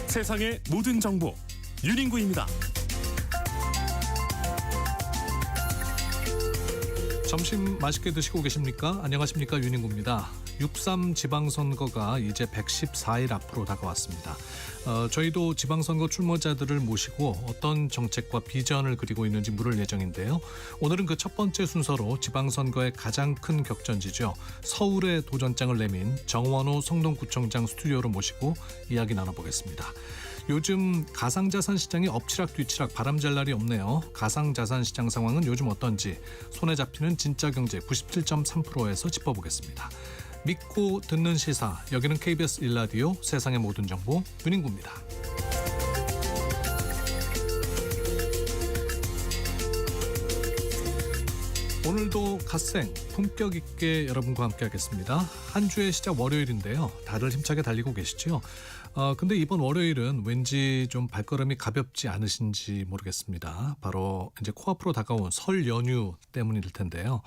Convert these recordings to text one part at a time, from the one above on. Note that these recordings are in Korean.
세상의 모든 정보 윤인구입니다. 점심 맛있게 드시고 계십니까? 안녕하십니까, 윤인구입니다. 6.3 지방선거가 이제 114일 앞으로 다가왔습니다. 저희도 지방선거 출마자들을 모시고 어떤 정책과 비전을 그리고 있는지 물을 예정인데요. 오늘은 그 첫 번째 순서로 지방선거의 가장 큰 격전지죠. 서울에 도전장을 내민 정원호 성동구청장 스튜디오로 모시고 이야기 나눠보겠습니다. 요즘 가상자산 시장이 엎치락뒤치락 바람잘 날이 없네요. 가상자산 시장 상황은 요즘 어떤지 손에 잡히는 진짜경제 97.3%에서 짚어보겠습니다. 믿고 듣는 시사, 여기는 KBS 1라디오 세상의 모든 정보 윤인구입니다. 오늘도 갓생 품격 있게 여러분과 함께 하겠습니다. 한 주의 시작 월요일인데요. 다들 힘차게 달리고 계시죠? 근데 이번 월요일은 왠지 좀 발걸음이 가볍지 않으신지 모르겠습니다. 바로 이제 코앞으로 다가온 설 연휴 때문일 텐데요.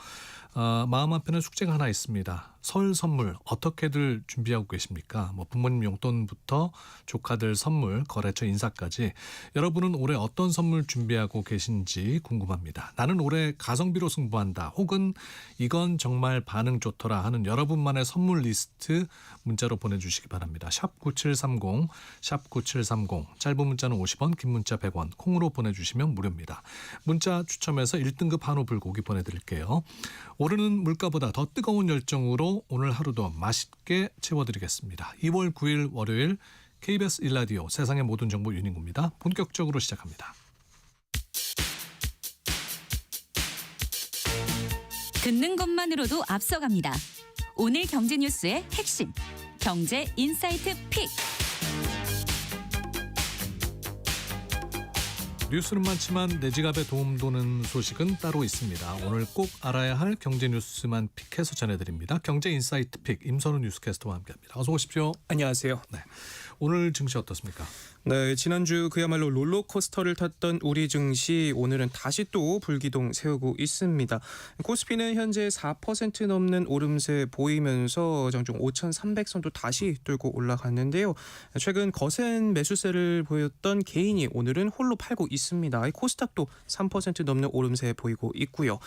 마음 한편에 숙제가 하나 있습니다. 설 선물 어떻게들 준비하고 계십니까? 부모님 용돈부터 조카들 선물, 거래처 인사까지 여러분은 올해 어떤 선물 준비하고 계신지 궁금합니다. 나는 올해 가성비로 승부한다. 혹은 이건 정말 반응 좋더라 하는 여러분만의 선물 리스트 문자로 보내주시기 바랍니다. 샵 9730, 샵 9730, 짧은 문자는 50원, 긴 문자 100원, 콩으로 보내주시면 무료입니다. 문자 추첨해서 1등급 한우 불고기 보내드릴게요. 오르는 물가보다 더 뜨거운 열정으로 오늘 하루도 맛있게 채워드리겠습니다. 2월 9일 월요일 KBS 1라디오 세상의 모든 정보 윤인구입니다. 본격적으로 시작합니다. 듣는 것만으로도 앞서갑니다. 오늘 경제 뉴스의 핵심, 경제 인사이트 픽. 뉴스는 많지만 내 지갑에 도움 도는 소식은 따로 있습니다. 오늘 꼭 알아야 할 경제 뉴스만 픽해서 전해드립니다. 경제 인사이트 픽, 임선우 뉴스캐스터와 함께합니다. 어서 오십시오. 안녕하세요. 네, 오늘 증시 어떻습니까? 네, 지난주 그야말로 롤러코스터를 탔던 우리 증시 오늘은 다시 또 불기둥 세우고 있습니다. 코스피는 현재 4% 넘는 오름세 보이면서 장중 5,300선도 다시 뚫고 올라갔는데요. 최근 거센 매수세를 보였던 개인이 오늘은 홀로 팔고 있습니다. 코스닥도 3% 넘는 오름세 보이고 있고요.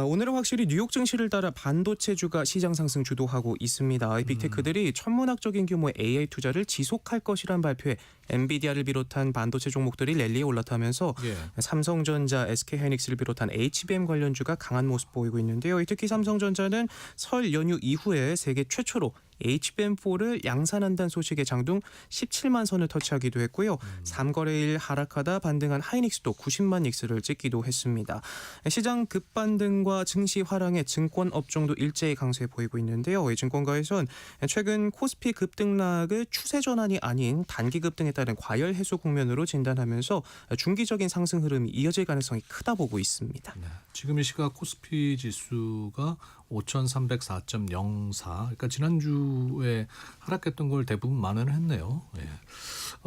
오늘은 확실히 뉴욕 증시를 따라 반도체주가 시장 상승 주도하고 있습니다. 빅테크들이 천문학적인 규모의 AI 투자를 지속할 것이란 발표에 엔비디아를 비롯한 반도체 종목들이 랠리에 올라타면서 삼성전자, SK하이닉스를 비롯한 HBM 관련주가 강한 모습 보이고 있는데요. 특히 삼성전자는 설 연휴 이후에 세계 최초로 HBM4를 양산한다는 소식에 장중 17만 선을 터치하기도 했고요. 3거래일 하락하다 반등한 하이닉스도 90만 닉스를 찍기도 했습니다. 시장 급반등과 증시 화랑에 증권 업종도 일제히 강세 보이고 있는데요. 증권가에선 최근 코스피 급등락을 추세 전환이 아닌 단기 급등에 따른 과열 해소 국면으로 진단하면서 중기적인 상승 흐름이 이어질 가능성이 크다 보고 있습니다. 네, 지금 이 시각 코스피 지수가 5,304.04, 그러니까 지난주에 하락했던 걸 대부분 만회를 했네요.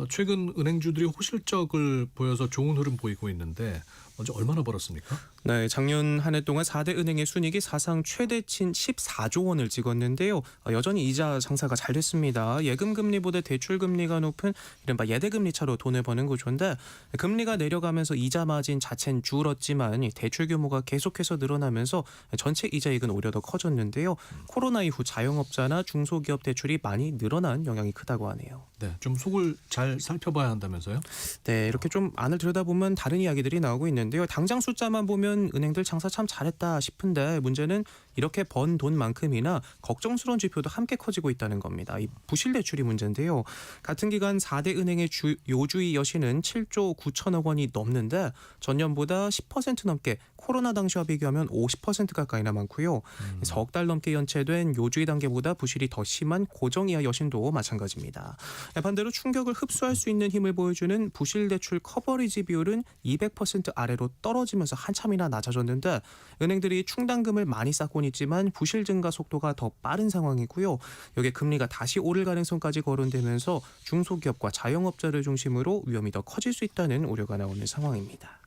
최근 은행주들이 호실적을 보여서 좋은 흐름 보이고 있는데 먼저 얼마나 벌었습니까? 네, 작년 한 해 동안 4대 은행의 순이익이 사상 최대치인 14조 원을 찍었는데요. 여전히 이자 장사가 잘 됐습니다. 예금 금리보다 대출 금리가 높은 이른바 예대금리 차로 돈을 버는 구조인데 금리가 내려가면서 이자 마진 자체는 줄었지만 대출 규모가 계속해서 늘어나면서 전체 이자익은 오히려 더 커졌는데요. 코로나 이후 자영업자나 중소기업 대출이 많이 늘어난 영향이 크다고 하네요. 네, 좀 속을 잘 살펴봐야 한다면서요? 네, 이렇게 좀 안을 들여다보면 다른 이야기들이 나오고 있는데요. 당장 숫자만 보면 은행들 장사 참 잘했다 싶은데 문제는 이렇게 번 돈만큼이나 걱정스러운 지표도 함께 커지고 있다는 겁니다. 이 부실 대출이 문제인데요. 같은 기간 4대 은행의 요주의 여신은 7조 9천억 원이 넘는데 전년보다 10% 넘게 코로나 당시와 비교하면 50% 가까이나 많고요. 석 달 넘게 연체된 요주의 단계보다 부실이 더 심한 고정이하 여신도 마찬가지입니다. 반대로 충격을 흡수할 수 있는 힘을 보여주는 부실 대출 커버리지 비율은 200% 아래로 떨어지면서 한참이나 낮아졌는데 은행들이 충당금을 많이 쌓곤 있지만 부실 증가 속도가 더 빠른 상황이고요. 여기에 금리가 다시 오를 가능성까지 거론되면서 중소기업과 자영업자를 중심으로 위험이 더 커질 수 있다는 우려가 나오는 상황입니다.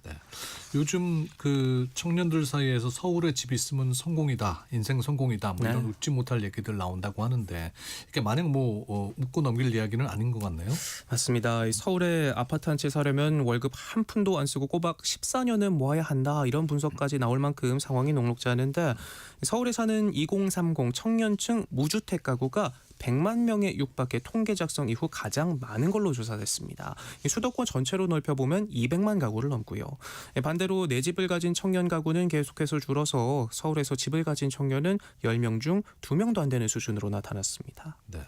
요즘 그 청년들 사이에서 서울에 집 있으면 성공이다, 인생 성공이다, 뭐 이런 네. 웃지 못할 얘기들 나온다고 하는데 이게 마냥 웃고 넘길 이야기는 아닌 것 같네요. 맞습니다. 이 서울에 아파트 한 채 사려면 월급 한 푼도 안 쓰고 꼬박 14년은 모아야 한다. 이런 분석까지 나올 만큼 상황이 녹록지 않은데 서울에 사는 2030 청년층 무주택 가구가 100만 명에 육박해 통계 작성 이후 가장 많은 걸로 조사됐습니다. 수도권 전체로 넓혀보면 200만 가구를 넘고요. 반대로 내 집을 가진 청년 가구는 계속해서 줄어서 서울에서 집을 가진 청년은 10명 중 2명도 안 되는 수준으로 나타났습니다. 네.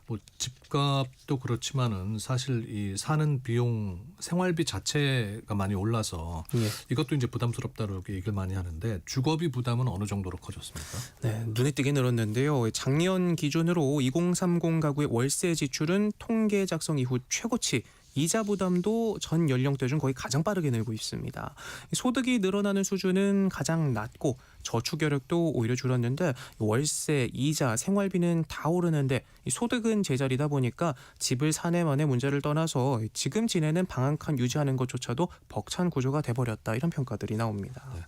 뭐 집값도 그렇지만은 사실 이 사는 비용, 생활비 자체가 많이 올라서 예. 이것도 이제 부담스럽다고 얘기를 많이 하는데 주거비 부담은 어느 정도로 커졌습니까? 네, 눈에 띄게 늘었는데요. 작년 기준으로 2030 가구의 월세 지출은 통계 작성 이후 최고치, 이자 부담도 전 연령대 중 거의 가장 빠르게 늘고 있습니다. 소득이 늘어나는 수준은 가장 낮고 저축 여력도 오히려 줄었는데 월세, 이자, 생활비는 다 오르는데 소득은 제자리다 보니까 집을 사내만의 문제를 떠나서 지금 지내는 방 한 칸 유지하는 것조차도 벅찬 구조가 돼버렸다, 이런 평가들이 나옵니다. 네.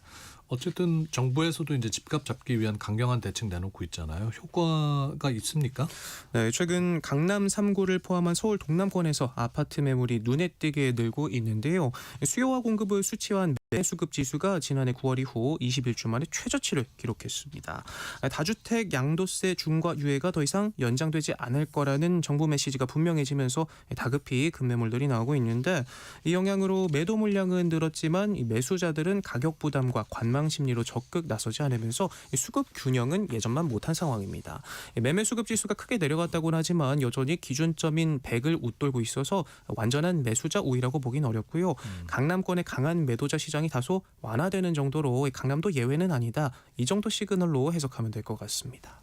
어쨌든 정부에서도 이제 집값 잡기 위한 강경한 대책 내놓고 있잖아요. 효과가 있습니까? 네, 최근 강남 3구를 포함한 서울 동남권에서 아파트 매물이 눈에 띄게 늘고 있는데요. 수요와 공급을 수치화한 매수급 지수가 지난해 9월 이후 21주 만에 최저치를 기록했습니다. 다주택 양도세 중과 유예가 더 이상 연장되지 않을 거라는 정부 메시지가 분명해지면서 다급히 급매물들이 나오고 있는데 이 영향으로 매도 물량은 늘었지만 매수자들은 가격 부담과 관망 심리로 적극 나서지 않으면서 수급 균형은 예전만 못한 상황입니다. 매매 수급 지수가 크게 내려갔다고는 하지만 여전히 기준점인 100을 웃돌고 있어서 완전한 매수자 우위라고 보긴 어렵고요. 강남권의 강한 매도자 시장이 다소 완화되는 정도로 강남도 예외는 아니다, 이 정도 시그널로 해석하면 될 것 같습니다.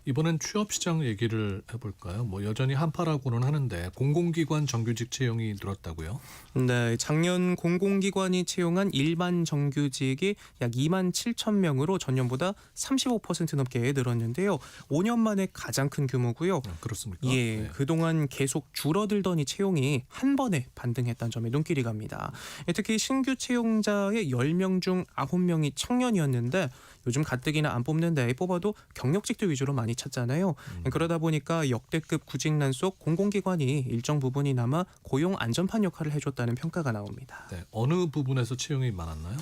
이번엔 취업시장 얘기를 해볼까요? 뭐 여전히 한파라고는 하는데 공공기관 정규직 채용이 늘었다고요? 네, 작년 공공기관이 채용한 일반 정규직이 약 2만 7천 명으로 전년보다 35% 넘게 늘었는데요. 5년 만에 가장 큰 규모고요. 그렇습니까? 예, 네. 그동안 계속 줄어들던 이 채용이 한 번에 반등했다는 점에 눈길이 갑니다. 특히 신규 채용자의 10명 중 9명이 청년이었는데 요즘 가뜩이나 안 뽑는데 뽑아도 경력직들 위주로 많이 찾잖아요. 그러다 보니까 역대급 구직난 속 공공기관이 일정 부분이 남아 고용 안전판 역할을 해줬다는 평가가 나옵니다. 네. 어느 부분에서 채용이 많았나요?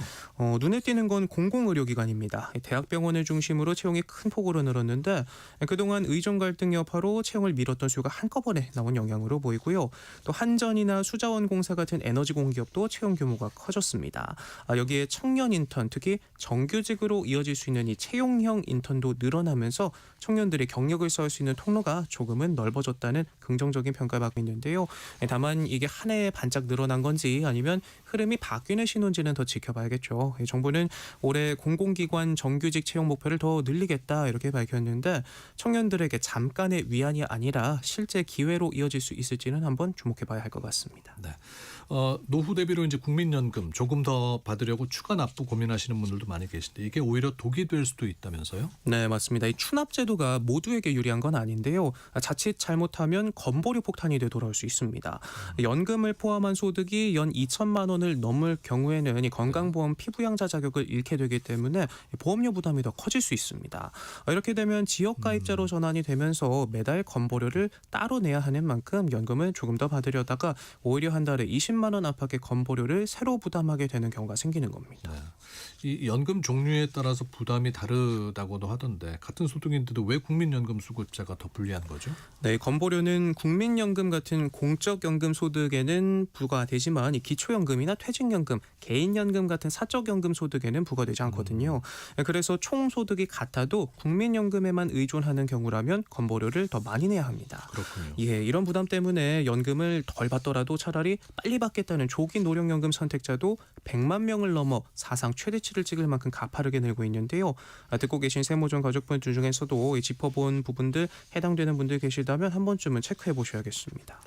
눈에 띄는 건 공공의료기관입니다. 대학병원을 중심으로 채용이 큰 폭으로 늘었는데 그동안 의정 갈등 여파로 채용을 미뤘던 수요가 한꺼번에 나온 영향으로 보이고요. 또 한전이나 수자원공사 같은 에너지 공기업도 채용 규모가 커졌습니다. 여기에 청년 인턴, 특히 정규직으로 이어질 수 있는 이 채용형 인턴도 늘어나면서 청년들이 경력을 쌓을 수 있는 통로가 조금은 넓어졌다는 긍정적인 평가를 받고 있는데요. 다만 이게 한 해에 반짝 늘어난 건지 아니면 흐름이 바뀌는 신호인지는 더 지켜봐야겠죠. 정부는 올해 공공기관 정규직 채용 목표를 더 늘리겠다, 이렇게 밝혔는데 청년들에게 잠깐의 위안이 아니라 실제 기회로 이어질 수 있을지는 한번 주목해봐야 할 것 같습니다. 네. 노후 대비로 이제 국민연금 조금 더 받으려고 추가 납부 고민하시는 분들도 많이 계신데 이게 오히려 독이 될 수도 있다면서요? 네, 맞습니다. 이 추납제도가 모두에게 유리한 건 아닌데요. 자칫 잘못하면 건보료 폭탄이 돼 돌아올 수 있습니다. 연금을 포함한 소득이 연 2천만 원을 넘을 경우에는 이 건강보험 피부양자 자격을 잃게 되기 때문에 보험료 부담이 더 커질 수 있습니다. 이렇게 되면 지역가입자로 전환이 되면서 매달 건보료를 따로 내야 하는 만큼 연금을 조금 더 받으려다가 오히려 한 달에 20만 원 안팎의 건보료를 새로 부담하게 되는 경우가 생기는 겁니다. 네. 이 연금 종류에 따라서 부담이 다르다고도 하던데 같은 소득인데도 왜 국민연금 수급자가 더 불리한 거죠? 네, 건보료는 국민연금 같은 공적연금 소득에는 부과되지만 이 기초연금이나 퇴직연금, 개인연금 같은 사적연금 소득에는 부과되지 않거든요. 그래서 총 소득이 같아도 국민연금에만 의존하는 경우라면 건보료를 더 많이 내야 합니다. 그렇군요. 예, 이런 부담 때문에 연금을 덜 받더라도 차라리 빨리 받겠다는 조기 노령연금 선택자도 100만 명을 넘어 사상 최대치를 찍을 만큼 가파르게 늘고 있는데요. 듣고 계신 세모전 가족분들 중에서도 짚어본 부분들 해당되는 분들 계시다면 한 번쯤은 체크해 보셔야겠습니다.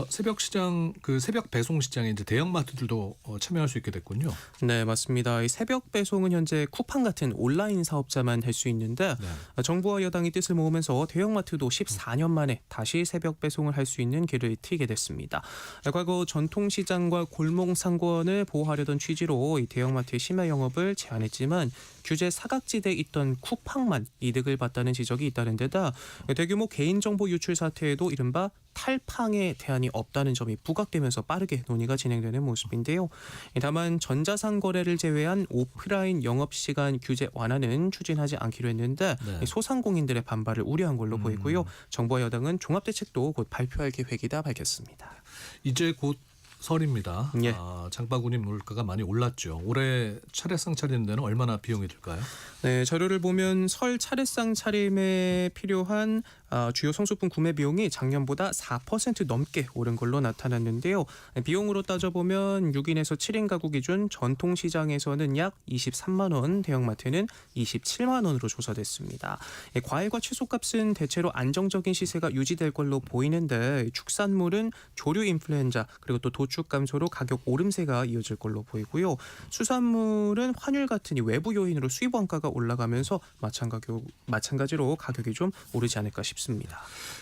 새벽 시장 그 새벽 배송 시장에 이제 대형마트들도 참여할 수 있게 됐군요. 네, 맞습니다. 이 새벽 배송은 현재 쿠팡 같은 온라인 사업자만 할 수 있는데 네. 정부와 여당이 뜻을 모으면서 대형마트도 14년 만에 다시 새벽 배송을 할 수 있는 길을 트이게 됐습니다. 과거 전통시장과 골목상권을 보호하려던 취지로 이 대형마트의 심야 영업을 제한했지만 규제 사각지대에 있던 쿠팡만 이득을 봤다는 지적이 있다는 데다 대규모 개인정보 유출 사태에도 이른바 탈팡에 대안이 없다는 점이 부각되면서 빠르게 논의가 진행되는 모습인데요. 다만 전자상 거래를 제외한 오프라인 영업시간 규제 완화는 추진하지 않기로 했는데 네. 소상공인들의 반발을 우려한 걸로 보이고요. 정부와 여당은 종합대책도 곧 발표할 계획이다 밝혔습니다. 이제 곧 설입니다. 예. 장바구니 물가가 많이 올랐죠. 올해 차례상 차리는 데는 얼마나 비용이 들까요? 네, 자료를 보면 설 차례상 차림에 필요한 주요 성수품 구매 비용이 작년보다 4% 넘게 오른 걸로 나타났는데요. 비용으로 따져보면 6인에서 7인 가구 기준 전통시장에서는 약 23만 원, 대형마트는 27만 원으로 조사됐습니다. 과일과 채소값은 대체로 안정적인 시세가 유지될 걸로 보이는데 축산물은 조류 인플루엔자 그리고 또 도축 감소로 가격 오름세가 이어질 걸로 보이고요. 수산물은 환율 같은 이 외부 요인으로 수입 원가가 올라가면서 마찬가지로 가격이 좀 오르지 않을까 싶습니다.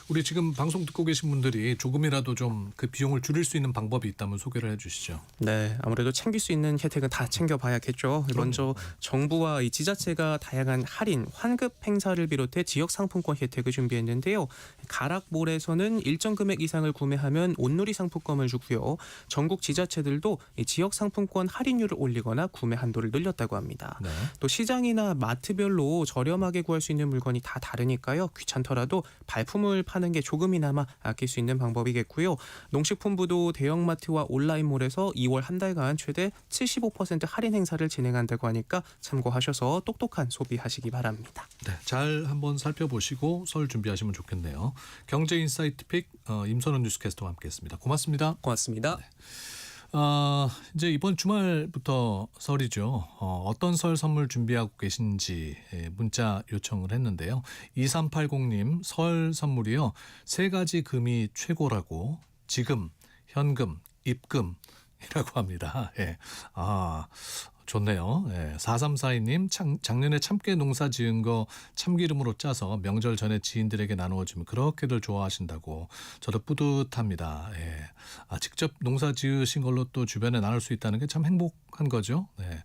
우리 지금 방송 듣고 계신 분들이 조금이라도 좀 그 비용을 줄일 수 있는 방법이 있다면 소개를 해주시죠. 네, 아무래도 챙길 수 있는 혜택은 다 챙겨봐야겠죠. 먼저 정부와 이 지자체가 다양한 할인, 환급 행사를 비롯해 지역 상품권 혜택을 준비했는데요. 가락몰에서는 일정 금액 이상을 구매하면 온누리 상품권을 주고요. 전국 지자체들도 이 지역 상품권 할인율을 올리거나 구매 한도를 늘렸다고 합니다. 네. 또 시장이나 마트별로 저렴하게 구할 수 있는 물건이 다 다르니까요. 귀찮더라도 발품을 파는 게 조금이나마 아낄 수 있는 방법이겠고요. 농식품부도 대형마트와 온라인몰에서 2월 한 달간 최대 75% 할인 행사를 진행한다고 하니까 참고하셔서 똑똑한 소비하시기 바랍니다. 네, 잘 한번 살펴보시고 설 준비하시면 좋겠네요. 경제인사이트 픽 임선훈 뉴스캐스터와 함께했습니다. 고맙습니다. 고맙습니다. 이제 이번 주말부터 설이죠. 어떤 설 선물 준비하고 계신지 문자 요청을 했는데요. 2380님 설 선물이요. 3가지 금이 최고라고 지금, 현금, 입금이라고 합니다. 예. 좋네요. 예. 4342님 작년에 참깨 농사 지은 거 참기름으로 짜서 명절 전에 지인들에게 나누어주면 그렇게들 좋아하신다고 저도 뿌듯합니다. 예. 직접 농사 지으신 걸로 또 주변에 나눌 수 있다는 게 참 행복한 거죠. 네.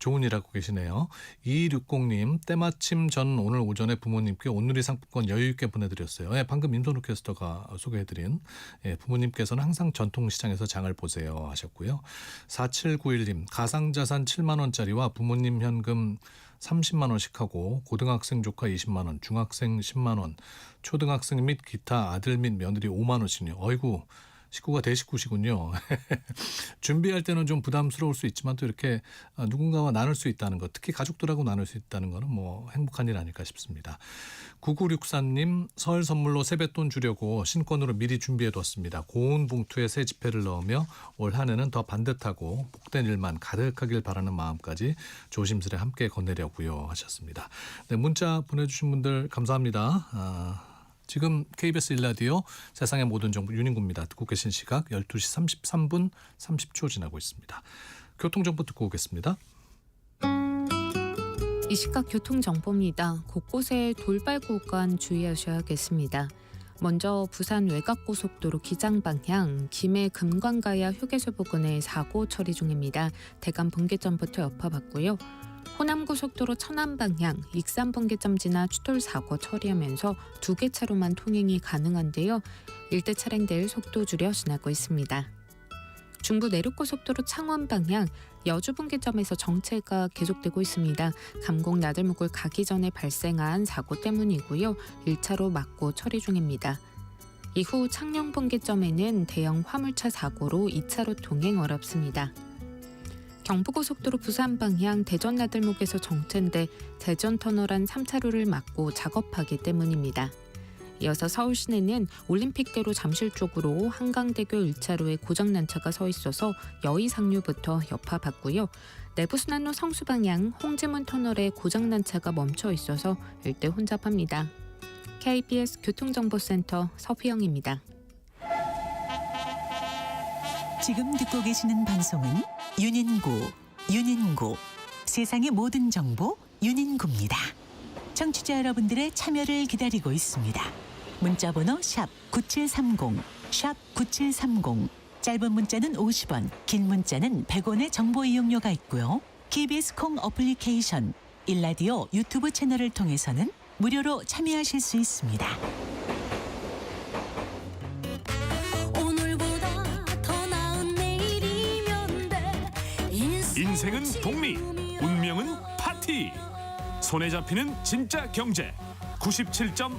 좋은 일 하고 계시네요. 2260님 때마침 전 오늘 오전에 부모님께 온누리 상품권 여유있게 보내드렸어요. 예, 방금 임선우 캐스터가 소개해드린 부모님께서는 항상 전통시장에서 장을 보세요 하셨고요. 4791님 가상자산 7만 원짜리와 부모님 현금 30만 원씩 하고 고등학생 조카 20만 원, 중학생 10만 원, 초등학생 및 기타 아들 및 며느리 5만 원씩요. 어이구 식구가 대식구시군요. 준비할 때는 좀 부담스러울 수 있지만 또 이렇게 누군가와 나눌 수 있다는 것, 특히 가족들하고 나눌 수 있다는 것은 뭐 행복한 일 아닐까 싶습니다. 9964님 설 선물로 세뱃돈 주려고 신권으로 미리 준비해뒀습니다. 고운 봉투에 새 지폐를 넣으며 올 한 해는 더 반듯하고 복된 일만 가득하길 바라는 마음까지 조심스레 함께 건네려고요 하셨습니다. 네, 문자 보내주신 분들 감사합니다. 지금 KBS 1라디오 세상의 모든 정보 윤인구입니다. 듣고 계신 시각 12시 33분 30초 지나고 있습니다. 교통정보 듣고 오겠습니다. 이 시각 교통정보입니다. 곳곳에 돌발 구간 주의하셔야겠습니다. 먼저 부산 외곽고속도로 기장 방향 김해 금관가야 휴게소 부근에 사고 처리 중입니다. 대간 분기점부터 여파받고요. 호남고속도로 천안 방향 익산 분기점 지나 추돌 사고 처리하면서 2개 차로만 통행이 가능한데요. 일대 차량들 속도 줄여 지나고 있습니다. 중부 내륙고속도로 창원 방향 여주 분기점에서 정체가 계속되고 있습니다. 감곡 나들목을 가기 전에 발생한 사고 때문이고요. 1차로 막고 처리 중입니다. 이후 창녕 분기점에는 대형 화물차 사고로 2차로 통행 어렵습니다. 경부고속도로 부산 방향 대전 나들목에서 정체인데 대전 터널 안 3차로를 막고 작업하기 때문입니다. 이어서 서울 시내는 올림픽대로 잠실 쪽으로 한강대교 1차로에 고장난 차가 서 있어서 여의 상류부터 여파받고요. 내부순환로 성수 방향 홍지문 터널에 고장난 차가 멈춰 있어서 일대 혼잡합니다. KBS 교통정보센터 서휘영입니다. 지금 듣고 계시는 방송은 윤인구 세상의 모든 정보 윤인구입니다. 청취자 여러분들의 참여를 기다리고 있습니다. 문자번호 샵 9730 샵 9730 짧은 문자는 50원, 긴 문자는 100원의 정보 이용료가 있고요. KBS 콩 어플리케이션, 일라디오 유튜브 채널을 통해서는 무료로 참여하실 수 있습니다. 인생은 독립, 운명은 파티. 손에 잡히는 진짜 경제 97.3%.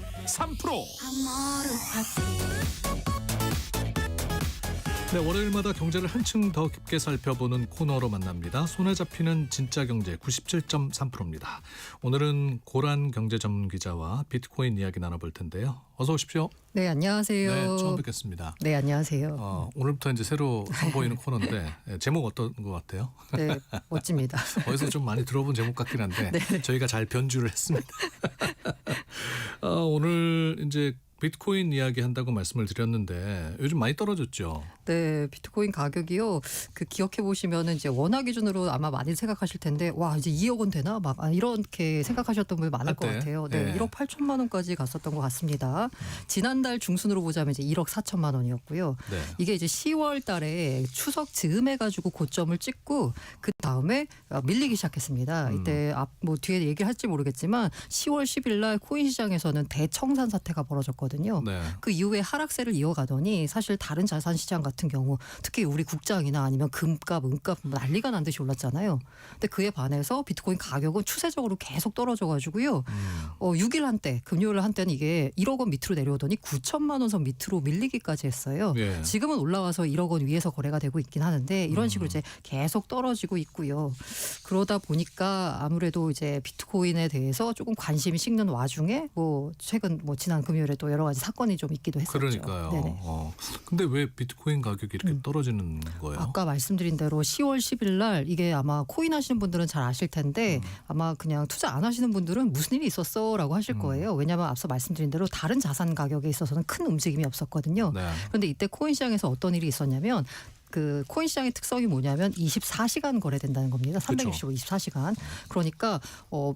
네, 월요일마다 경제를 한층 더 깊게 살펴보는 코너로 만납니다. 손에 잡히는 진짜 경제 97.3%입니다. 오늘은 고란 경제 전문 기자와 비트코인 이야기 나눠볼 텐데요. 어서 오십시오. 네, 안녕하세요. 네, 처음 뵙겠습니다. 네, 안녕하세요. 오늘부터 이제 새로 선보이는 코너인데 제목 어떤 것 같아요? 네, 멋집니다. 어디서 좀 많이 들어본 제목 같긴 한데 저희가 잘 변주를 했습니다. 오늘 이제 비트코인 이야기 한다고 말씀을 드렸는데 요즘 많이 떨어졌죠. 네, 비트코인 가격이요. 그 기억해 보시면은 이제 원화 기준으로 아마 많이 생각하실 텐데 와 이제 2억 원 되나 막 이렇게 생각하셨던 분이 많을 것 같아요. 네, 1억 8천만 원까지 갔었던 것 같습니다. 지난달 중순으로 보자면 이제 1억 4천만 원이었고요. 네. 이게 이제 10월달에 추석 즈음해 가지고 고점을 찍고 그 다음에 밀리기 시작했습니다. 이때 뭐 뒤에 얘기할지 모르겠지만 10월 10일날 코인 시장에서는 대청산 사태가 벌어졌거든요. 네. 그 이후에 하락세를 이어가더니 사실 다른 자산 시장 같은 경우 특히 우리 국장이나 아니면 금값, 은값 난리가 난 듯이 올랐잖아요. 근데 그에 반해서 비트코인 가격은 추세적으로 계속 떨어져가지고요. 6일 한때, 금요일 한때는 이게 1억 원 밑으로 내려오더니 9천만 원 선 밑으로 밀리기까지 했어요. 예. 지금은 올라와서 1억 원 위에서 거래가 되고 있긴 하는데 이런 식으로 이제 계속 떨어지고 있고요. 그러다 보니까 아무래도 이제 비트코인에 대해서 조금 관심이 식는 와중에 뭐 최근 뭐 지난 금요일에 또 여러 가지 사건이 좀 있기도 했었죠. 그러니까요. 네네. 근데 왜 비트코인 가격이 이렇게 떨어지는 거예요? 아까 말씀드린 대로 10월 10일 날 이게 아마 코인 하시는 분들은 잘 아실 텐데 아마 그냥 투자 안 하시는 분들은 무슨 일이 있었어라고 하실 거예요. 왜냐하면 앞서 말씀드린 대로 다른 자산 가격에 있어서는 큰 움직임이 없었거든요. 네. 그런데 이때 코인 시장에서 어떤 일이 있었냐면 그 코인 시장의 특성이 뭐냐면 24시간 거래된다는 겁니다. 365 24시간. 그러니까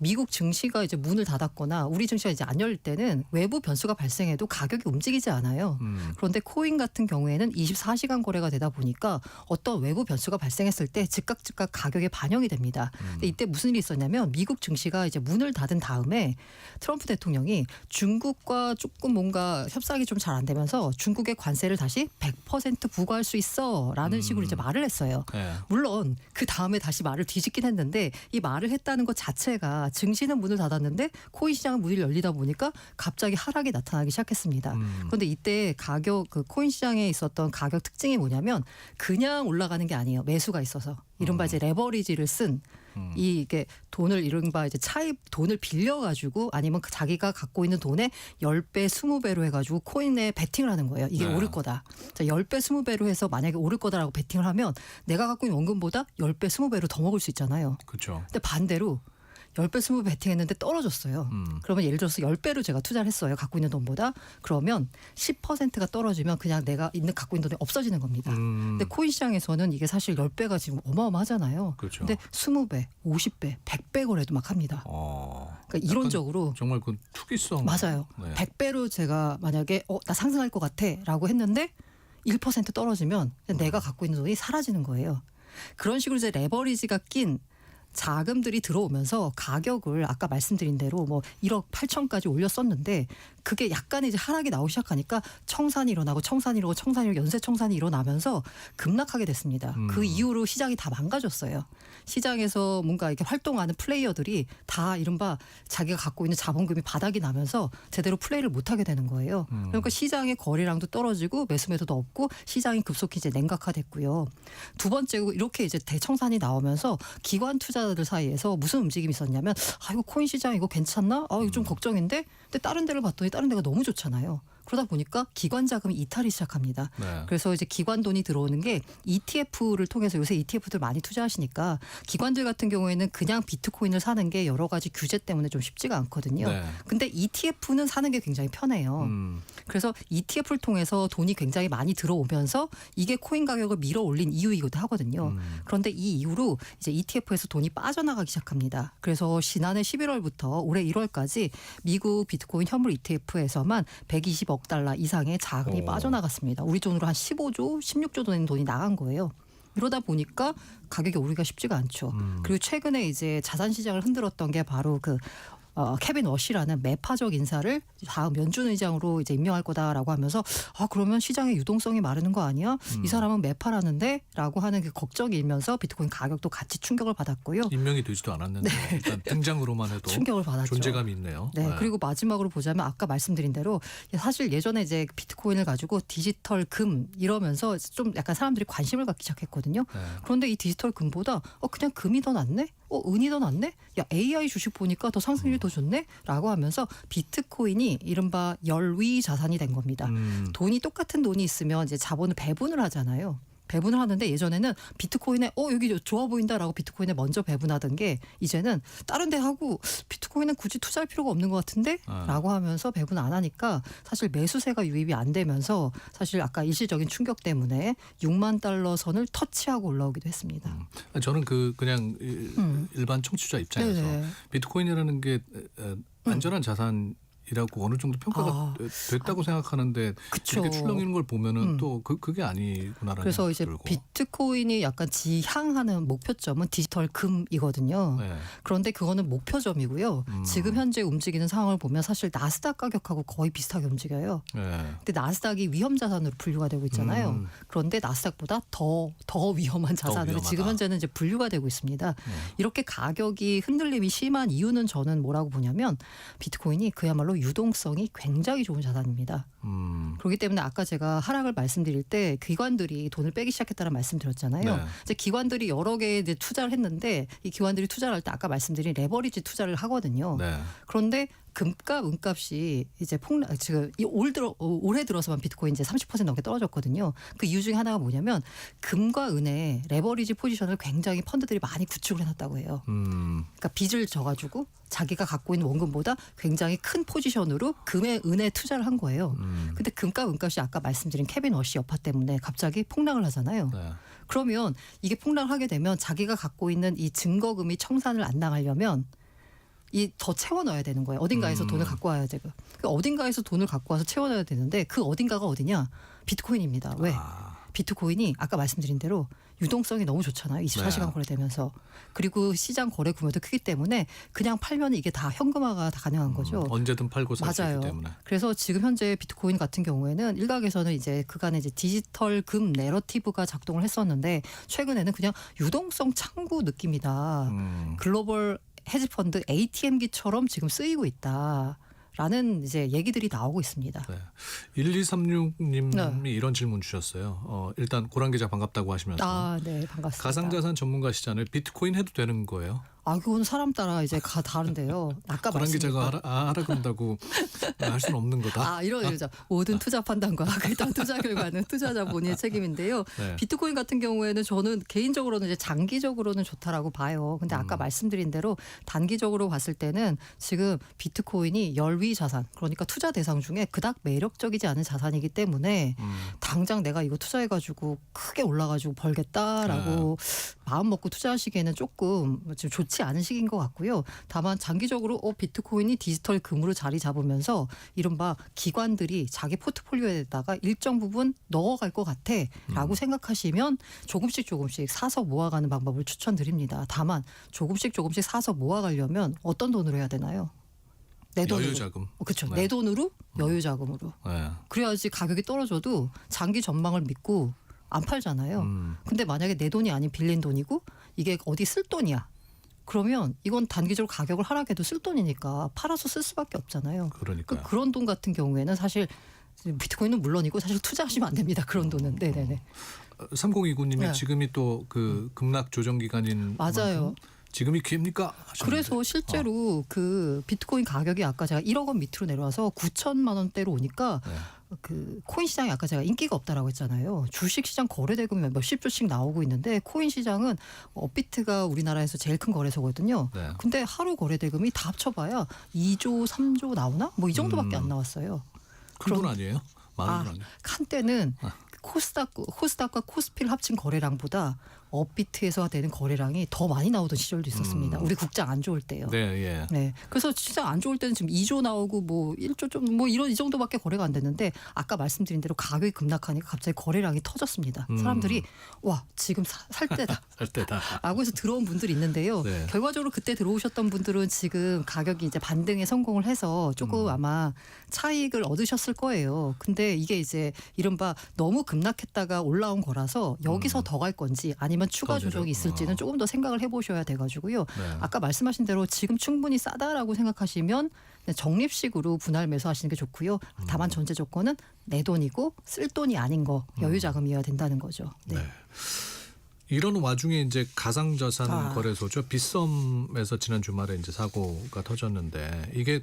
미국 증시가 이제 문을 닫았거나 우리 증시가 이제 안 열릴 때는 외부 변수가 발생해도 가격이 움직이지 않아요. 그런데 코인 같은 경우에는 24시간 거래가 되다 보니까 어떤 외부 변수가 발생했을 때 즉각 가격에 반영이 됩니다. 근데 이때 무슨 일이 있었냐면 미국 증시가 이제 문을 닫은 다음에 트럼프 대통령이 중국과 조금 뭔가 협상이 좀 잘 안 되면서 중국의 관세를 다시 100% 부과할 수 있어 라는 식으로 이제 말을 했어요. 네. 물론 그 다음에 다시 말을 뒤집긴 했는데 이 말을 했다는 것 자체가 증시는 문을 닫았는데 코인 시장은 문이 열리다 보니까 갑자기 하락이 나타나기 시작했습니다. 그런데 이때 가격 그 코인 시장에 있었던 가격 특징이 뭐냐면 그냥 올라가는 게 아니에요. 매수가 있어서 이른바 이제 레버리지를 쓴 이게 돈을 이른바 이제 돈을 빌려가지고 아니면 자기가 갖고 있는 돈의 10배, 20배로 해가지고 코인에 베팅을 하는 거예요. 이게 네. 오를 거다. 자, 10배, 20배로 해서 만약에 오를 거다라고 베팅을 하면 내가 갖고 있는 원금보다 10배, 20배로 더 먹을 수 있잖아요. 그렇죠. 근데 반대로 10배, 20배 베팅했는데 떨어졌어요. 그러면 예를 들어서 10배로 제가 투자를 했어요. 갖고 있는 돈보다. 그러면 10%가 떨어지면 그냥 내가 갖고 있는 돈이 없어지는 겁니다. 근데 코인 시장에서는 이게 사실 10배가 지금 어마어마하잖아요. 그렇죠. 근데 20배, 50배, 100배 거래도 막 합니다. 그러니까 이론적으로 정말 그 투기성. 맞아요. 네. 100배로 제가 만약에 나 상승할 것 같아 라고 했는데 1% 떨어지면 내가 갖고 있는 돈이 사라지는 거예요. 그런 식으로 이제 레버리지가 낀 자금들이 들어오면서 가격을 아까 말씀드린 대로 뭐 1억 8천까지 올렸었는데 그게 약간의 이제 하락이 나오기 시작하니까 청산이 일어나고 연쇄 청산이 일어나면서 급락하게 됐습니다. 그 이후로 시장이 다 망가졌어요. 시장에서 뭔가 이렇게 활동하는 플레이어들이 다 이른바 자기가 갖고 있는 자본금이 바닥이 나면서 제대로 플레이를 못하게 되는 거예요. 그러니까 시장의 거래량도 떨어지고 매수매도도 없고 시장이 급속히 이제 냉각화됐고요. 두 번째로 이렇게 이제 대청산이 나오면서 기관 투자 투자자들 사이에서 무슨 움직임이 있었냐면 이거 코인 시장 이거 괜찮나? 이거 좀 걱정인데? 근데 다른 데를 봤더니 다른 데가 너무 좋잖아요. 그러다 보니까 기관 자금이 이탈이 시작합니다. 네. 그래서 이제 기관 돈이 들어오는 게 ETF를 통해서 요새 ETF들 많이 투자하시니까 기관들 같은 경우에는 그냥 비트코인을 사는 게 여러 가지 규제 때문에 좀 쉽지가 않거든요. 네. 근데 ETF는 사는 게 굉장히 편해요. 그래서 ETF를 통해서 돈이 굉장히 많이 들어오면서 이게 코인 가격을 밀어 올린 이유이기도 하거든요. 그런데 이 이후로 이제 ETF에서 돈이 빠져나가기 시작합니다. 그래서 지난해 11월부터 올해 1월까지 미국 비트코인 현물 ETF에서만 120억 달러 이상의 자금이 빠져나갔습니다. 우리 돈으로 한 15조, 16조 되는 돈이 나간 거예요. 이러다 보니까 가격이 오르기가 쉽지가 않죠. 그리고 최근에 이제 자산 시장을 흔들었던 게 바로 케빈 워시라는 매파적 인사를 다음 연준 의장으로 이제 임명할 거다라고 하면서 그러면 시장의 유동성이 마르는 거 아니야? 이 사람은 매파라는데라고 하는 그 걱정이 일면서 비트코인 가격도 같이 충격을 받았고요. 임명이 되지도 않았는데 일단 등장으로만 해도 충격을 받았죠. 존재감이 있네요. 네, 그리고 마지막으로 보자면 아까 말씀드린 대로 사실 예전에 이제 비트코인을 가지고 디지털 금 이러면서 좀 약간 사람들이 관심을 갖기 시작했거든요. 네. 그런데 이 디지털 금보다 그냥 금이 더 낫네? 은이 더 낫네? 야, AI 주식 보니까 더 상승률이 더 좋네? 라고 하면서 비트코인이 이른바 열위 자산이 된 겁니다. 돈이 똑같은 돈이 있으면 이제 자본을 배분을 하잖아요. 배분을 하는데 예전에는 비트코인에 여기 좋아 보인다라고 비트코인에 먼저 배분하던 게 이제는 다른 데 하고 비트코인은 굳이 투자할 필요가 없는 것 같은데? 라고 하면서 배분 안 하니까 사실 매수세가 유입이 안 되면서 사실 아까 일시적인 충격 때문에 6만 달러 선을 터치하고 올라오기도 했습니다. 저는 그냥 일반 청취자 입장에서 네네. 비트코인이라는 게 안전한 자산이라고 어느 정도 평가가 됐다고 생각하는데 그쵸. 이렇게 출렁이는 걸 보면은 또 그게 아니구나라는 그래서 생각이 이제 들고. 비트코인이 약간 지향하는 목표점은 디지털 금이거든요. 네. 그런데 그거는 목표점이고요. 지금 현재 움직이는 상황을 보면 사실 나스닥 가격하고 거의 비슷하게 움직여요. 네. 근데 나스닥이 위험 자산으로 분류가 되고 있잖아요. 그런데 나스닥보다 더 위험한 자산으로 위험하다. 지금 현재는 이제 분류가 되고 있습니다. 이렇게 가격이 흔들림이 심한 이유는 저는 뭐라고 보냐면 비트코인이 그야말로 유동성이 굉장히 좋은 자산입니다. 그렇기 때문에 아까 제가 하락을 말씀드릴 때 기관들이 돈을 빼기 시작했다는 말씀드렸잖아요. 네. 이제 기관들이 여러 개의 이제 투자를 했는데 이 기관들이 투자를 할 때 아까 말씀드린 레버리지 투자를 하거든요. 네. 그런데 금값, 은값이 이제 지금 올해 들어서만 비트코인 이제 30% 넘게 떨어졌거든요. 그 이유 중에 하나가 뭐냐면 금과 은의 레버리지 포지션을 굉장히 펀드들이 많이 구축을 해놨다고 해요. 그러니까 빚을 져가지고 자기가 갖고 있는 원금보다 굉장히 큰 포지션으로 금에 은에 투자를 한 거예요. 근데 금값, 은값이 아까 말씀드린 케빈 워시 여파 때문에 갑자기 폭락을 하잖아요. 네. 그러면 이게 폭락을 하게 되면 자기가 갖고 있는 이 증거금이 청산을 안 당하려면 이 더 채워 넣어야 되는 거예요. 어딘가에서 돈을 갖고 와야 되고. 어딘가에서 돈을 갖고 와서 채워 넣어야 되는데 그 어딘가가 어디냐? 비트코인입니다. 왜? 비트코인이 아까 말씀드린 대로 유동성이 너무 좋잖아요. 24시간 네. 거래되면서. 그리고 시장 거래 규모도 크기 때문에 그냥 팔면 이게 다 현금화가 다 가능한 거죠. 언제든 팔고 살 수 맞아요. 있기 때문에. 그래서 지금 현재 비트코인 같은 경우에는 일각에서는 이제 그간에 이제 디지털 금 내러티브가 작동을 했었는데 최근에는 그냥 유동성 창구 느낌이다. 글로벌 헤지펀드 ATM기처럼 지금 쓰이고 있다라는 이제 얘기들이 나오고 있습니다. 네. 1236님이 이런 질문 주셨어요. 일단 고란 기자 반갑다고 하시면서 네, 반갑습니다. 가상자산 전문가시잖아요. 비트코인 해도 되는 거예요? 그건 사람 따라 이제 다른데요. 아까 고란 기자가 하라 그런다고 할 수는 없는 거다. 이러죠. 모든 투자 판단과 일단 투자 결과는 투자자 본인의 책임인데요. 네. 비트코인 같은 경우에는 저는 개인적으로는 이제 장기적으로는 좋다라고 봐요. 근데 아까 말씀드린 대로 단기적으로 봤을 때는 지금 비트코인이 열위 자산, 그러니까 투자 대상 중에 그닥 매력적이지 않은 자산이기 때문에 당장 내가 이거 투자해가지고 크게 올라가지고 벌겠다라고 마음 먹고 투자하시기에는 조금 좀 좋지 않은 시기인 것 같고요. 다만 장기적으로 비트코인이 디지털 금으로 자리 잡으면서 이른바 기관들이 자기 포트폴리오에다가 일정 부분 넣어갈 것 같아라고 생각하시면 조금씩 사서 모아가는 방법을 추천드립니다. 다만 조금씩 사서 모아가려면 어떤 돈으로 해야 되나요? 내 돈으로. 여유자금. 그렇죠. 네. 내 돈으로 여유자금으로. 네. 그래야지 가격이 떨어져도 장기 전망을 믿고 안 팔잖아요. 근데 만약에 내 돈이 아닌 빌린 돈이고 이게 어디 쓸 돈이야. 그러면 이건 단기적으로 가격을 하락해도 쓸 돈이니까 팔아서 쓸 수밖에 없잖아요. 그러니까요. 그런 돈 같은 경우에는 사실 비트코인은 물론이고 사실 투자하시면 안 됩니다. 그런 돈은. 네네네. 3029님이 네. 지금이 또 그 급락 조정 기간인 맞아요. 만큼 지금이 기회입니까? 하셨는데. 그래서 실제로 그 비트코인 가격이 아까 제가 1억 원 밑으로 내려와서 9천만 원대로 오니까 네. 그 코인 시장이 아까 제가 인기가 없다라고 했잖아요. 주식 시장 거래 대금이 몇십 조씩 나오고 있는데 코인 시장은 업비트가 우리나라에서 제일 큰 거래소거든요. 네. 근데 하루 거래 대금이 다 합쳐봐야 2조, 3조 나오나? 뭐 이 정도밖에 안 나왔어요. 큰 돈 아니에요? 많은 돈 아니에요? 한때는 코스닥과 코스피를 합친 거래량보다 업비트에서 되는 거래량이 더 많이 나오던 시절도 있었습니다. 우리 국장 안 좋을 때요. 네, 예. 네. 그래서 시장 안 좋을 때는 지금 2조 나오고 뭐 1조 좀 뭐 이런 이 정도밖에 거래가 안 됐는데 아까 말씀드린 대로 가격이 급락하니까 갑자기 거래량이 터졌습니다. 사람들이 와 지금 살 때다. 살 때다. 라고 해서 들어온 분들이 있는데요. 네. 결과적으로 그때 들어오셨던 분들은 지금 가격이 이제 반등에 성공을 해서 조금 아마 차익을 얻으셨을 거예요. 근데 이게 이제 이른바 너무 급락했다가 올라온 거라서 여기서 더 갈 건지 아니면 추가 더 조정이 내려- 있을지는 조금 더 생각을 해보셔야 돼가지고요. 네. 아까 말씀하신 대로 지금 충분히 싸다라고 생각하시면 그냥 적립식으로 분할 매수하시는 게 좋고요. 다만 전제 조건은 내 돈이고 쓸 돈이 아닌 거 여유 자금이어야 된다는 거죠. 네. 네. 이런 와중에 이제 가상자산 아. 거래소죠. 빗썸에서 지난 주말에 이제 사고가 터졌는데 이게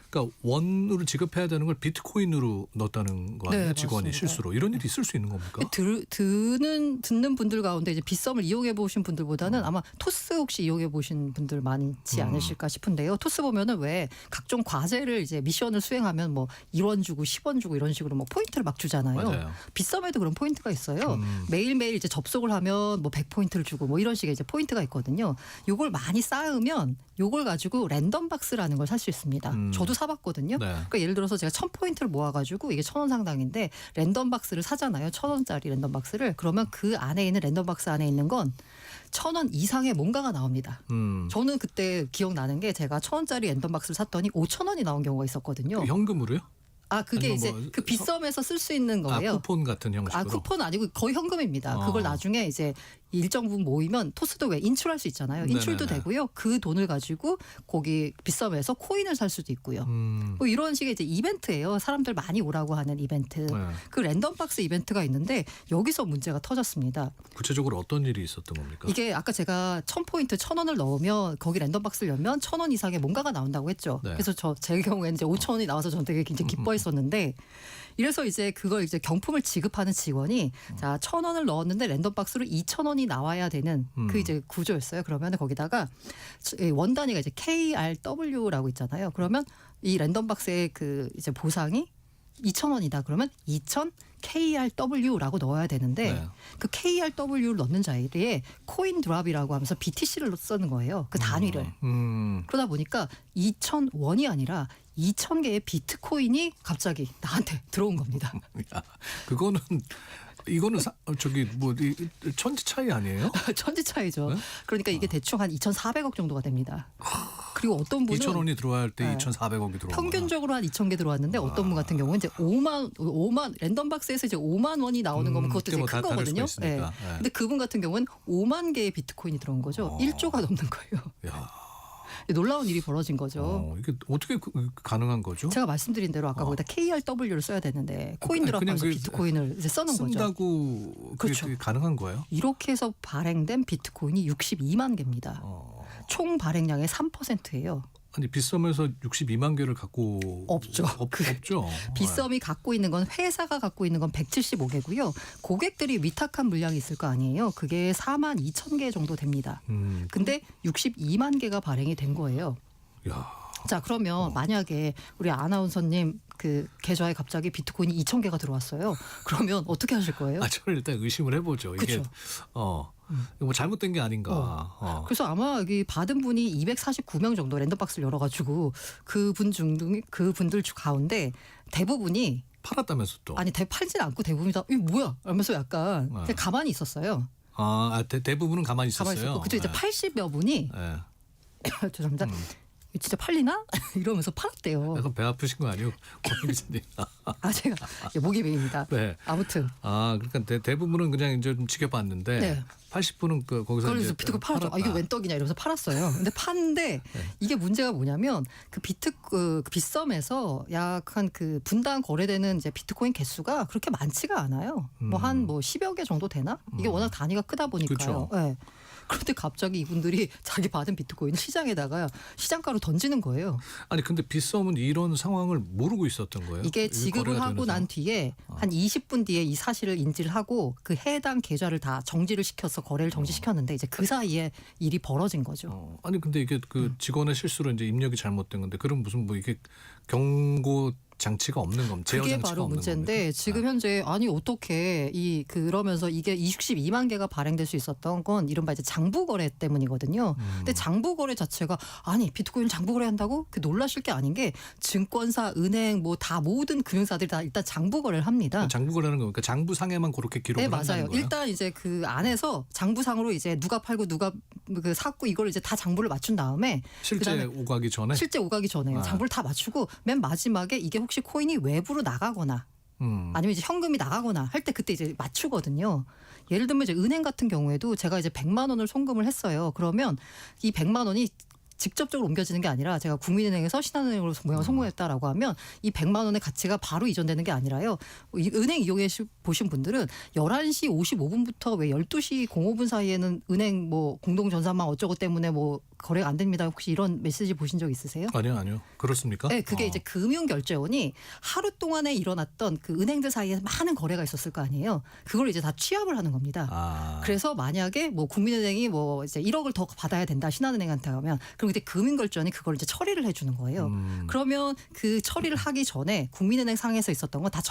그러니까 원으로 지급해야 되는 걸 비트코인으로 넣었다는 거 아니에요? 네, 직원이 맞습니다. 실수로 이런 일이 있을 수 있는 겁니까? 듣는 분들 가운데 이제 빗썸을 이용해 보신 분들보다는 아마 토스 혹시 이용해 보신 분들 많지 않으실까 싶은데요. 토스 보면은 왜 각종 과제를 이제 미션을 수행하면 뭐 1원 주고 10원 주고 이런 식으로 뭐 포인트를 막 주잖아요. 맞아요. 빗썸에도 그런 포인트가 있어요. 매일매일 이제 접속을 하면 뭐 100포인트를 주고 뭐 이런 식의 이제 포인트가 있거든요. 요걸 많이 쌓으면 요걸 가지고 랜덤 박스라는 걸 살 수 있습니다. 저도 사봤거든요. 네. 그러니까 예를 들어서 제가 1000포인트를 모아가지고 이게 1000원 상당인데 랜덤 박스를 사잖아요. 1000원짜리 랜덤 박스를. 그러면 그 안에 있는 랜덤 박스 안에 있는 건 1000원 이상의 뭔가가 나옵니다. 저는 그때 기억나는 게 제가 1000원짜리 랜덤 박스를 샀더니 5000원이 나온 경우가 있었거든요. 현금으로요? 아 그게 아니면 이제 뭐 그 빗썸에서 쓸 수 있는 거예요. 쿠폰 같은 형식으로. 아 쿠폰 아니고 거의 현금입니다. 그걸 나중에 이제 일정 부분 모이면 토스도 왜 인출할 수 있잖아요. 인출도 네네네. 되고요. 그 돈을 가지고 거기 빗썸에서 코인을 살 수도 있고요. 뭐 이런 식의 이제 이벤트예요. 사람들 많이 오라고 하는 이벤트. 네. 그 랜덤 박스 이벤트가 있는데 여기서 문제가 터졌습니다. 구체적으로 어떤 일이 있었던 겁니까? 이게 아까 제가 1000포인트 1000원을 넣으면 거기 랜덤 박스를 열면 1000원 이상의 뭔가가 나온다고 했죠. 네. 그래서 제 경우에는 이제 5000원이 나와서 저는 되게 굉장히 기뻐했었는데 이래서 이제 그걸 이제 경품을 지급하는 직원이 자 1000원을 넣었는데 랜덤 박스로 2000원이 나와야 되는 그 이제 구조였어요. 그러면 거기다가 원 단위가 이제 KRW라고 있잖아요. 그러면 이 랜덤 박스의 그 이제 보상이 2,000원이다. 그러면 2,000 KRW라고 넣어야 되는데 네. 그 KRW를 넣는 자리에 코인 드랍이라고 하면서 BTC를 쓰는 거예요. 그 단위를. 그러다 보니까 2,000원이 아니라 2,000개의 비트코인이 갑자기 나한테 들어온 겁니다. 야, 그거는 이거는 저기 뭐 천지 차이 아니에요? 천지 차이죠. 네? 그러니까 이게 대충 한 2,400억 정도가 됩니다. 그리고 어떤 분은 2,000원이 들어와야 할 때 네. 2,400억이 들어온 평균적으로 한 2,000개 들어왔는데 어떤 분 같은 경우는 이제 5만 랜덤 박스에서 이제 5만 원이 나오는 거면 그것도 되게 뭐 큰 다를 거거든요. 수가 있으니까. 네. 근데 그분 같은 경우는 5만 개의 비트코인이 들어온 거죠. 1조가 넘는 거예요. 야, 놀라운 일이 벌어진 거죠. 이게 어떻게 가능한 거죠? 제가 말씀드린 대로 아까 거기다 KRW를 써야 되는데 코인 아니, 그냥 드랍하면서 그 비트코인을 이제 써는 거죠. 쓴다고 그게 그렇죠. 가능한 거예요? 이렇게 해서 발행된 비트코인이 62만 개입니다. 총 발행량의 3%예요. 아니 빗썸에서 62만 개를 갖고 없죠. 없죠. 빗썸이 갖고 있는 건 회사가 갖고 있는 건 175개고요. 고객들이 위탁한 물량이 있을 거 아니에요. 그게 4만 2천 개 정도 됩니다. 근데 62만 개가 발행이 된 거예요. 야, 자 그러면 만약에 우리 아나운서님 그 계좌에 갑자기 비트코인이 2천 개가 들어왔어요. 그러면 어떻게 하실 거예요? 저는 일단 의심을 해보죠. 이게 그쵸. 뭐 잘못된 게 아닌가. 그래서 아마 여기 받은 분이 249명 정도 랜덤박스를 열어가지고 그분들 가운데 대부분이 팔았다면서 또. 아니 팔진 않고 대부분이 다 이게 뭐야? 이러면서 약간 네. 그냥 가만히 있었어요. 대부분은 가만히 있었어요. 가만히 있었고 그쵸 이제 80여 분이 네. 죄송합니다. 이거 진짜 팔리나? 이러면서 팔았대요. 약간 배 아프신 거 아니에요? 고민 기자님. 아 제가 목이 메입니다. 네. 아무튼 그러니까 대부분은 그냥 이제 좀 지켜봤는데 네. 80분은 거기서 그래서 이제 비트코인 팔았죠. 팔았다. 이게 웬 떡이냐 이러면서 팔았어요. 근데 팠는데 이게 문제가 뭐냐면 그 빗썸에서 약 한 그 분당 거래되는 이제 비트코인 개수가 그렇게 많지가 않아요. 뭐 한 10여 개 정도 되나? 이게 워낙 단위가 크다 보니까요. 그쵸. 네. 그런데 갑자기 이분들이 자기 받은 비트코인을 시장에다가 시장가로 던지는 거예요. 아니 근데 빗썸은 이런 상황을 모르고 있었던 거예요? 이게 지급을 거래가 하고 되는 난 상황? 뒤에 한 20분 뒤에 이 사실을 인지를 하고 그 해당 계좌를 다 정지를 시켜서 거래를 정지시켰는데 이제 그 사이에 일이 벌어진 거죠. 아니 근데 이게 그 직원의 실수로 이제 입력이 잘못된 건데 그럼 무슨 뭐 이게 경고 장치가 없는 겁니다. 제어 그게 장치가 바로 없는 문제인데 겁니까? 지금 현재 아니 어떻게 그러면서 이게 62만 개가 발행될 수 있었던 건 이른바 이제 장부 거래 때문이거든요. 근데 장부 거래 자체가 아니 비트코인 장부 거래한다고 그 놀라실 게 아닌 게 증권사, 은행 뭐 다 모든 금융사들이 다 일단 장부 거래를 합니다. 장부 거래하는 거니까 장부상에만 그렇게 기록을 네, 한다는 맞아요. 거예요? 일단 이제 그 안에서 장부상으로 이제 누가 팔고 누가 그 샀고 이걸 이제 다 장부를 맞춘 다음에 실제 그다음에 오가기 전에 실제 오가기 전에요. 아. 장부를 다 맞추고 맨 마지막에 이게 혹시 코인이 외부로 나가거나 아니면 이제 현금이 나가거나 할 때 그때 이제 맞추거든요. 예를 들면 이제 은행 같은 경우에도 제가 이제 100만 원을 송금을 했어요. 그러면 이 100만 원이 직접적으로 옮겨지는 게 아니라 제가 국민은행에서 신한은행으로 모양을 송금했다라고 하면 이 100만 원의 가치가 바로 이전되는 게 아니라요. 이 은행 이용해 보신 분들은 11시 55분부터 왜 12시 05분 사이에는 은행 뭐 공동전산망 어쩌고 때문에 뭐 거래가 안 됩니다. 혹시 이런 메시지 보신 적 있으세요? 아니요. 그렇습니까? 네, 그게 이제 금융결제원이 하루 동안에 일어났던 그 은행들 사이에 많은 거래가 있었을 거 아니에요. 그걸 이제 다 취합을 하는 겁니다. 아. 그래서 만약에 뭐 국민은행이 뭐 이제 1억을 더 받아야 된다 신한은행한테 하면 그럼 그때 금융결제원이 그걸 이제 처리를 해주는 거예요. 그러면 그 처리를 하기 전에 국민은행 상에서 있었던 건 다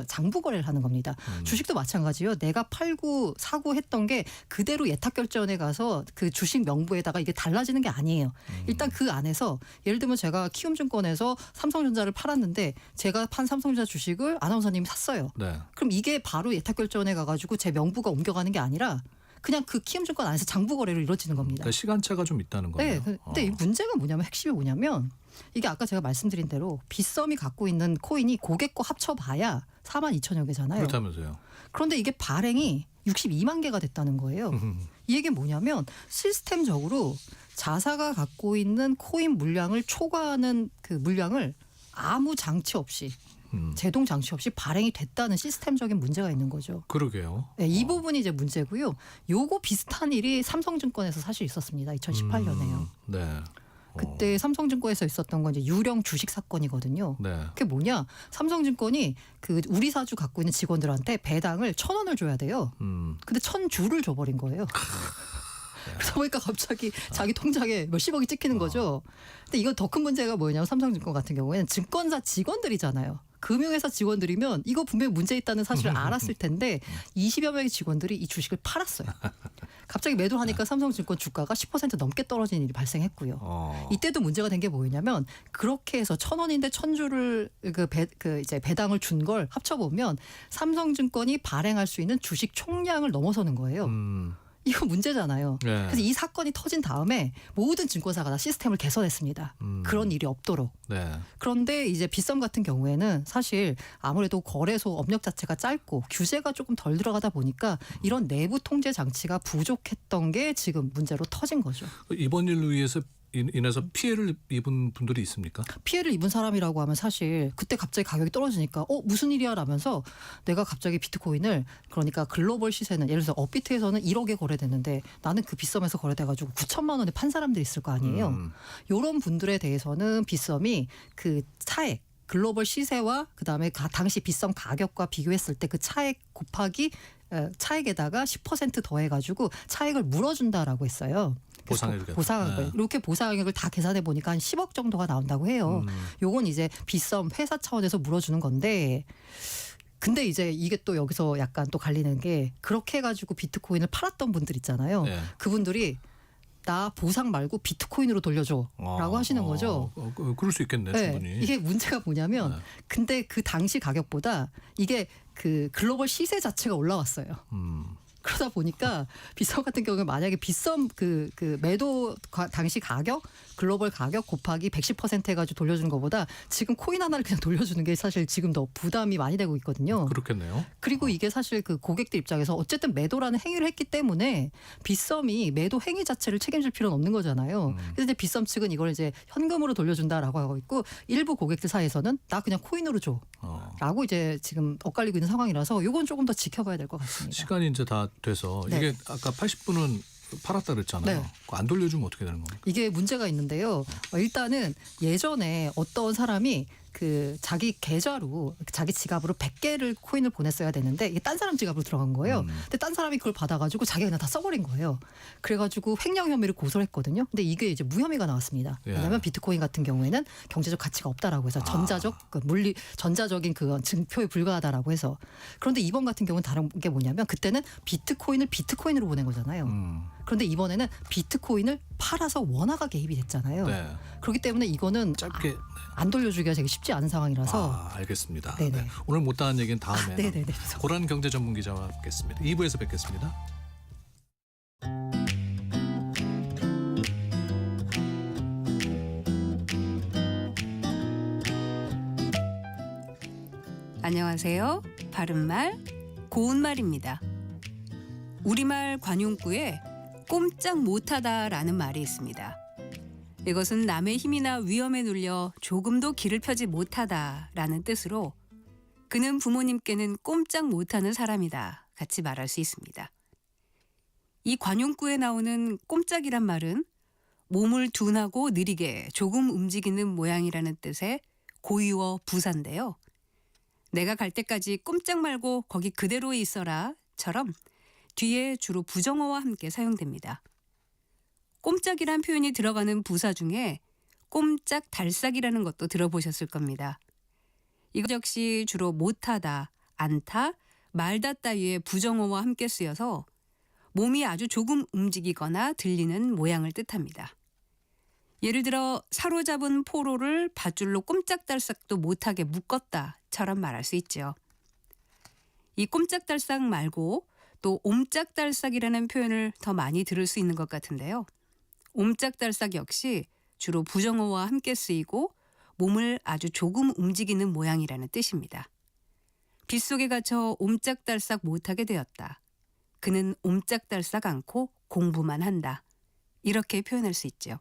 장부 거래를 하는 겁니다. 주식도 마찬가지요. 내가 팔고 사고 했던 게 그대로 예탁결제원에 가서 그 주식 명부에다가 이게 달라지는 게 아니에요. 일단 그 안에서 예를 들면 제가 키움증권에서 삼성전자를 팔았는데 제가 판 삼성전자 주식을 아나운서님이 샀어요. 네. 그럼 이게 바로 예탁결제원에 가가지고 제 명부가 옮겨가는 게 아니라 그냥 그 키움증권 안에서 장부 거래로 이루어지는 겁니다. 그러니까 시간차가 좀 있다는 거예요. 네. 근데 이 문제가 뭐냐면 핵심이 뭐냐면 이게 아까 제가 말씀드린 대로 빗썸이 갖고 있는 코인이 고객 거 합쳐봐야 42,000여 개잖아요. 그렇다면서요. 그런데 이게 발행이 62만 개가 됐다는 거예요. 이 얘기는 뭐냐면 시스템적으로 자사가 갖고 있는 코인 물량을 초과하는 그 물량을 아무 장치 없이 제동 장치 없이 발행이 됐다는 시스템적인 문제가 있는 거죠. 그러게요. 네, 이 부분이 이제 문제고요. 요거 비슷한 일이 삼성증권에서 사실 있었습니다. 2018년에요. 네. 그때 삼성증권에서 있었던 건 이제 유령 주식 사건이거든요. 네. 그게 뭐냐? 삼성증권이 그 우리 사주 갖고 있는 직원들한테 배당을 1,000원을 줘야 돼요. 근데 1,000주를 줘버린 거예요. 그러다 보니까 갑자기 자기 통장에 몇십억이 찍히는 거죠. 근데 이건 더 큰 문제가 뭐냐면 삼성증권 같은 경우에는 증권사 직원들이잖아요. 금융회사 직원들이면 이거 분명히 문제 있다는 사실을 알았을 텐데 20여 명의 직원들이 이 주식을 팔았어요. 갑자기 매도하니까 삼성증권 주가가 10% 넘게 떨어진 일이 발생했고요. 이때도 문제가 된 게 뭐였냐면 그렇게 해서 1,000원인데 1,000주를 이제 배당을 준 걸 합쳐보면 삼성증권이 발행할 수 있는 주식 총량을 넘어서는 거예요. 이거 문제잖아요. 네. 그래서 이 사건이 터진 다음에 모든 증권사가 다 시스템을 개선했습니다. 그런 일이 없도록. 네. 그런데 이제 빗썸 같은 경우에는 사실 아무래도 거래소 업력 자체가 짧고 규제가 조금 덜 들어가다 보니까 이런 내부 통제 장치가 부족했던 게 지금 문제로 터진 거죠. 이번 일로 인해서 피해를 입은 분들이 있습니까? 피해를 입은 사람이라고 하면 사실 그때 갑자기 가격이 떨어지니까 무슨 일이야 라면서 내가 갑자기 비트코인을 그러니까 글로벌 시세는 예를 들어서 업비트에서는 1억에 거래됐는데 나는 그 빗썸에서 거래돼가지고 9천만 원에 판 사람들이 있을 거 아니에요. 이런 분들에 대해서는 빗썸이 그 차액 글로벌 시세와 그다음에 당시 빗썸 가격과 비교했을 때 그 차액 곱하기 차액에다가 10% 더해가지고 차액을 물어준다라고 했어요. 보상액을. 보상액을 네. 이렇게 보상액을 다 계산해 보니까 한 10억 정도가 나온다고 해요. 요건 이제 빗썸 회사 차원에서 물어주는 건데 근데 이제 이게 또 여기서 약간 또 갈리는 게 그렇게 해가지고 비트코인을 팔았던 분들 있잖아요. 네. 그분들이 나 보상 말고 비트코인으로 돌려줘라고 하시는 거죠. 그럴 수 있겠네, 네, 충분히. 이게 문제가 뭐냐면 네. 근데 그 당시 가격보다 이게 그 글로벌 시세 자체가 올라왔어요. 그러다 보니까 빗썸 같은 경우는 만약에 빗썸 그 매도 당시 가격 글로벌 가격 곱하기 110% 해가지고 돌려주는 것보다 지금 코인 하나를 그냥 돌려주는 게 사실 지금 더 부담이 많이 되고 있거든요. 그렇겠네요. 그리고 이게 사실 그 고객들 입장에서 어쨌든 매도라는 행위를 했기 때문에 빗썸이 매도 행위 자체를 책임질 필요는 없는 거잖아요. 그래서 이제 빗썸 측은 이걸 이제 현금으로 돌려준다라고 하고 있고 일부 고객들 사이에서는 나 그냥 코인으로 줘라고 이제 지금 엇갈리고 있는 상황이라서 이건 조금 더 지켜봐야 될 것 같습니다. 시간이 이제 다 돼서 네. 이게 아까 80분은 팔았다 그랬잖아요. 네. 그거 안 돌려주면 어떻게 되는 겁니까? 이게 문제가 있는데요. 일단은 예전에 어떤 사람이 그 자기 계좌로 자기 지갑으로 100개를 코인을 보냈어야 되는데 이게 딴 사람 지갑으로 들어간 거예요. 근데 딴 사람이 그걸 받아가지고 자기가 그냥 다 써버린 거예요. 그래가지고 횡령 혐의를 고소를 했거든요. 근데 이게 이제 무혐의가 나왔습니다. 예. 왜냐하면 비트코인 같은 경우에는 경제적 가치가 없다라고 해서 전자적 그 전자적인 그 증표에 불과하다라고 해서. 그런데 이번 같은 경우는 다른 게 뭐냐면 그때는 비트코인을 비트코인으로 보낸 거잖아요. 그런데 이번에는 비트코인을 팔아서 원화가 개입이 됐잖아요. 네. 그렇기 때문에 이거는 짧게. 안 돌려주기가 되게 쉽지 않은 상황이라서. 알겠습니다. 네네. 네. 오늘 못다한 얘기는 다음에. 네네네. 고란 경제 전문 기자와 뵙겠습니다. 2부에서 뵙겠습니다. 안녕하세요. 바른말, 고운말입니다. 우리말 관용구에 꼼짝 못하다라는 말이 있습니다. 이것은 남의 힘이나 위험에 눌려 조금도 길을 펴지 못하다라는 뜻으로 그는 부모님께는 꼼짝 못하는 사람이다 같이 말할 수 있습니다. 이 관용구에 나오는 꼼짝이란 말은 몸을 둔하고 느리게 조금 움직이는 모양이라는 뜻의 고유어 부사인데요. 내가 갈 때까지 꼼짝 말고 거기 그대로 있어라처럼 뒤에 주로 부정어와 함께 사용됩니다. 꼼짝이란 표현이 들어가는 부사 중에 꼼짝달싹이라는 것도 들어보셨을 겁니다. 이것 역시 주로 못하다, 않다, 말다 따위의 부정어와 함께 쓰여서 몸이 아주 조금 움직이거나 들리는 모양을 뜻합니다. 예를 들어 사로잡은 포로를 밧줄로 꼼짝달싹도 못하게 묶었다처럼 말할 수 있죠. 이 꼼짝달싹 말고 또 옴짝달싹이라는 표현을 더 많이 들을 수 있는 것 같은데요. 옴짝달싹 역시 주로 부정어와 함께 쓰이고 몸을 아주 조금 움직이는 모양이라는 뜻입니다. 빗속에 갇혀 옴짝달싹 못하게 되었다. 그는 옴짝달싹 않고 공부만 한다. 이렇게 표현할 수 있죠.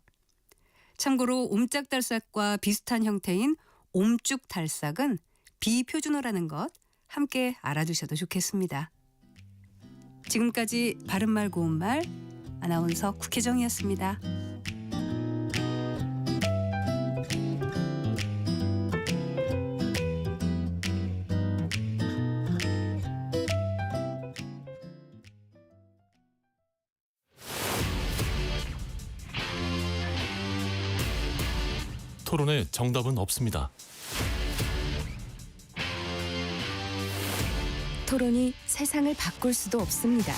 참고로 옴짝달싹과 비슷한 형태인 옴쭉달싹은 비표준어라는 것 함께 알아두셔도 좋겠습니다. 지금까지 바른말 고운말 아나운서 국혜정이었습니다. 토론에 정답은 없습니다. 토론이 세상을 바꿀 수도 없습니다.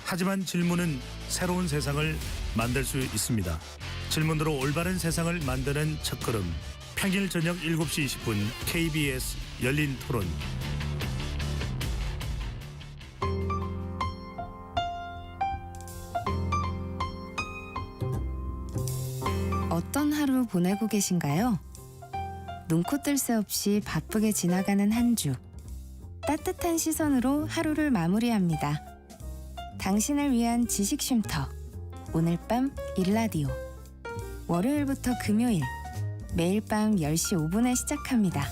하지만 질문은 새로운 세상을 만들 수 있습니다. 질문으로 올바른 세상을 만드는 첫걸음. 평일 저녁 7시 20분 KBS 열린 토론. 어떤 하루 보내고 계신가요? 눈코 뜰 새 없이 바쁘게 지나가는 한 주. 따뜻한 시선으로 하루를 마무리합니다. 당신을 위한 지식 쉼터. 오늘 밤 일라디오. 월요일부터 금요일. 매일 밤 10시 5분에 시작합니다.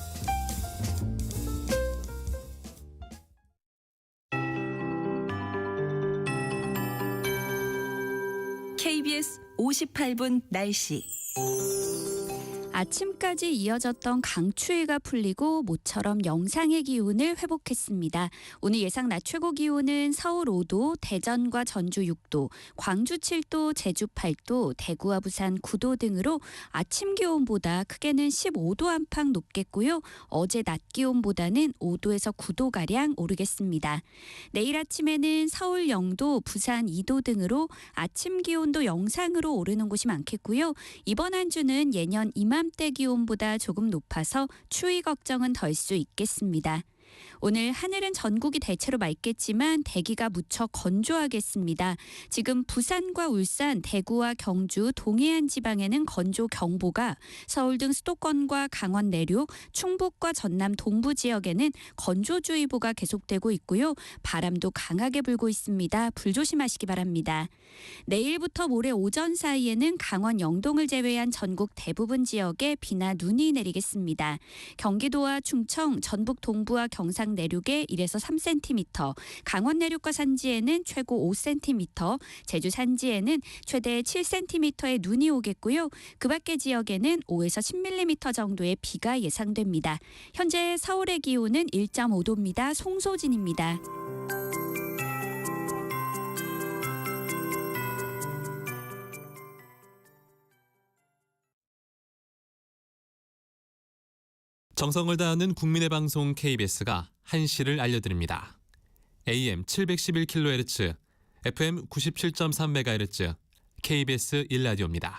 KBS 58분 날씨. 아침까지 이어졌던 강추위가 풀리고 모처럼 영상의 기온을 회복했습니다. 오늘 예상 낮 최고 기온은 서울 5도, 대전과 전주 6도, 광주 7도, 제주 8도, 대구와 부산 9도 등으로 아침 기온보다 크게는 15도 안팎 높겠고요. 어제 낮 기온보다는 5도에서 9도가량 오르겠습니다. 내일 아침에는 서울 0도, 부산 2도 등으로 아침 기온도 영상으로 오르는 곳이 많겠고요. 이번 한 주는 예년 이맘때 기온보다 조금 높아서 추위 걱정은 덜 수 있겠습니다. 오늘 하늘은 전국이 대체로 맑겠지만 대기가 무척 건조하겠습니다. 지금 부산과 울산, 대구와 경주, 동해안 지방에는 건조경보가, 서울 등 수도권과 강원 내륙, 충북과 전남 동부 지역에는 건조주의보가 계속되고 있고요. 바람도 강하게 불고 있습니다. 불조심하시기 바랍니다. 내일부터 모레 오전 사이에는 강원 영동을 제외한 전국 대부분 지역에 비나 눈이 내리겠습니다. 경기도와 충청, 전북 동부와 경상 내륙에 1에서 3cm, 강원 내륙과 산지에는 최고 5cm, 제주 산지에는 최대 7cm의 눈이 오겠고요. 그 밖의 지역에는 5에서 10mm 정도의 비가 예상됩니다. 현재 서울의 기온은 1.5도입니다. 송소진입니다. 정성을 다하는 국민의 방송 KBS가 한시를 알려드립니다. AM 711kHz, FM 97.3MHz, KBS 1라디오입니다.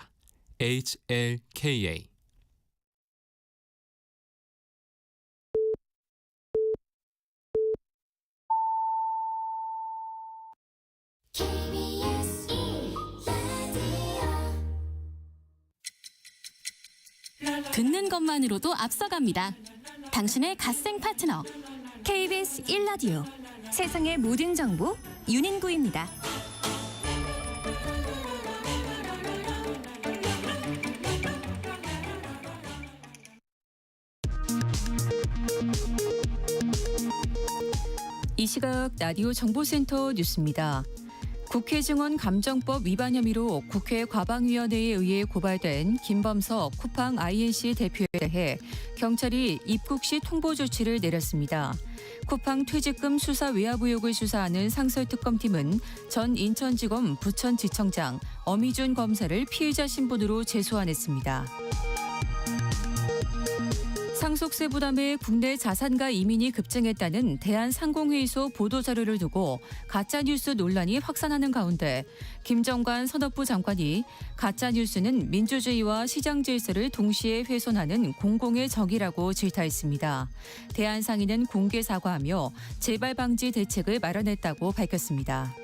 HLKA. 듣는 것만으로도 앞서갑니다. 당신의 갓생 파트너 KBS 1라디오 세상의 모든 정보 윤인구입니다. 이 시각 라디오 정보센터 뉴스입니다. 국회 증언 감정법 위반 혐의로 국회 과방위원회에 의해 고발된 김범석 쿠팡 INC 대표에 대해 경찰이 입국 시 통보 조치를 내렸습니다. 쿠팡 퇴직금 수사 외압 의혹을 수사하는 상설특검팀은 전 인천지검 부천지청장 어미준 검사를 피의자 신분으로 재소환했습니다. 상속세 부담에 국내 자산가 이민이 급증했다는 대한상공회의소 보도자료를 두고 가짜뉴스 논란이 확산하는 가운데 김정관 산업부 장관이 가짜뉴스는 민주주의와 시장 질서를 동시에 훼손하는 공공의 적이라고 질타했습니다. 대한상인은 공개 사과하며 재발 방지 대책을 마련했다고 밝혔습니다.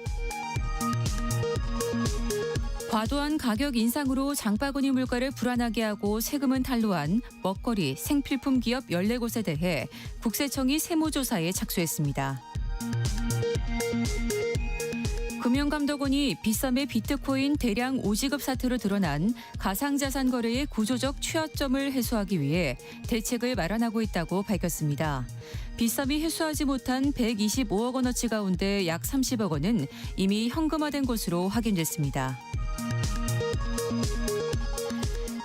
과도한 가격 인상으로 장바구니 물가를 불안하게 하고 세금은 탄로한 먹거리, 생필품 기업 14곳에 대해 국세청이 세무조사에 착수했습니다. 금융감독원이 빗썸의 비트코인 대량 오지급 사태로 드러난 가상자산 거래의 구조적 취약점을 해소하기 위해 대책을 마련하고 있다고 밝혔습니다. 빗썸이 회수하지 못한 125억 원어치 가운데 약 30억 원은 이미 현금화된 것으로 확인됐습니다.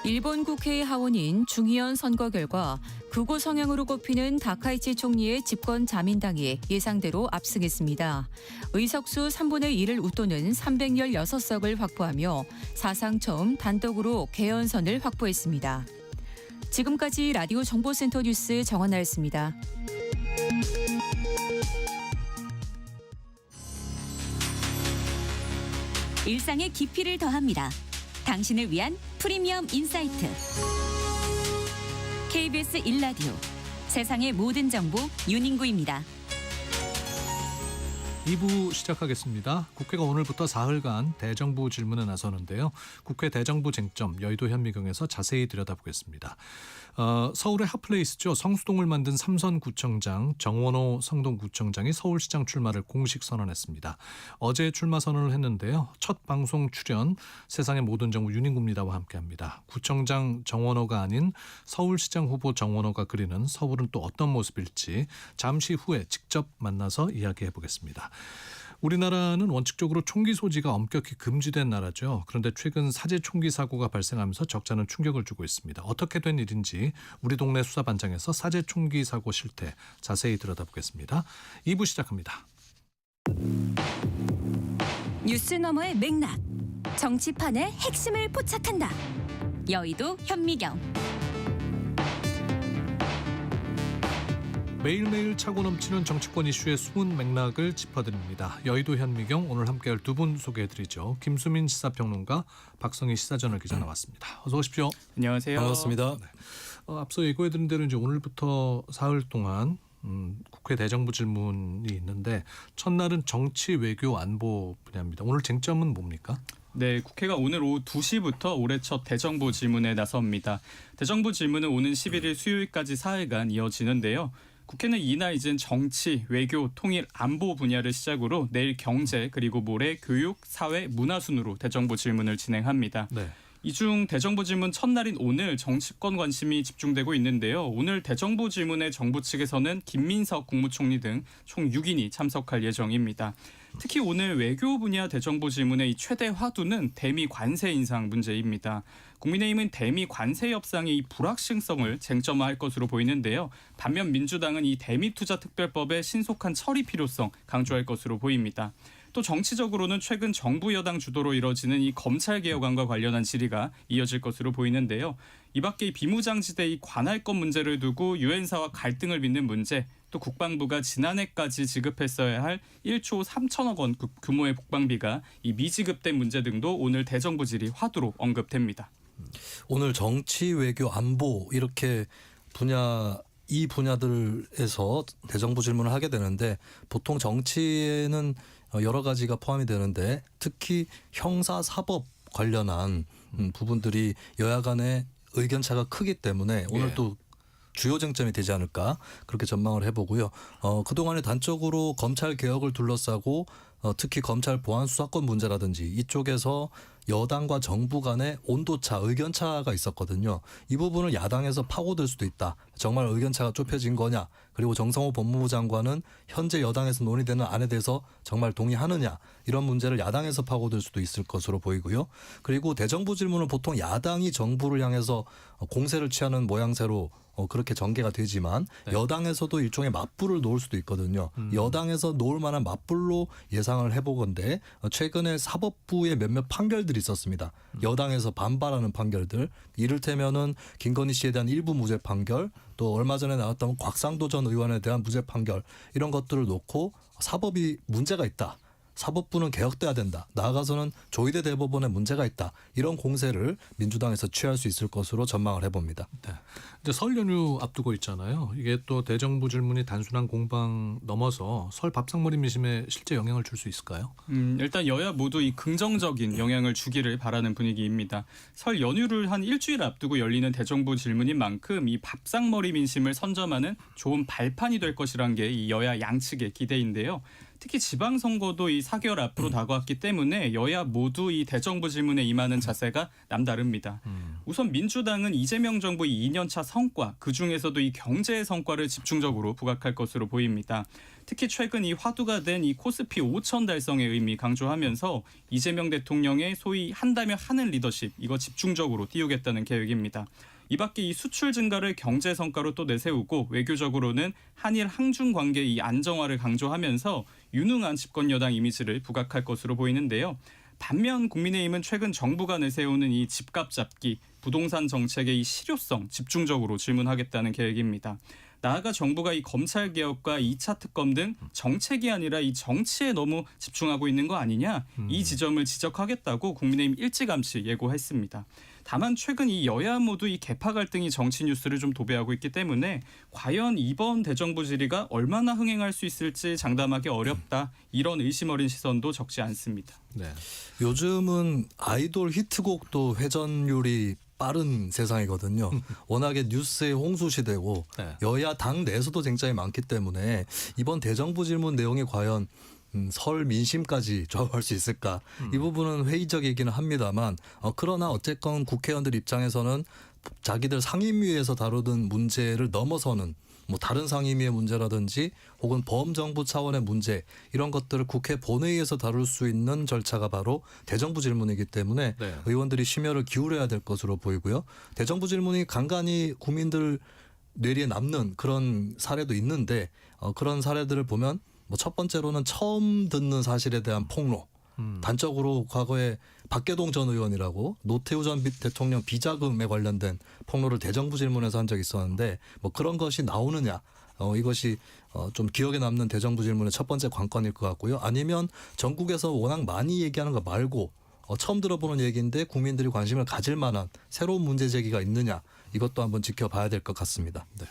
일본 국회의 하원인 중의원 선거 결과 극우 성향으로 꼽히는 다카이치 총리의 집권 자민당이 예상대로 압승했습니다. 의석수 3분의 1을 웃도는 316석을 확보하며 사상 처음 단독으로 개헌선을 확보했습니다. 지금까지 라디오 정보센터 뉴스 정원나였습니다. 일상의 깊이를 더합니다. 당신을 위한 프리미엄 인사이트 KBS 1라디오 세상의 모든 정보 윤인구입니다. 2부 시작하겠습니다. 국회가 오늘부터 사흘간 대정부 질문에 나서는데요. 국회 대정부 쟁점 여의도 현미경에서 자세히 들여다보겠습니다. 서울의 핫플레이스죠. 성수동을 만든 삼선구청장 정원호 성동구청장이 서울시장 출마를 공식 선언했습니다. 어제 출마 선언을 했는데요. 첫 방송 출연 세상의 모든 정보 윤인구입니다와 함께합니다. 구청장 정원호가 아닌 서울시장 후보 정원호가 그리는 서울은 또 어떤 모습일지 잠시 후에 직접 만나서 이야기해 보겠습니다. 우리나라는 원칙적으로 총기 소지가 엄격히 금지된 나라죠. 그런데 최근 사제 총기 사고가 발생하면서 적잖은 충격을 주고 있습니다. 어떻게 된 일인지 우리 동네 수사반장에서 사제 총기 사고 실태 자세히 들여다보겠습니다. 2부 시작합니다. 뉴스 너머의 맥락, 정치판의 핵심을 포착한다. 여의도 현미경. 매일매일 차고 넘치는 정치권 이슈의 숨은 맥락을 짚어드립니다. 여의도 현미경 오늘 함께할 두 분 소개해드리죠. 김수민 시사평론가, 박성희 시사저널 기자 나왔습니다. 어서 오십시오. 안녕하세요. 반갑습니다. 네. 앞서 예고해드린 대로 이제 오늘부터 사흘 동안 국회 대정부 질문이 있는데 첫날은 정치, 외교, 안보 분야입니다. 오늘 쟁점은 뭡니까? 네, 국회가 오늘 오후 2시부터 올해 첫 대정부 질문에 나섭니다. 대정부 질문은 오는 11일 수요일까지 사흘간 이어지는데요. 국회는 이날 이젠 정치, 외교, 통일, 안보 분야를 시작으로 내일 경제 그리고 모레 교육, 사회, 문화 순으로 대정부 질문을 진행합니다. 네. 이 중 대정부 질문 첫날인 오늘 정치권 관심이 집중되고 있는데요. 오늘 대정부 질문에 정부 측에서는 김민석 국무총리 등 총 6인이 참석할 예정입니다. 특히 오늘 외교 분야 대정부 질문의 이 최대 화두는 대미 관세 인상 문제입니다. 국민의힘은 대미 관세 협상의 이 불확실성을 쟁점화할 것으로 보이는데요. 반면 민주당은 이 대미 투자 특별법의 신속한 처리 필요성 강조할 것으로 보입니다. 또 정치적으로는 최근 정부 여당 주도로 이뤄지는 이 검찰 개혁안과 관련한 질의가 이어질 것으로 보이는데요. 이 밖에 이 비무장지대 이 관할권 문제를 두고 유엔사와 갈등을 빚는 문제, 또 국방부가 지난해까지 지급했어야 할 1조 3천억 원 규모의 국방비가 이 미지급된 문제 등도 오늘 대정부 질의 화두로 언급됩니다. 오늘 정치, 외교, 안보 이렇게 이 분야들에서 대정부 질문을 하게 되는데 보통 정치에는 여러 가지가 포함이 되는데 특히 형사 사법 관련한 부분들이 여야 간의 의견차가 크기 때문에 오늘 또 주요 쟁점이 되지 않을까 그렇게 전망을 해보고요. 그동안에 단적으로 검찰 개혁을 둘러싸고 특히 검찰 보안 수사권 문제라든지 이쪽에서 여당과 정부 간의 온도차, 의견차가 있었거든요. 이 부분을 야당에서 파고들 수도 있다. 정말 의견차가 좁혀진 거냐. 그리고 정성호 법무부 장관은 현재 여당에서 논의되는 안에 대해서 정말 동의하느냐. 이런 문제를 야당에서 파고들 수도 있을 것으로 보이고요. 그리고 대정부 질문은 보통 야당이 정부를 향해서 공세를 취하는 모양새로 그렇게 전개가 되지만 여당에서도 일종의 맞불을 놓을 수도 있거든요. 여당에서 놓을 만한 맞불로 예상을 해보건대 최근에 사법부의 몇몇 판결들이 있었습니다. 여당에서 반발하는 판결들, 이를테면은 김건희 씨에 대한 일부 무죄 판결, 또 얼마 전에 나왔던 곽상도 전 의원에 대한 무죄 판결, 이런 것들을 놓고 사법이 문제가 있다. 사법부는 개혁돼야 된다. 나아가서는 조희대 대법원에 문제가 있다. 이런 공세를 민주당에서 취할 수 있을 것으로 전망을 해봅니다. 네. 이제 설 연휴 앞두고 있잖아요. 이게 또 대정부 질문이 단순한 공방 넘어서 설 밥상머리 민심에 실제 영향을 줄 수 있을까요? 일단 여야 모두 이 긍정적인 영향을 주기를 바라는 분위기입니다. 설 연휴를 한 일주일 앞두고 열리는 대정부 질문인 만큼 이 밥상머리 민심을 선점하는 좋은 발판이 될 것이란 게 이 여야 양측의 기대인데요. 특히 지방선거도 이 4개월 앞으로 다가왔기 때문에 여야 모두 이 대정부 질문에 임하는 자세가 남다릅니다. 우선 민주당은 이재명 정부 2년차 성과, 그중에서도 이 경제의 성과를 집중적으로 부각할 것으로 보입니다. 특히 최근 이 화두가 된 이 코스피 5천 달성의 의미 강조하면서 이재명 대통령의 소위 한다면 하는 리더십, 이거 집중적으로 띄우겠다는 계획입니다. 이 밖에 이 수출 증가를 경제 성과로 또 내세우고 외교적으로는 한일 항중 관계 이 안정화를 강조하면서 유능한 집권 여당 이미지를 부각할 것으로 보이는데요. 반면 국민의힘은 최근 정부가 내세우는 이 집값 잡기, 부동산 정책의 이 실효성 집중적으로 질문하겠다는 계획입니다. 나아가 정부가 이 검찰 개혁과 2차 특검 등 정책이 아니라 이 정치에 너무 집중하고 있는 거 아니냐, 이 지점을 지적하겠다고 국민의힘 일찌감치 예고했습니다. 다만 최근 이 여야 모두 이 계파 갈등이 정치 뉴스를 좀 도배하고 있기 때문에 과연 이번 대정부 질의가 얼마나 흥행할 수 있을지 장담하기 어렵다, 이런 의심 어린 시선도 적지 않습니다. 네. 요즘은 아이돌 히트곡도 회전율이 빠른 세상이거든요. 워낙에 뉴스의 홍수시대고 여야 당 내에서도 쟁점이 많기 때문에 이번 대정부 질문 내용이 과연 설 민심까지 좌우할 수 있을까? 이 부분은 회의적이기는 합니다만 그러나 어쨌건 국회의원들 입장에서는 자기들 상임위에서 다루던 문제를 넘어서는 뭐 다른 상임위의 문제라든지 혹은 범정부 차원의 문제, 이런 것들을 국회 본회의에서 다룰 수 있는 절차가 바로 대정부 질문이기 때문에 의원들이 심혈을 기울여야 될 것으로 보이고요. 대정부 질문이 간간히 국민들 뇌리에 남는 그런 사례도 있는데 그런 사례들을 보면 뭐 첫 번째로는 처음 듣는 사실에 대한 폭로. 단적으로 과거에 박계동 전 의원이라고 노태우 전 대통령 비자금에 관련된 폭로를 대정부 질문에서 한 적이 있었는데 뭐 그런 것이 나오느냐. 이것이 좀 기억에 남는 대정부 질문의 첫 번째 관건일 것 같고요. 아니면 전국에서 워낙 많이 얘기하는 거 말고 처음 들어보는 얘기인데 국민들이 관심을 가질 만한 새로운 문제 제기가 있느냐. 이것도 한번 지켜봐야 될 것 같습니다. 네.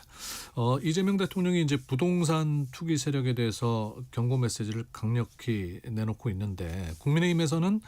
이재명 대통령이 이제 부동산 투기 세력에 대해서 경고 메시지를 강력히 내놓고 있는데 국민의힘에서는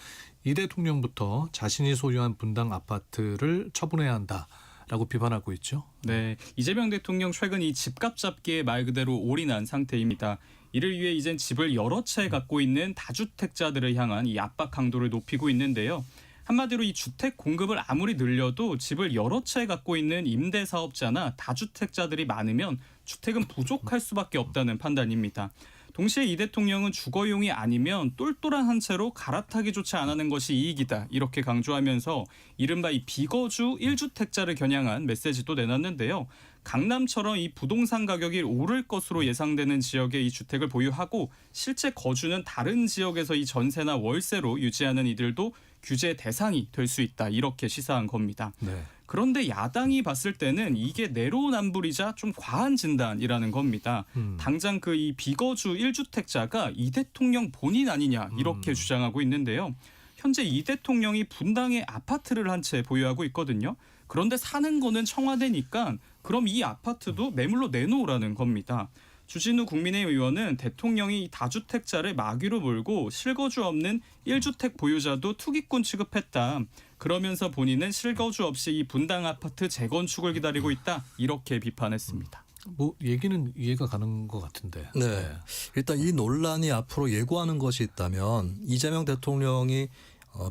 이 대통령부터 자신이 소유한 분당 아파트를 처분해야 한다라고 비판하고 있죠. 네, 이재명 대통령 최근 이 집값 잡기에 말 그대로 올인한 상태입니다. 이를 위해 이젠 집을 여러 채 갖고 있는 다주택자들을 향한 이 압박 강도를 높이고 있는데요. 한마디로 이 주택 공급을 아무리 늘려도 집을 여러 채 갖고 있는 임대사업자나 다주택자들이 많으면 주택은 부족할 수밖에 없다는 판단입니다. 동시에 이 대통령은 주거용이 아니면 똘똘한 한 채로 갈아타기조차 안 하는 것이 이익이다 이렇게 강조하면서 이른바 이 비거주 1주택자를 겨냥한 메시지도 내놨는데요. 강남처럼 이 부동산 가격이 오를 것으로 예상되는 지역에 이 주택을 보유하고 실제 거주는 다른 지역에서 이 전세나 월세로 유지하는 이들도 규제 대상이 될 수 있다 이렇게 시사한 겁니다. 네. 그런데 야당이 봤을 때는 이게 내로남불이자 좀 과한 진단이라는 겁니다. 당장 그 이 비거주 1주택자가 이 대통령 본인 아니냐 이렇게 주장하고 있는데요. 현재 이 대통령이 분당에 아파트를 한 채 보유하고 있거든요. 그런데 사는 거는 청와대니까 그럼 이 아파트도 매물로 내놓으라는 겁니다. 주진우 국민의힘 의원은 대통령이 다주택자를 마귀로 몰고 실거주 없는 1주택 보유자도 투기꾼 취급했다. 그러면서 본인은 실거주 없이 이 분당 아파트 재건축을 기다리고 있다. 이렇게 비판했습니다. 뭐 얘기는 이해가 가는 것 같은데. 네. 일단 이 논란이 앞으로 예고하는 것이 있다면 이재명 대통령이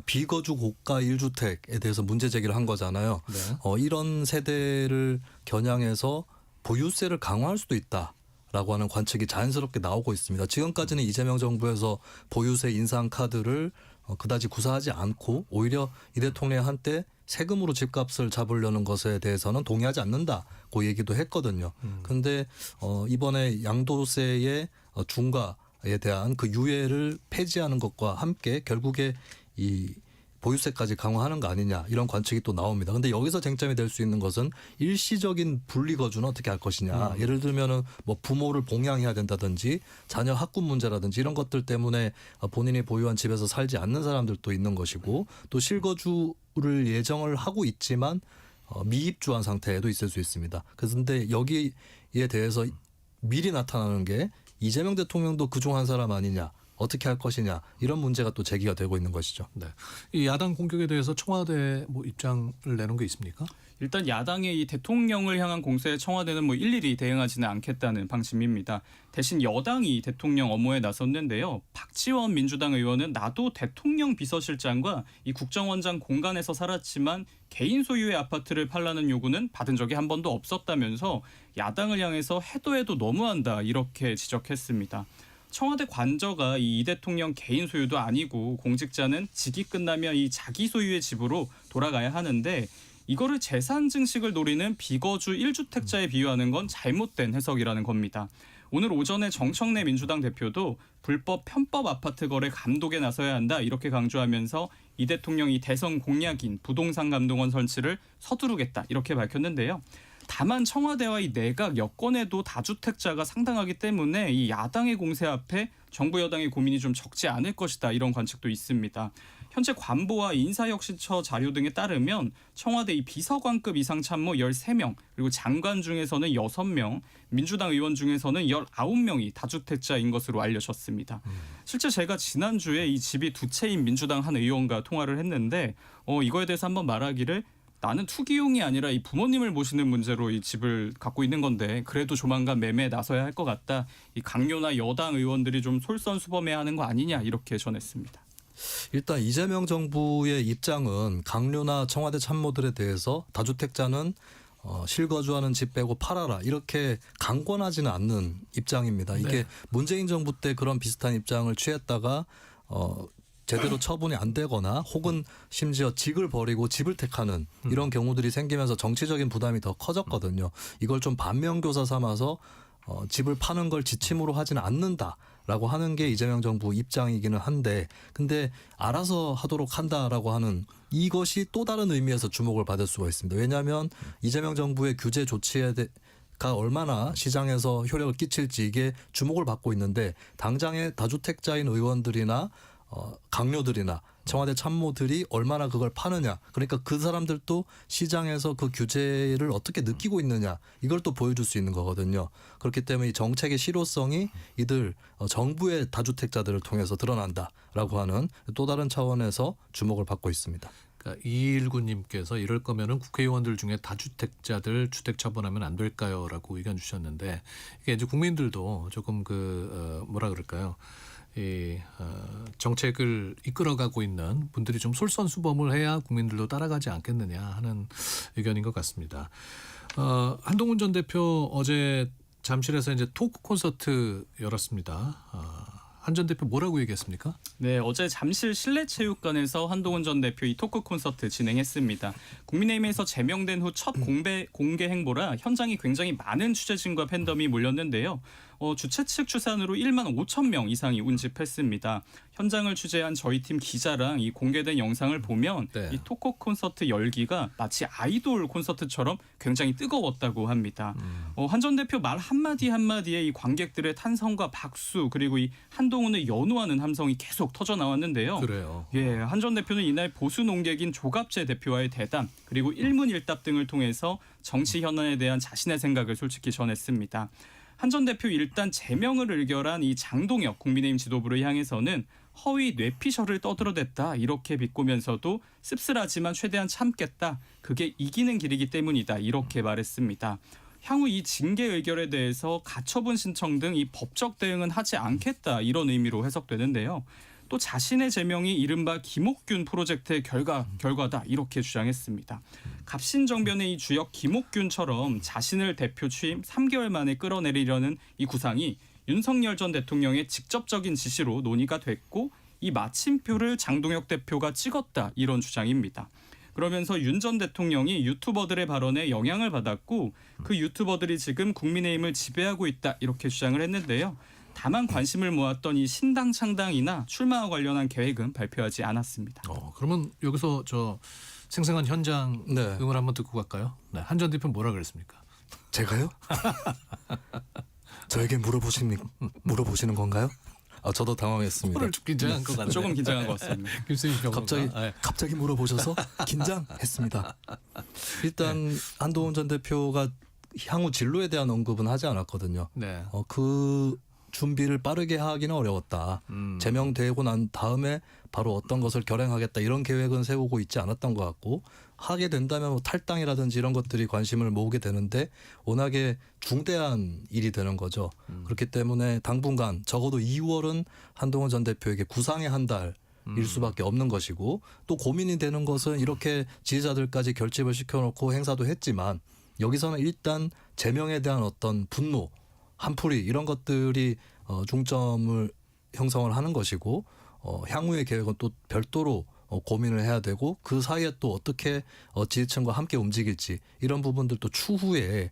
비거주 고가 1주택에 대해서 문제 제기를 한 거잖아요. 네. 이런 세대를 겨냥해서 보유세를 강화할 수도 있다라고 하는 관측이 자연스럽게 나오고 있습니다. 지금까지는 이재명 정부에서 보유세 인상 카드를 그다지 구사하지 않고 오히려 이 대통령 한때 세금으로 집값을 잡으려는 것에 대해서는 동의하지 않는다고 얘기도 했거든요. 그런데 이번에 양도세의 중과에 대한 그 유예를 폐지하는 것과 함께 결국에 이 보유세까지 강화하는 거 아니냐 이런 관측이 또 나옵니다. 그런데 여기서 쟁점이 될 수 있는 것은 일시적인 분리거주는 어떻게 할 것이냐. 예를 들면은 뭐 부모를 봉양해야 된다든지 자녀 학군 문제라든지 이런 것들 때문에 본인이 보유한 집에서 살지 않는 사람들도 있는 것이고 또 실거주를 예정을 하고 있지만 미입주한 상태에도 있을 수 있습니다. 그런데 여기에 대해서 미리 나타나는 게 이재명 대통령도 그중 한 사람 아니냐. 어떻게 할 것이냐 이런 문제가 또 제기가 되고 있는 것이죠. 네. 이 야당 공격에 대해서 청와대 뭐 입장을 내놓은 게 있습니까? 일단 야당의 이 대통령을 향한 공세에 청와대는 뭐 일일이 대응하지는 않겠다는 방침입니다. 대신 여당이 대통령 업무에 나섰는데요. 박지원 민주당 의원은 나도 대통령 비서실장과 이 국정원장 공간에서 살았지만 개인 소유의 아파트를 팔라는 요구는 받은 적이 한 번도 없었다면서 야당을 향해서 해도 너무한다 이렇게 지적했습니다. 청와대 관저가 이 대통령 개인 소유도 아니고 공직자는 직이 끝나면 이 자기 소유의 집으로 돌아가야 하는데 이거를 재산 증식을 노리는 비거주 1주택자에 비유하는 건 잘못된 해석이라는 겁니다. 오늘 오전에 정청래 민주당 대표도 불법 편법 아파트 거래 감독에 나서야 한다 이렇게 강조하면서 이 대통령이 대선 공약인 부동산 감독원 설치를 서두르겠다 이렇게 밝혔는데요. 다만 청와대와 이 내각 여권에도 다주택자가 상당하기 때문에 이 야당의 공세 앞에 정부 여당의 고민이 좀 적지 않을 것이다 이런 관측도 있습니다. 현재 관보와 인사혁신처 자료 등에 따르면 청와대 이 비서관급 이상 참모 13명 그리고 장관 중에서는 6명 민주당 의원 중에서는 19명이 다주택자인 것으로 알려졌습니다. 실제 제가 지난주에 이 집이 두 채인 민주당 한 의원과 통화를 했는데 이거에 대해서 한번 말하기를 나는 투기용이 아니라 이 부모님을 모시는 문제로 이 집을 갖고 있는 건데 그래도 조만간 매매에 나서야 할 것 같다. 이 강요나 여당 의원들이 좀 솔선수범해야 하는 거 아니냐 이렇게 전했습니다. 일단 이재명 정부의 입장은 강요나 청와대 참모들에 대해서 다주택자는 실거주하는 집 빼고 팔아라 이렇게 강권하지는 않는 입장입니다. 이게 네. 문재인 정부 때 그런 비슷한 입장을 취했다가 제대로 처분이 안 되거나 혹은 심지어 직을 버리고 집을 택하는 이런 경우들이 생기면서 정치적인 부담이 더 커졌거든요. 이걸 좀 반면교사 삼아서 집을 파는 걸 지침으로 하지는 않는다라고 하는 게 이재명 정부 입장이기는 한데 근데 알아서 하도록 한다라고 하는 이것이 또 다른 의미에서 주목을 받을 수가 있습니다. 왜냐하면 이재명 정부의 규제 조치가 얼마나 시장에서 효력을 끼칠지 이게 주목을 받고 있는데 당장의 다주택자인 의원들이나 강요들이나 청와대 참모들이 얼마나 그걸 파느냐 그러니까 그 사람들도 시장에서 그 규제를 어떻게 느끼고 있느냐 이걸 또 보여줄 수 있는 거거든요. 그렇기 때문에 이 정책의 실효성이 이들 정부의 다주택자들을 통해서 드러난다라고 하는 또 다른 차원에서 주목을 받고 있습니다. 그러니까 219님께서 이럴 거면은 국회의원들 중에 다주택자들 주택 처분하면 안 될까요?라고 의견 주셨는데 이게 이제 국민들도 조금 뭐라 그럴까요? 정책을 이끌어가고 있는 분들이 좀 솔선수범을 해야 국민들도 따라가지 않겠느냐 하는 의견인 것 같습니다. 한동훈 전 대표 어제 잠실에서 이제 토크 콘서트 열었습니다. 한 전 대표 뭐라고 얘기했습니까? 네, 어제 잠실 실내체육관에서 한동훈 전 대표 이 토크 콘서트 진행했습니다. 국민의힘에서 제명된 후 첫 공개 행보라 현장이 굉장히 많은 취재진과 팬덤이 몰렸는데요. 주최 측 추산으로 1만 5천 명 이상이 운집했습니다. 현장을 취재한 저희 팀 기자랑 이 공개된 영상을 보면 이 토크 콘서트 열기가 마치 아이돌 콘서트처럼 굉장히 뜨거웠다고 합니다. 한 전 대표 말 한마디 한마디에 이 관객들의 탄성과 박수 그리고 이 한동훈을 연호하는 함성이 계속 터져 나왔는데요. 그래요. 예, 한 전 대표는 이날 보수 농객인 조갑재 대표와의 대담 그리고 일문일답 등을 통해서 정치 현안에 대한 자신의 생각을 솔직히 전했습니다. 한 전 대표 일단 제명을 의결한 이 장동혁 국민의힘 지도부를 향해서는 허위 뇌피셜을 떠들어댔다 이렇게 비꼬면서도 씁쓸하지만 최대한 참겠다. 그게 이기는 길이기 때문이다 이렇게 말했습니다. 향후 이 징계 의결에 대해서 가처분 신청 등 이 법적 대응은 하지 않겠다 이런 의미로 해석되는데요. 또 자신의 제명이 이른바 김옥균 프로젝트의 결과다 이렇게 주장했습니다. 갑신정변의 이 주역 김옥균처럼 자신을 대표 취임 3개월 만에 끌어내리려는 이 구상이 윤석열 전 대통령의 직접적인 지시로 논의가 됐고 이 마침표를 장동혁 대표가 찍었다 이런 주장입니다. 그러면서 윤 전 대통령이 유튜버들의 발언에 영향을 받았고 그 유튜버들이 지금 국민의힘을 지배하고 있다 이렇게 주장을 했는데요. 다만 관심을 모았던 이 신당 창당이나 출마와 관련한 계획은 발표하지 않았습니다. 그러면 여기서 저 생생한 현장 응을 한번 듣고 갈까요? 네, 한 전 대표 뭐라 그랬습니까? 제가요? 저에게 물어보시는 건가요? 저도 당황했습니다. 오늘 좀 긴장한 것 같네요. 조금 긴장한 것 같습니다. 갑자기 물어보셔서 긴장했습니다. 일단 한동훈 전 대표가 향후 진로에 대한 언급은 하지 않았거든요. 네. 그 준비를 빠르게 하기는 어려웠다. 제명되고 난 다음에 바로 어떤 것을 결행하겠다 이런 계획은 세우고 있지 않았던 것 같고 하게 된다면 뭐 탈당이라든지 이런 것들이 관심을 모으게 되는데 워낙에 중대한 일이 되는 거죠. 그렇기 때문에 당분간 적어도 2월은 한동훈 전 대표에게 구상의 한 달일 수밖에 없는 것이고 또 고민이 되는 것은 이렇게 지지자들까지 결집을 시켜놓고 행사도 했지만 여기서는 일단 제명에 대한 어떤 분노, 한풀이 이런 것들이 중점을 형성을 하는 것이고 향후의 계획은 또 별도로 고민을 해야 되고 그 사이에 또 어떻게 지지층과 함께 움직일지 이런 부분들도 추후에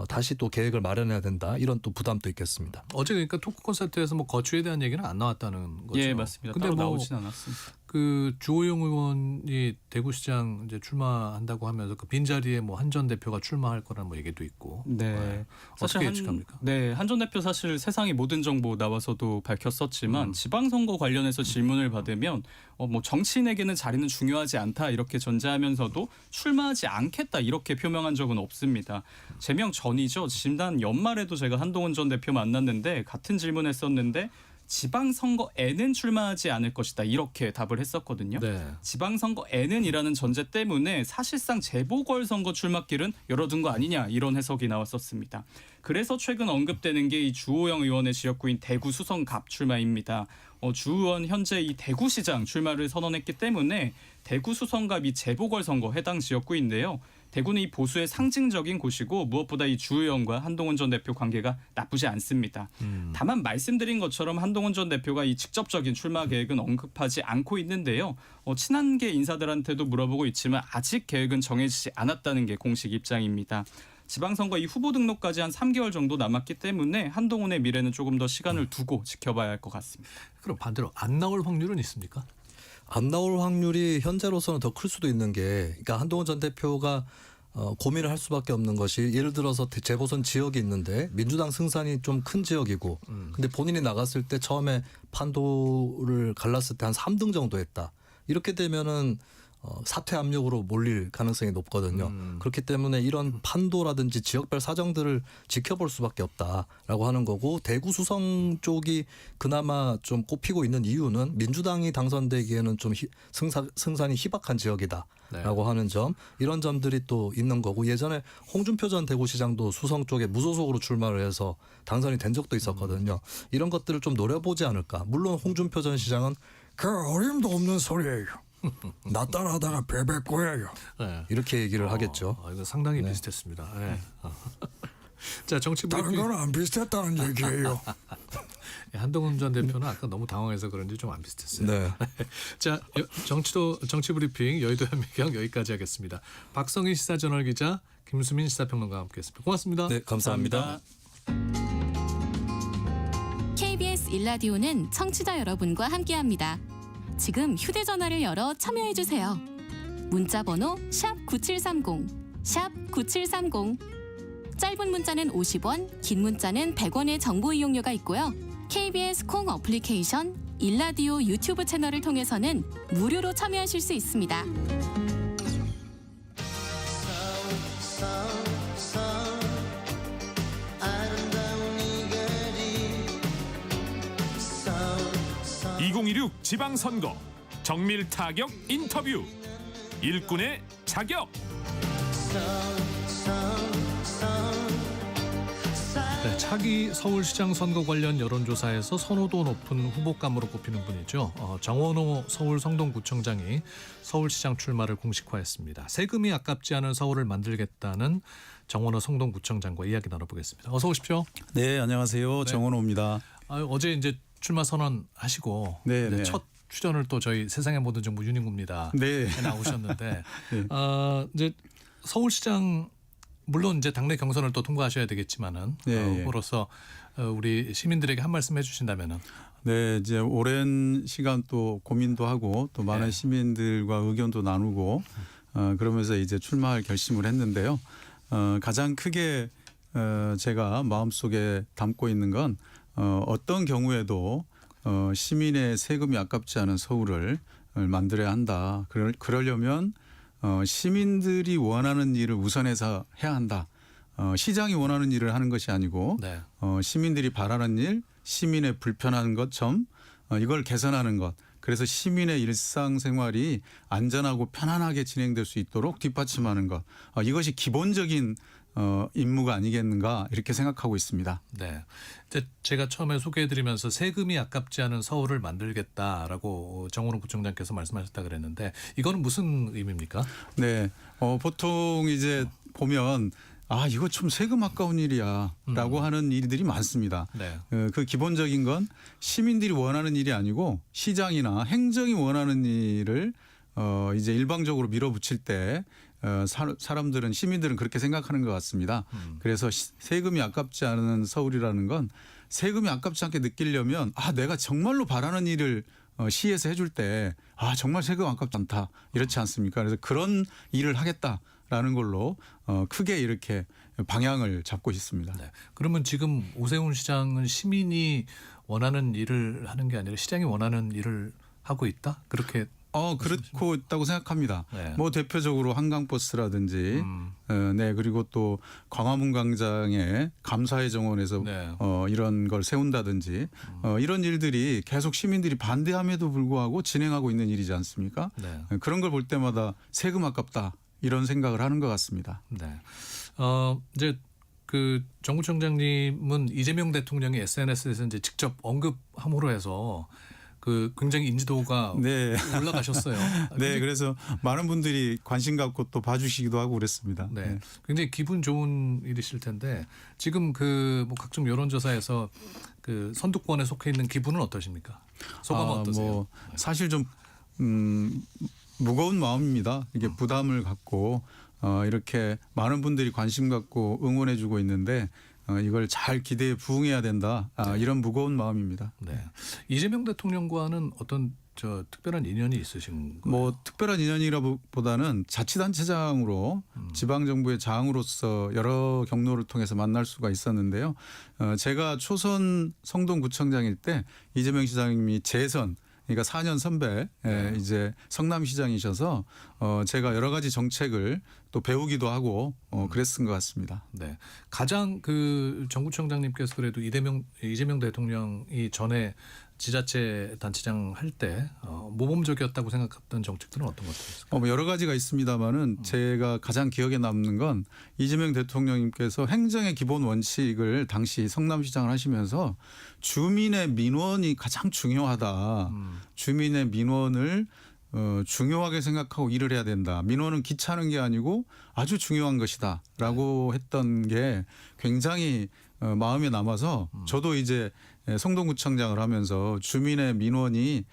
다시 또 계획을 마련해야 된다 이런 또 부담도 있겠습니다. 어제 그러니까 토크 콘서트에서 뭐 거취에 대한 얘기는 안 나왔다는 거죠. 예, 맞습니다. 근데 따로 뭐 나오진 않았습니다. 그 주호영 의원이 대구시장 이제 출마한다고 하면서 그 빈자리에 뭐 한 전 대표가 출마할 거라는 뭐 얘기도 있고. 네. 어떻게 예측합니까? 네, 한 전 대표 사실 세상의 모든 정보 나와서도 밝혔었지만 지방선거 관련해서 질문을 받으면 뭐 정치인에게는 자리는 중요하지 않다 이렇게 전제하면서도 출마하지 않겠다 이렇게 표명한 적은 없습니다. 제명 전이죠. 지난 연말에도 제가 한동훈 전 대표 만났는데 같은 질문했었는데 지방선거에는 출마하지 않을 것이다 이렇게 답을 했었거든요. 네. 지방선거에는이라는 전제 때문에 사실상 재보궐선거 출마길은 열어둔 거 아니냐 이런 해석이 나왔었습니다. 그래서 최근 언급되는 게 이 주호영 의원의 지역구인 대구 수성갑 출마입니다. 주 의원 현재 이 대구시장 출마를 선언했기 때문에 대구 수성갑이 재보궐선거 해당 지역구인데요. 대구는 이 보수의 상징적인 곳이고 무엇보다 이 주 의원과 한동훈 전 대표 관계가 나쁘지 않습니다. 다만 말씀드린 것처럼 한동훈 전 대표가 이 직접적인 출마 계획은 언급하지 않고 있는데요. 친한계 인사들한테도 물어보고 있지만 아직 계획은 정해지지 않았다는 게 공식 입장입니다. 지방선거 이 후보 등록까지 한 3개월 정도 남았기 때문에 한동훈의 미래는 조금 더 시간을 두고 지켜봐야 할 것 같습니다. 그럼 반대로 안 나올 확률은 있습니까? 안 나올 확률이 현재로서는 더 클 수도 있는 게 그러니까 한동훈 전 대표가 고민을 할 수밖에 없는 것이 예를 들어서 재보선 지역이 있는데 민주당 승산이 좀 큰 지역이고 근데 본인이 나갔을 때 처음에 판도를 갈랐을 때 한 3등 정도 했다. 이렇게 되면은 사퇴 압력으로 몰릴 가능성이 높거든요. 그렇기 때문에 이런 판도라든지 지역별 사정들을 지켜볼 수밖에 없다라고 하는 거고, 대구 수성 쪽이 그나마 좀 꼽히고 있는 이유는 민주당이 당선되기에는 좀 승산이 희박한 지역이다라고 하는 점, 이런 점들이 또 있는 거고, 예전에 홍준표 전 대구시장도 수성 쪽에 무소속으로 출마를 해서 당선이 된 적도 있었거든요. 이런 것들을 좀 노려보지 않을까. 물론 홍준표 전 시장은 그 어림도 없는 소리예요. 나 따라하다가 베베꼬예요. 네. 이렇게 얘기를 하겠죠. 이거 상당히 비슷했습니다. 네. 자, 정치 다른 건 안 비슷했다는 얘기예요. 한동훈 전 대표는 아까 너무 당황해서 그런지 좀 안 비슷했어요. 네. 자, 정치 브리핑 여의도 현미경 여기까지 하겠습니다. 박성희 시사저널 기자, 김수민 시사평론가와 함께했습니다. 고맙습니다. 네, 감사합니다. KBS 1라디오는 청취자 여러분과 함께합니다. 지금 휴대전화를 열어 참여해주세요. 문자번호 샵9730, 샵9730. 짧은 문자는 50원, 긴 문자는 100원의 정보 이용료가 있고요. KBS 콩 어플리케이션, 1라디오 유튜브 채널을 통해서는 무료로 참여하실 수 있습니다. 2016 지방선거 정밀 타격 인터뷰. 일꾼의 자격. 네, 차기 서울시장 선거 관련 여론조사에서 선호도 높은 후보감으로 꼽히는 분이죠. 정원호 서울 성동구청장이 서울시장 출마를 공식화했습니다. 세금이 아깝지 않은 서울을 만들겠다는 정원호 성동구청장과 이야기 나눠보겠습니다. 어서 오십시오. 네, 안녕하세요. 네. 정원호입니다. 어제 이제 출마 선언하시고 네. 첫 출연을 또 저희 세상의 모든 정보 유닝구입니다. 네. 나오셨는데 네. 이제 서울시장 물론 이제 당내 경선을 또 통과하셔야 되겠지만은 후보로서 우리 시민들에게 한 말씀 해주신다면은. 네, 이제 오랜 시간 또 고민도 하고 또 많은 시민들과 의견도 나누고 그러면서 이제 출마할 결심을 했는데요. 가장 크게 제가 마음속에 담고 있는 건 어떤 경우에도 시민의 세금이 아깝지 않은 서울을 만들어야 한다. 그러려면 시민들이 원하는 일을 우선해서 해야 한다. 시장이 원하는 일을 하는 것이 아니고 시민들이 바라는 일, 시민의 불편한 것 점 이걸 개선하는 것. 그래서 시민의 일상생활이 안전하고 편안하게 진행될 수 있도록 뒷받침하는 것. 이것이 기본적인 임무가 아니겠는가 이렇게 생각하고 있습니다. 네, 제가 처음에 소개해드리면서 세금이 아깝지 않은 서울을 만들겠다라고 정원호 구청장께서 말씀하셨다 그랬는데 이거는 무슨 의미입니까? 네, 보통 이제 보면 이거 좀 세금 아까운 일이야라고 하는 일들이 많습니다. 네. 그 기본적인 건 시민들이 원하는 일이 아니고 시장이나 행정이 원하는 일을 이제 일방적으로 밀어붙일 때 사람들은 시민들은 그렇게 생각하는 것 같습니다. 그래서 세금이 아깝지 않은 서울이라는 건 세금이 아깝지 않게 느끼려면 내가 정말로 바라는 일을 시에서 해줄 때 정말 세금 아깝지 않다 이렇지 않습니까? 그래서 그런 일을 하겠다라는 걸로 크게 이렇게 방향을 잡고 있습니다. 네. 그러면 지금 오세훈 시장은 시민이 원하는 일을 하는 게 아니라 시장이 원하는 일을 하고 있다? 그렇게 그렇고 있다고 생각합니다. 네. 뭐 대표적으로 한강버스라든지 그리고 또 광화문 광장에 감사의 정원에서 이런 걸 세운다든지 이런 일들이 계속 시민들이 반대함에도 불구하고 진행하고 있는 일이지 않습니까? 네. 그런 걸 볼 때마다 세금 아깝다 이런 생각을 하는 것 같습니다. 네. 이제 그 정 구청장님은 이재명 대통령이 SNS에서 이제 직접 언급함으로 해서 굉장히 인지도가 올라가셨어요. 네, 그래서 많은 분들이 관심 갖고 또 봐주시기도 하고 그랬습니다. 네, 굉장히 기분 좋은 일이실 텐데 지금 뭐 각종 여론조사에서 선두권에 속해 있는 기분은 어떠십니까? 소감은 어떠세요? 사실 좀 무거운 마음입니다. 이게 부담을 갖고 이렇게 많은 분들이 관심 갖고 응원해주고 있는데. 이걸 잘 기대에 부응해야 된다. 이런 무거운 마음입니다. 네. 이재명 대통령과는 어떤 특별한 인연이 있으신 거예요? 특별한 인연이라보다는 자치단체장으로 지방정부의 장으로서 여러 경로를 통해서 만날 수가 있었는데요. 제가 초선 성동구청장일 때 이재명 시장님이 재선 그러니까 4년 선배 이제 성남시장이셔서 제가 여러 가지 정책을 또 배우기도 하고 그랬은 것 같습니다. 네. 가장 그 정구청장님께서 그래도 이재명 대통령이 전에 지자체 단체장 할 때 모범적이었다고 생각했던 정책들은 어떤 것들이었을까요? 뭐 여러 가지가 있습니다만은 제가 가장 기억에 남는 건 이재명 대통령님께서 행정의 기본 원칙을 당시 성남시장을 하시면서 주민의 민원이 가장 중요하다. 주민의 민원을 중요하게 생각하고 일을 해야 된다. 민원은 귀찮은 게 아니고 아주 중요한 것이다라고 했던 게 굉장히 마음에 남아서 저도 이제 성동구청장을 하면서 주민의 민원이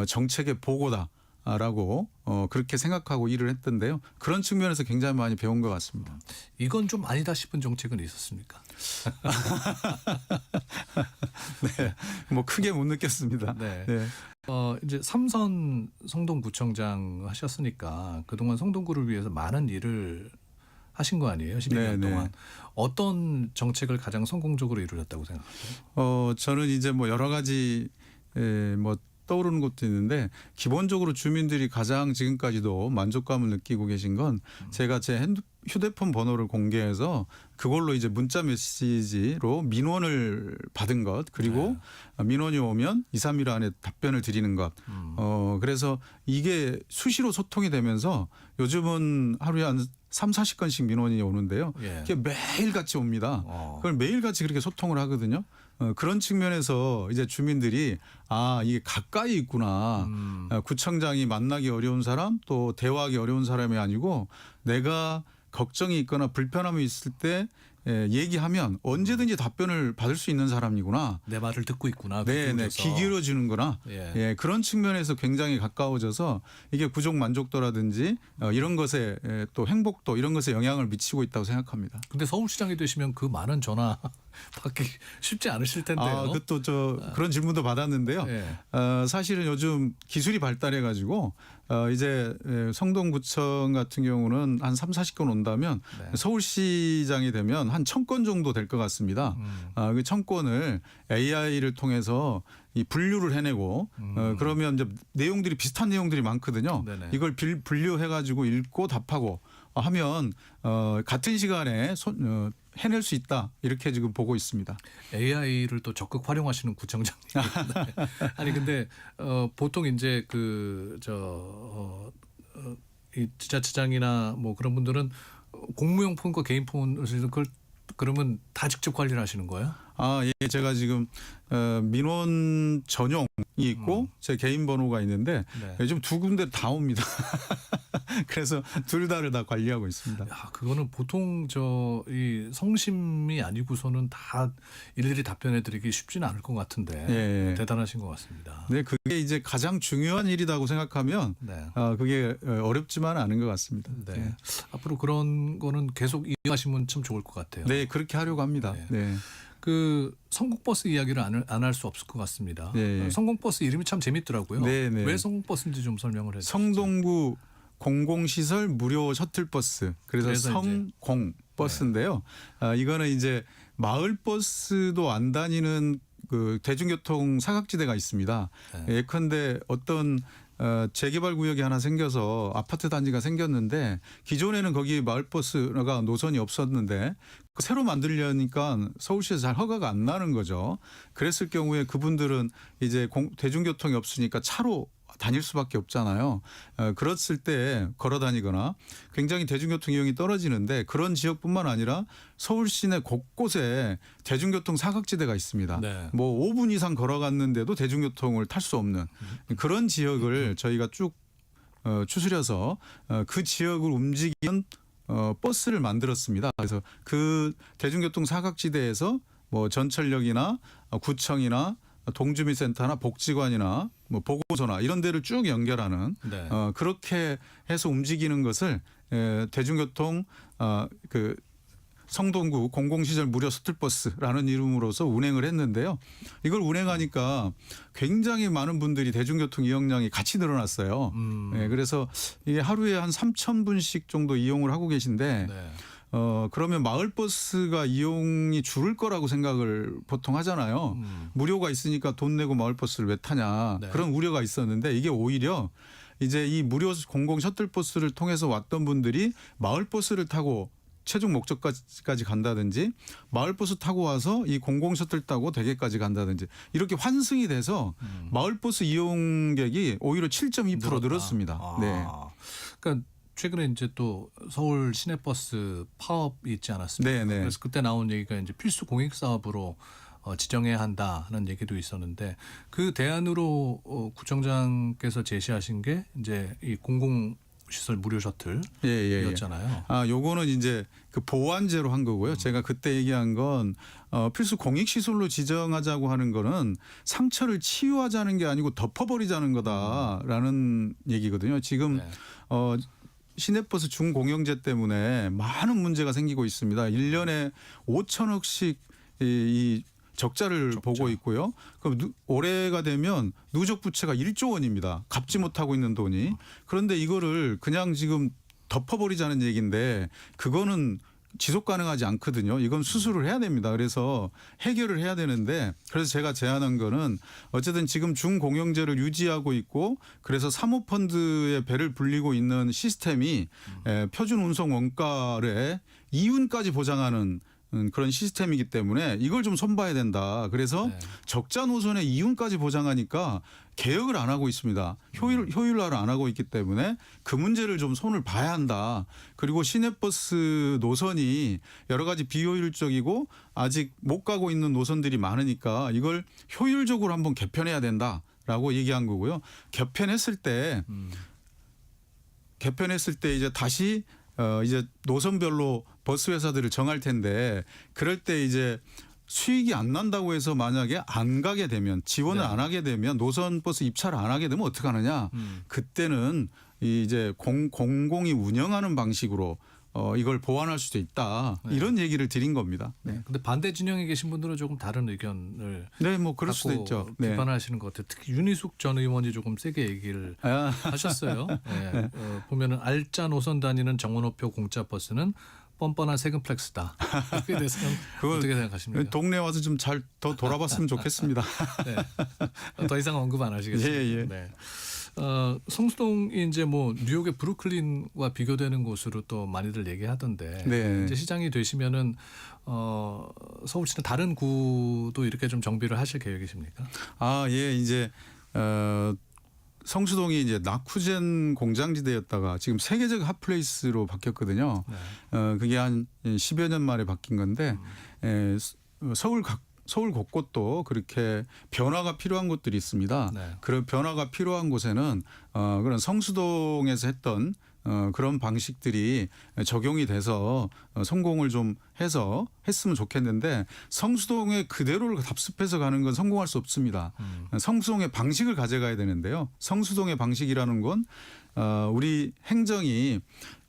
정책의 보고다라고 그렇게 생각하고 일을 했던데요. 그런 측면에서 굉장히 많이 배운 것 같습니다. 이건 좀 아니다 싶은 정책은 있었습니까? 네, 뭐 크게 못 느꼈습니다. 네. 네. 이제 3선 성동구청장 하셨으니까 그동안 성동구를 위해서 많은 일을 하신 거 아니에요? 12년 동안. 어떤 정책을 가장 성공적으로 이루셨다고 생각하세요? 저는 이제 뭐 여러 가지 뭐 떠오르는 것도 있는데 기본적으로 주민들이 가장 지금까지도 만족감을 느끼고 계신 건 제가 제 휴대폰 번호를 공개해서 그걸로 이제 문자 메시지로 민원을 받은 것 그리고 민원이 오면 2, 3일 안에 답변을 드리는 것. 그래서 이게 수시로 소통이 되면서 요즘은 하루에 한 3, 40건씩 민원이 오는데요. 이게 매일같이 옵니다. 그걸 매일같이 그렇게 소통을 하거든요. 그런 측면에서 이제 주민들이 이게 가까이 있구나. 구청장이 만나기 어려운 사람 또 대화하기 어려운 사람이 아니고 내가 걱정이 있거나 불편함이 있을 때 얘기하면 언제든지 답변을 받을 수 있는 사람이구나. 내 말을 듣고 있구나. 네네. 귀 기울여주는구나. 그런 측면에서 굉장히 가까워져서 이게 부족 만족도라든지 이런 것에 또 행복도 이런 것에 영향을 미치고 있다고 생각합니다. 근데 서울시장이 되시면 그 많은 전화 받기 쉽지 않으실 텐데요. 그것도 그런 질문도 받았는데요. 사실은 요즘 기술이 발달해 가지고 이제 성동구청 같은 경우는 한 3, 40건 온다면 서울시장이 되면 한 1000건 정도 될 것 같습니다. 그 1000건을 AI를 통해서 이 분류를 해내고 그러면 이제 내용들이 비슷한 내용들이 많거든요. 이걸 분류해 가지고 읽고 답하고 하면 같은 시간에 해낼 수 있다 이렇게 지금 보고 있습니다. AI를 또 적극 활용하시는 구청장님. 아니 근데 보통 이제 이 지자체장이나 뭐 그런 분들은 공무용 폰과 개인 폰을 쓰는 걸 그러면 다 직접 관리를 하시는 거예요? 제가 지금 민원 전용이 있고 제 개인 번호가 있는데 요즘 두 군데 다 옵니다. 그래서 둘 다를 다 관리하고 있습니다. 그거는 보통 이 성심이 아니고서는 다 일일이 답변해드리기 쉽지는 않을 것 같은데 대단하신 것 같습니다. 네, 그게 이제 가장 중요한 일이라고 생각하면 그게 어렵지만은 않은 것 같습니다. 네. 앞으로 그런 거는 계속 이어가시면 참 좋을 것 같아요. 네, 그렇게 하려고 합니다. 네. 그 성공버스 이야기를 안 할 수 없을 것 같습니다. 성공버스 이름이 참 재밌더라고요. 왜 성공버스인지 좀 설명을 해주시죠. 성동구 공공시설 무료 셔틀버스. 그래서 성공버스인데요. 이거는 이제 마을버스도 안 다니는 그 대중교통 사각지대가 있습니다. 예컨대 어떤 재개발 구역이 하나 생겨서 아파트 단지가 생겼는데 기존에는 거기 마을버스가 노선이 없었는데 새로 만들려니까 서울시에서 잘 허가가 안 나는 거죠. 그랬을 경우에 그분들은 이제 대중교통이 없으니까 차로 다닐 수밖에 없잖아요. 그랬을 때 걸어 다니거나 굉장히 대중교통 이용이 떨어지는데 그런 지역뿐만 아니라 서울 시내 곳곳에 대중교통 사각지대가 있습니다. 뭐 5분 이상 걸어갔는데도 대중교통을 탈 수 없는 그런 지역을 저희가 쭉 추스려서 그 지역을 움직이는 버스를 만들었습니다. 그래서 그 대중교통 사각지대에서 뭐 전철역이나 구청이나 동주민센터나 복지관이나 뭐 보건소나 이런 데를 쭉 연결하는 그렇게 해서 움직이는 것을 대중교통 그 성동구 공공시설 무료 셔틀버스라는 이름으로서 운행을 했는데요. 이걸 운행하니까 굉장히 많은 분들이 대중교통 이용량이 같이 늘어났어요. 그래서 이게 하루에 한 3,000분씩 정도 이용을 하고 계신데 그러면 마을버스가 이용이 줄을 거라고 생각을 보통 하잖아요. 무료가 있으니까 돈 내고 마을버스를 왜 타냐. 네. 그런 우려가 있었는데 이게 오히려 이제 이 무료 공공 셔틀버스를 통해서 왔던 분들이 마을버스를 타고 최종 목적지까지 간다든지 마을버스 타고 와서 이 공공 셔틀 타고 대게까지 간다든지 이렇게 환승이 돼서 마을버스 이용객이 오히려 7.2% 늘었습니다. 네. 그러니까 최근에 이제 또 서울 시내버스 파업이 있지 않았습니까? 네. 그래서 그때 나온 얘기가 이제 필수 공익 사업으로 지정해야 한다는 얘기도 있었는데 그 대안으로 구청장께서 제시하신 게 이제 이 공공 시설 무료 셔틀이었잖아요. 요거는 이제 그 보완제로 한 거고요. 제가 그때 얘기한 건 필수 공익 시설로 지정하자고 하는 거는 상처를 치유하자는 게 아니고 덮어버리자는 거다라는 얘기거든요. 지금 시내버스 중공영제 때문에 많은 문제가 생기고 있습니다. 1년에 5천억씩 이 적자를 보고 있고요. 그럼 올해가 되면 누적 부채가 1조 원입니다. 갚지 못하고 있는 돈이. 그런데 이거를 그냥 지금 덮어버리자는 얘기인데 그거는 지속 가능하지 않거든요. 이건 수술을 해야 됩니다. 그래서 해결을 해야 되는데 그래서 제가 제안한 거는 어쨌든 지금 중공영제를 유지하고 있고 그래서 사모펀드에 배를 불리고 있는 시스템이 표준 운송 원가의 이윤까지 보장하는 그런 시스템이기 때문에 이걸 좀 손봐야 된다. 그래서 적자 노선의 이윤까지 보장하니까 개혁을 안 하고 있습니다. 효율화를 안 하고 있기 때문에 그 문제를 좀 손을 봐야 한다. 그리고 시내버스 노선이 여러 가지 비효율적이고 아직 못 가고 있는 노선들이 많으니까 이걸 효율적으로 한번 개편해야 된다라고 얘기한 거고요. 개편했을 때 이제 다시 이제 노선별로 버스 회사들을 정할 텐데 그럴 때 이제 수익이 안 난다고 해서 만약에 안 가게 되면 지원을 안 하게 되면 노선 버스 입찰을 안 하게 되면 어떻게 하느냐. 그때는 이제 공공이 운영하는 방식으로 이걸 보완할 수도 있다. 이런 얘기를 드린 겁니다. 네. 근데 반대 진영에 계신 분들은 조금 다른 의견을 뭐 그럴 수도 있죠. 네. 비판하시는 것 같아요. 특히 윤희숙 전 의원이 조금 세게 얘기를 하셨어요. 네. 보면은 알짜 노선 다니는 정원호표 공짜 버스는 뻔뻔한 세금 플렉스다. 그에 대해서는 어떻게 생각하십니까? 동네 와서 좀 잘 더 돌아봤으면 좋겠습니다. 네. 더 이상 언급 안 하시겠습니다. 예. 네. 성수동이 이제 뭐 뉴욕의 브루클린과 비교되는 곳으로 또 많이들 얘기하던데 이제 시장이 되시면은 서울시는 다른 구도 이렇게 좀 정비를 하실 계획이십니까? 이제 성수동이 이제 나쿠젠 공장지대였다가 지금 세계적 핫플레이스로 바뀌었거든요. 그게 한 10여 년 만에 바뀐 건데 서울 곳곳도 그렇게 변화가 필요한 곳들이 있습니다. 그런 변화가 필요한 곳에는 그런 성수동에서 했던 그런 방식들이 적용이 돼서 성공을 좀 해서 했으면 좋겠는데 성수동에 그대로를 답습해서 가는 건 성공할 수 없습니다. 성수동의 방식을 가져가야 되는데요. 성수동의 방식이라는 건 우리 행정이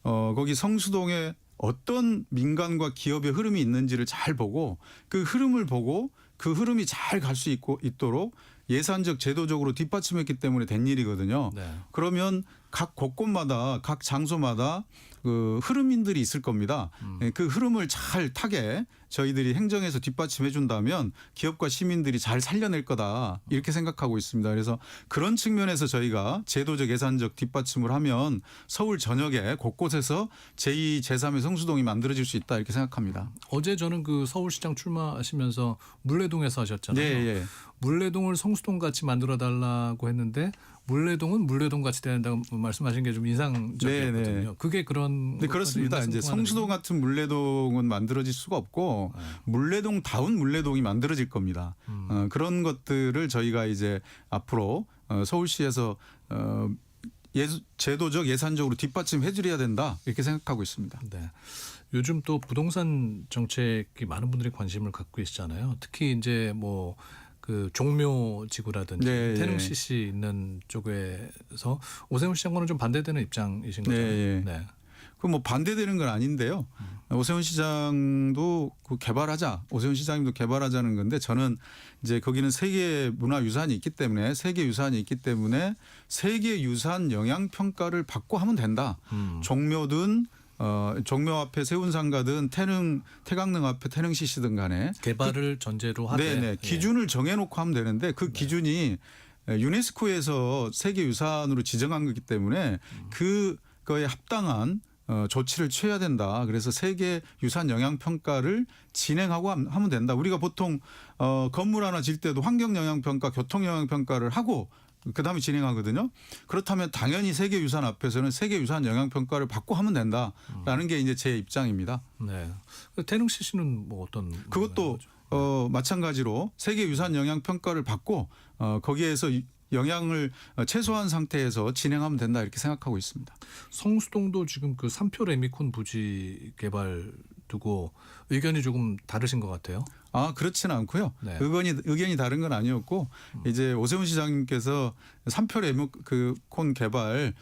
거기 성수동에 어떤 민간과 기업의 흐름이 있는지를 잘 보고 그 흐름을 보고 그 흐름이 잘 갈 수 있도록 예산적 제도적으로 뒷받침했기 때문에 된 일이거든요. 그러면 각 곳곳마다 각 장소마다 그 흐름인들이 있을 겁니다. 그 흐름을 잘 타게 저희들이 행정에서 뒷받침해 준다면 기업과 시민들이 잘 살려낼 거다 이렇게 생각하고 있습니다. 그래서 그런 측면에서 저희가 제도적 예산적 뒷받침을 하면 서울 전역에 곳곳에서 제2, 제3의 성수동이 만들어질 수 있다 이렇게 생각합니다. 어제 저는 그 서울시장 출마하시면서 물레동에서 하셨잖아요. 물레동을 성수동 같이 만들어 달라고 했는데 물레동은 물레동 같이 돼야 된다고 말씀하신 게 좀 인상적이었거든요. 그게 그런. 네, 그렇습니다. 이제 성수동 같은 물레동은 만들어질 수가 없고 물레동다운 물레동이 만들어질 겁니다. 그런 것들을 저희가 이제 앞으로 서울시에서 제도적 예산적으로 뒷받침해 드려야 된다 이렇게 생각하고 있습니다. 네. 요즘 또 부동산 정책이 많은 분들이 관심을 갖고 계시잖아요. 특히 이제 뭐 그 종묘 지구라든지 태릉 CC 있는 쪽에서 오세훈 시장과는 좀 반대되는 입장이신 거잖아요. 그 뭐 반대되는 건 아닌데요. 오세훈 시장도 그 개발하자, 오세훈 시장님도 개발하자는 건데 저는 이제 거기는 세계 문화유산이 있기 때문에 세계 유산 영향 평가를 받고 하면 된다. 종묘든 종묘 앞에 세운 상가든 태강릉 앞에 태릉 CC든 간에 개발을 전제로 하되 네네 기준을 정해놓고 하면 되는데 그 기준이 유네스코에서 세계유산으로 지정한 거기 때문에 그거에 합당한 조치를 취해야 된다. 그래서 세계 유산 영향 평가를 진행하고 하면 된다. 우리가 보통 건물 하나 질 때도 환경 영향 평가, 교통 영향 평가를 하고 그다음에 진행하거든요. 그렇다면 당연히 세계 유산 앞에서는 세계 유산 영향 평가를 받고 하면 된다라는 게 이제 제 입장입니다. 네. 태릉 CC는 뭐 어떤 그것도 마찬가지로 세계 유산 영향 평가를 받고 거기에서 영향을 최소화한 상태에서 진행하면 된다 이렇게 생각하고 있습니다. 성수동도 지금 그 3표 레미콘 부지 개발 두고 의견이 조금 다르신 것 같아요. 그렇지는 않고요. 네. 의견이 다른 건 아니었고 이제 오세훈 시장님께서 3표 레미콘 개발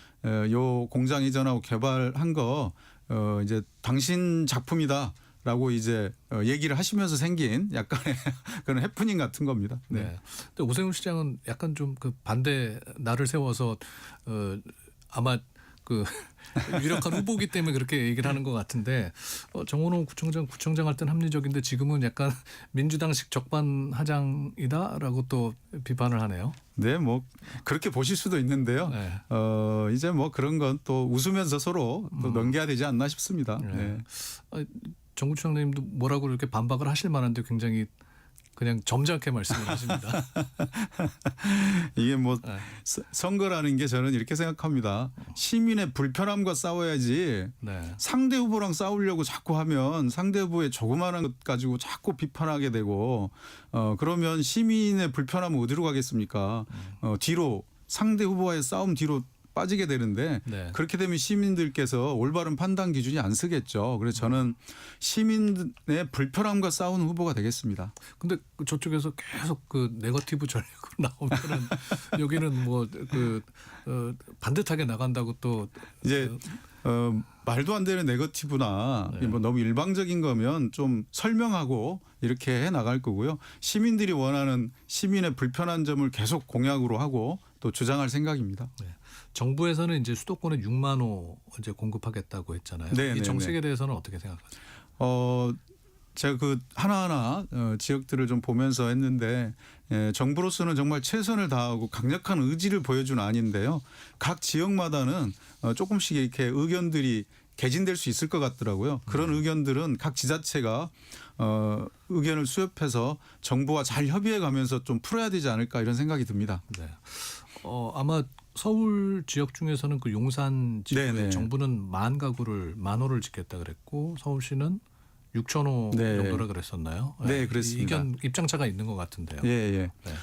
요 공장 이전하고 개발한 거 이제 당신 작품이다. 라고 이제 얘기를 하시면서 생긴 약간의 그런 해프닝 같은 겁니다. 네. 네. 근데 오세훈 시장은 약간 좀 그 반대 날을 세워서 아마 그 유력한 후보기 때문에 그렇게 얘기를 하는 것 같은데 정원호 구청장 할 땐 합리적인데 지금은 약간 민주당식 적반하장이다라고 또 비판을 하네요. 네, 뭐 그렇게 보실 수도 있는데요. 네. 이제 뭐 그런 건 또 웃으면서 서로 또 넘겨야 되지 않나 싶습니다. 네. 정 구청장님도 뭐라고 이렇게 반박을 하실 만한데 굉장히 그냥 점잖게 말씀을 하십니다. 이게 뭐 선거라는 게 저는 이렇게 생각합니다. 시민의 불편함과 싸워야지 네. 상대 후보랑 싸우려고 자꾸 하면 상대 후보의 조그마한 것 가지고 자꾸 비판하게 되고 그러면 시민의 불편함은 어디로 가겠습니까? 뒤로 상대 후보와의 싸움 뒤로 빠지게 되는데 네. 그렇게 되면 시민들께서 올바른 판단 기준이 안 쓰겠죠. 그래서 저는 시민의 불편함과 싸우는 후보가 되겠습니다. 근데 저쪽에서 계속 그 네거티브 전략으로 나오면은 여기는 뭐 그 반듯하게 나간다고 또 이제 말도 안 되는 네거티브나 뭐 너무 일방적인 거면 좀 설명하고 이렇게 해 나갈 거고요. 시민들이 원하는 시민의 불편한 점을 계속 공약으로 하고 또 주장할 생각입니다. 네. 정부에서는 이제 수도권에 6만 호 이제 공급하겠다고 했잖아요. 이 정책에 대해서는 어떻게 생각하세요? 제가 그 하나하나 지역들을 좀 보면서 했는데 정부로서는 정말 최선을 다하고 강력한 의지를 보여준 안인데요. 각 지역마다는 조금씩 이렇게 의견들이 개진될 수 있을 것 같더라고요. 그런 의견들은 각 지자체가 의견을 수렴해서 정부와 잘 협의해 가면서 좀 풀어야 되지 않을까 이런 생각이 듭니다. 네. 아마 서울 지역 중에서는 그 용산 지역에 정부는 10,000 호를 짓겠다 그랬고 서울시는 6,000호 정도라 그랬었나요? 네, 그렇습니다. 입장차가 있는 것 같은데요. 예. 네.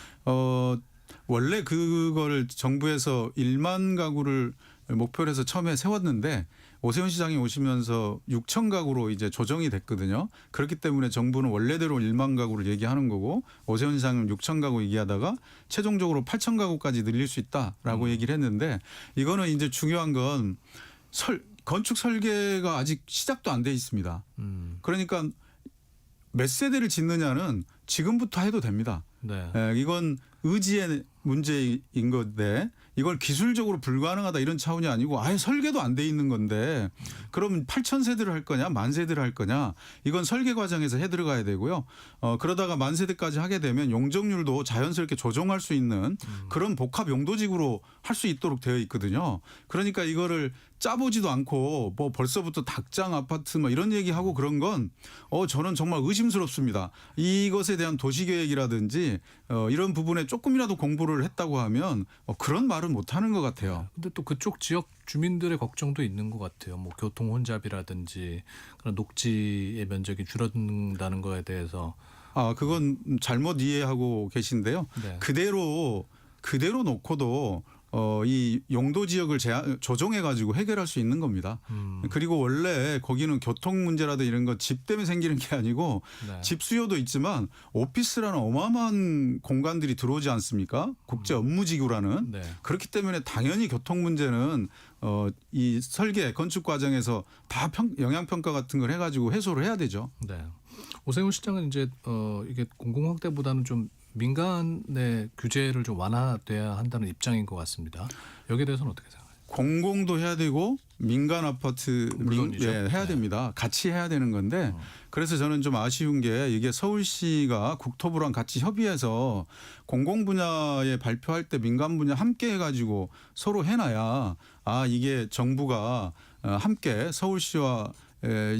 원래 그거를 정부에서 1만 가구를 목표로 해서 처음에 세웠는데 오세훈 시장이 오시면서 6천 가구로 이제 조정이 됐거든요. 그렇기 때문에 정부는 원래대로 1만 가구를 얘기하는 거고 오세훈 시장은 6천 가구 얘기하다가 최종적으로 8천 가구까지 늘릴 수 있다라고 얘기를 했는데 이거는 이제 중요한 건 건축 설계가 아직 시작도 안 돼 있습니다. 그러니까 몇 세대를 짓느냐는 지금부터 해도 됩니다. 네. 이건 의지의 문제인 건데 이걸 기술적으로 불가능하다 이런 차원이 아니고 아예 설계도 안 돼 있는 건데 그럼 8,000세대를 할 거냐 10,000세대를 할 거냐 이건 설계 과정에서 해 들어가야 되고요. 그러다가 10,000세대까지 하게 되면 용적률도 자연스럽게 조정할 수 있는 그런 복합 용도지구로 할 수 있도록 되어 있거든요. 그러니까 이거를 짜보지도 않고 뭐 벌써부터 닭장 아파트 뭐 이런 얘기하고 그런 건 저는 정말 의심스럽습니다. 이것에 대한 도시계획이라든지 이런 부분에 조금이라도 공부를 했다고 하면 그런 말은 못하는 것 같아요. 근데 또 그쪽 지역 주민들의 걱정도 있는 것 같아요. 뭐 교통 혼잡이라든지 그런 녹지의 면적이 줄어든다는 거에 대해서. 그건 잘못 이해하고 계신데요. 네. 그대로 놓고도 이 용도 지역을 조정해 가지고 해결할 수 있는 겁니다. 그리고 원래 거기는 교통 문제라든 이런 거 집 때문에 생기는 게 아니고 집 수요도 있지만 오피스라는 어마어마한 공간들이 들어오지 않습니까? 국제 업무지구라는. 그렇기 때문에 당연히 교통 문제는 이 설계 건축 과정에서 다 영향 평가 같은 걸 해가지고 해소를 해야 되죠. 네. 오세훈 시장은 이제 이게 공공 확대보다는 좀 민간의 규제를 좀 완화돼야 한다는 입장인 것 같습니다. 여기에 대해서는 어떻게 생각하세요? 공공도 해야 되고 민간 아파트 물론이죠. 해야 됩니다. 같이 해야 되는 건데 그래서 저는 좀 아쉬운 게 이게 서울시가 국토부랑 같이 협의해서 공공 분야에 발표할 때 민간 분야 함께 해가지고 서로 해놔야 이게 정부가 함께 서울시와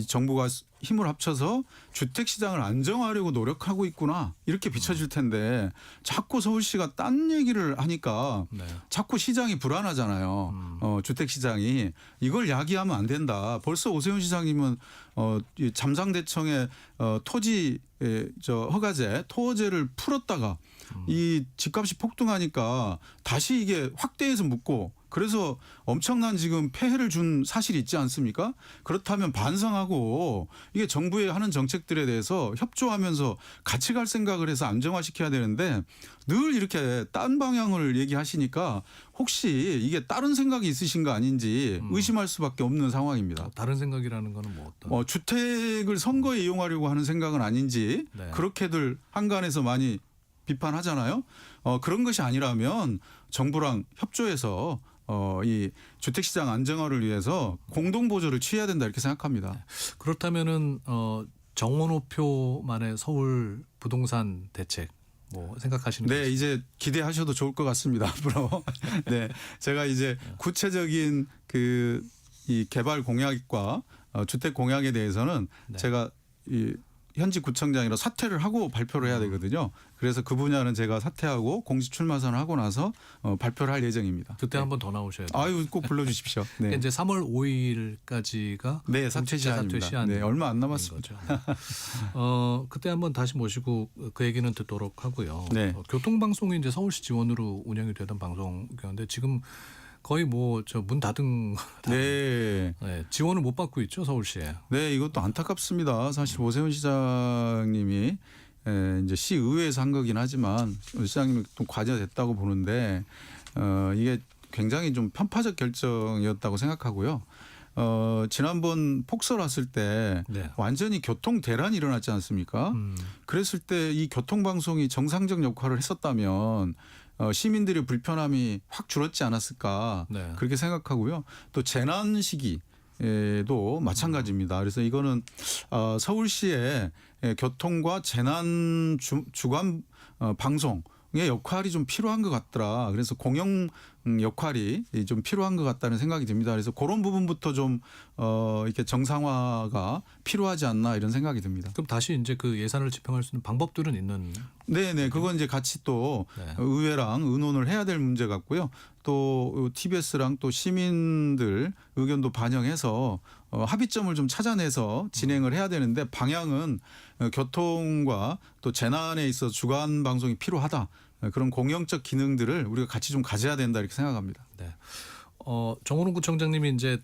정부가 힘을 합쳐서 주택 시장을 안정화하려고 노력하고 있구나 이렇게 비춰질 텐데 자꾸 서울시가 딴 얘기를 하니까 자꾸 시장이 불안하잖아요. 주택 시장이 이걸 야기하면 안 된다. 벌써 오세훈 시장님은 이 잠상대청의 토지 허가제 토어제를 풀었다가 이 집값이 폭등하니까 다시 이게 확대해서 묻고 그래서 엄청난 지금 폐해를 준 사실이 있지 않습니까? 그렇다면 반성하고 이게 정부의 하는 정책들에 대해서 협조하면서 같이 갈 생각을 해서 안정화시켜야 되는데 늘 이렇게 딴 방향을 얘기하시니까 혹시 이게 다른 생각이 있으신 거 아닌지 의심할 수밖에 없는 상황입니다. 다른 생각이라는 거는 뭐 어떤? 주택을 선거에 이용하려고 하는 생각은 아닌지 그렇게들 한간에서 많이 비판하잖아요. 그런 것이 아니라면 정부랑 협조해서 이 주택시장 안정화를 위해서 공동보조를 취해야 된다 이렇게 생각합니다. 그렇다면은 정원호표만의 서울 부동산 대책 뭐 생각하시는 게 있습니까? 이제 기대하셔도 좋을 것 같습니다. 앞으로. 제가 이제 구체적인 이 개발 공약과 주택 공약에 대해서는 제가 이 현직 구청장이라 사퇴를 하고 발표를 해야 되거든요. 그래서 그 분야는 제가 사퇴하고 공식 출마 선언을 하고 나서 발표를 할 예정입니다. 그때 한번 더 나오셔야 돼요. 아유, 꼭 불러주십시오. 그러니까 이제 3월 5일까지가 사퇴 시한입니다. 얼마 안 남았습니다. 그때 한번 다시 모시고 그 얘기는 듣도록 하고요. 교통방송이 이제 서울시 지원으로 운영이 되던 방송이었는데 지금 거의 문 닫은 지원을 못 받고 있죠, 서울시에. 이것도 안타깝습니다. 사실 오세훈 시장님이 이제 시의회에서 한 거긴 하지만 시장님이 좀 과제됐다고 보는데 이게 굉장히 좀 편파적 결정이었다고 생각하고요. 지난번 폭설 왔을 때 완전히 교통 대란이 일어났지 않습니까? 그랬을 때 이 교통방송이 정상적 역할을 했었다면 시민들의 불편함이 확 줄었지 않았을까 그렇게 생각하고요. 또 재난 시기에도 마찬가지입니다. 그래서 이거는 서울시의 교통과 재난 주간 방송의 역할이 좀 필요한 것 같더라. 그래서 공영 역할이 좀 필요한 것 같다는 생각이 듭니다. 그래서 그런 부분부터 좀 이렇게 정상화가 필요하지 않나 이런 생각이 듭니다. 그럼 다시 이제 그 예산을 집행할 수 있는 방법들은 있는? 그건 이제 같이 또 의회랑 의논을 해야 될 문제 같고요. 또 TBS랑 또 시민들 의견도 반영해서 합의점을 좀 찾아내서 진행을 해야 되는데 방향은 교통과 또 재난에 있어서 주간 방송이 필요하다. 그런 공영적 기능들을 우리가 같이 좀 가져야 된다 이렇게 생각합니다. 정호롱 구청장님이 이제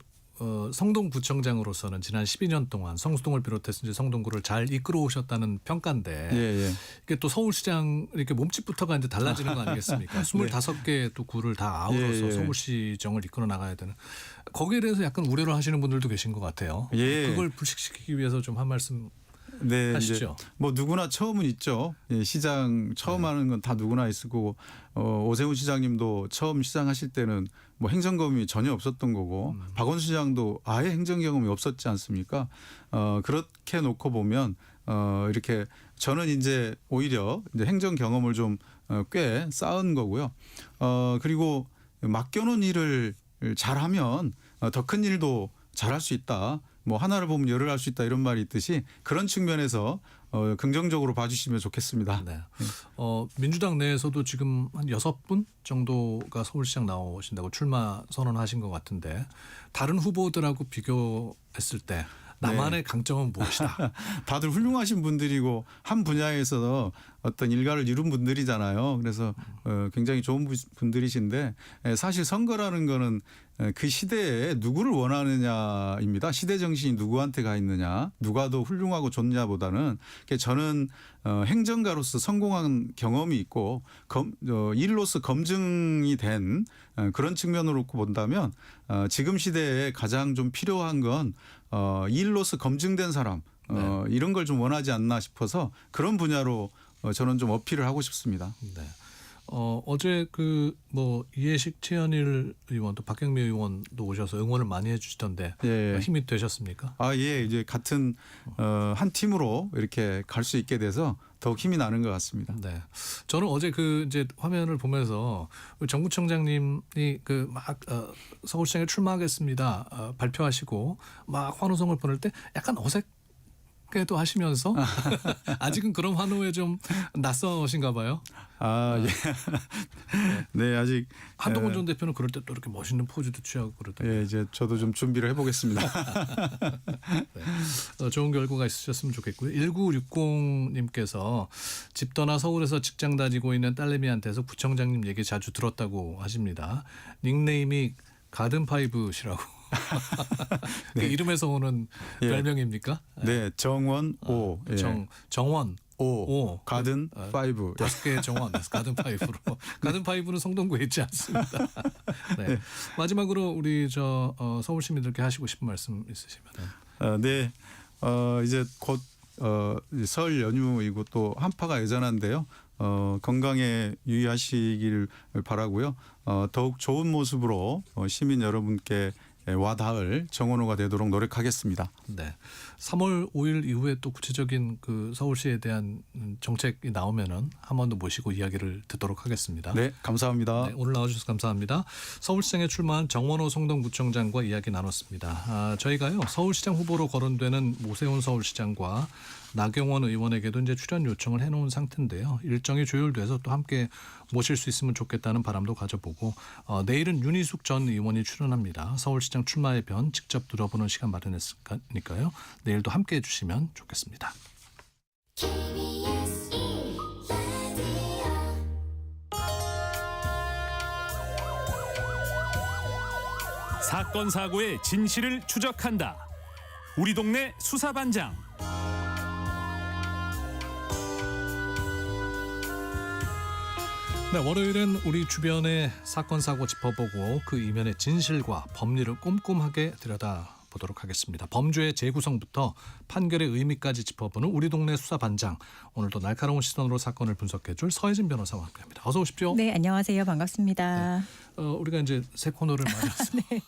성동구청장으로서는 지난 12년 동안 성수동을 비롯해서 이제 성동구를 잘 이끌어 오셨다는 평가인데 이게 또 서울시장 이렇게 몸집부터가 이제 달라지는 거 아니겠습니까? 25개 또 구를 다 아우러서 서울시정을 이끌어 나가야 되는 거기에 대해서 약간 우려를 하시는 분들도 계신 것 같아요. 그걸 불식시키기 위해서 좀 한 말씀. 하시죠. 뭐 누구나 처음은 있죠. 시장 처음 하는 건 다 누구나 있을 거고 오세훈 시장님도 처음 시장하실 때는 뭐 행정 경험이 전혀 없었던 거고 박원순 시장도 아예 행정 경험이 없었지 않습니까? 그렇게 놓고 보면 이렇게 저는 이제 오히려 이제 행정 경험을 좀 꽤 쌓은 거고요. 그리고 맡겨놓은 일을 잘하면 더 큰 일도 잘할 수 있다. 뭐 하나를 보면 열을 할 수 있다 이런 말이 있듯이 그런 측면에서 긍정적으로 봐주시면 좋겠습니다. 민주당 내에서도 지금 한 6분 정도가 서울시장 나오신다고 출마 선언하신 것 같은데 다른 후보들하고 비교했을 때 나만의 강점은 무엇이다? 다들 훌륭하신 분들이고 한 분야에서 어떤 일가를 이룬 분들이잖아요. 그래서 굉장히 좋은 분들이신데 사실 선거라는 거는 그 시대에 누구를 원하느냐입니다. 시대 정신이 누구한테 가 있느냐, 누가 더 훌륭하고 좋냐보다는 저는 행정가로서 성공한 경험이 있고 일로서 검증이 된 그런 측면으로 본다면 지금 시대에 가장 좀 필요한 건 일로서 검증된 사람 이런 걸 좀 원하지 않나 싶어서 그런 분야로 저는 좀 어필을 하고 싶습니다. 어제 그 뭐 이해식 최현일 의원 또 박경미 의원도 오셔서 응원을 많이 해주시던데 예. 힘이 되셨습니까? 예, 이제 같은 한 팀으로 이렇게 갈 수 있게 돼서 더욱 힘이 나는 것 같습니다. 네, 저는 어제 그 이제 화면을 보면서 정부청장님이 그 막 서울시장에 출마하겠습니다 발표하시고 막 환호성을 보낼 때 약간 어색해도 하시면서 아직은 그런 환호에 좀 낯서신가 봐요. 예. 네, 아직 한동훈 전 대표는 그럴 때 또 이렇게 멋있는 포즈도 취하고 그러더라고요. 예, 이제 저도 좀 준비를 해보겠습니다. 네. 좋은 결과가 있으셨으면 좋겠고요. 1960님께서 집 떠나 서울에서 직장 다니고 있는 딸내미한테서 부청장님 얘기 자주 들었다고 하십니다. 닉네임이 가든파이브시라고. 네. 이름에서 오는 별명입니까? 네, 정원 오. 정원. 오. 가든 파이브. 5개의 정원. 가든 파이브로. 가든 파이브는 성동구에 있지 않습니다. 네. 마지막으로 우리 서울 시민들께 하시고 싶은 말씀 있으시면. 네. 이제 곧 설 연휴이고 또 한파가 예전한데요. 건강에 유의하시길 바라고요. 더욱 좋은 모습으로 시민 여러분께 와닿을 정원호가 되도록 노력하겠습니다. 네. 3월 5일 이후에 또 구체적인 그 서울시에 대한 정책이 나오면은 한 번 더 모시고 이야기를 듣도록 하겠습니다. 네, 감사합니다. 네, 오늘 나와주셔서 감사합니다. 서울시장에 출마한 정원호 성동구청장과 이야기 나눴습니다. 저희가요 서울시장 후보로 거론되는 오세훈 서울시장과 나경원 의원에게도 이제 출연 요청을 해놓은 상태인데요. 일정이 조율돼서 또 함께 모실 수 있으면 좋겠다는 바람도 가져보고 내일은 윤희숙 전 의원이 출연합니다. 서울시장 출마의 변 직접 들어보는 시간 마련했으니까요. 내일도 함께해 주시면 좋겠습니다. 사건 사고의 진실을 추적한다. 우리 동네 수사반장. 네, 월요일은 우리 주변의 사건 사고 짚어보고 그 이면의 진실과 법리를 꼼꼼하게 들여다보도록 하겠습니다. 범죄의 재구성부터 판결의 의미까지 짚어보는 우리 동네 수사반장. 오늘도 날카로운 시선으로 사건을 분석해줄 서혜진 변호사와 함께합니다. 어서 오십시오. 네, 안녕하세요. 반갑습니다. 우리가 이제 새 코너를 맞았습니다. 네.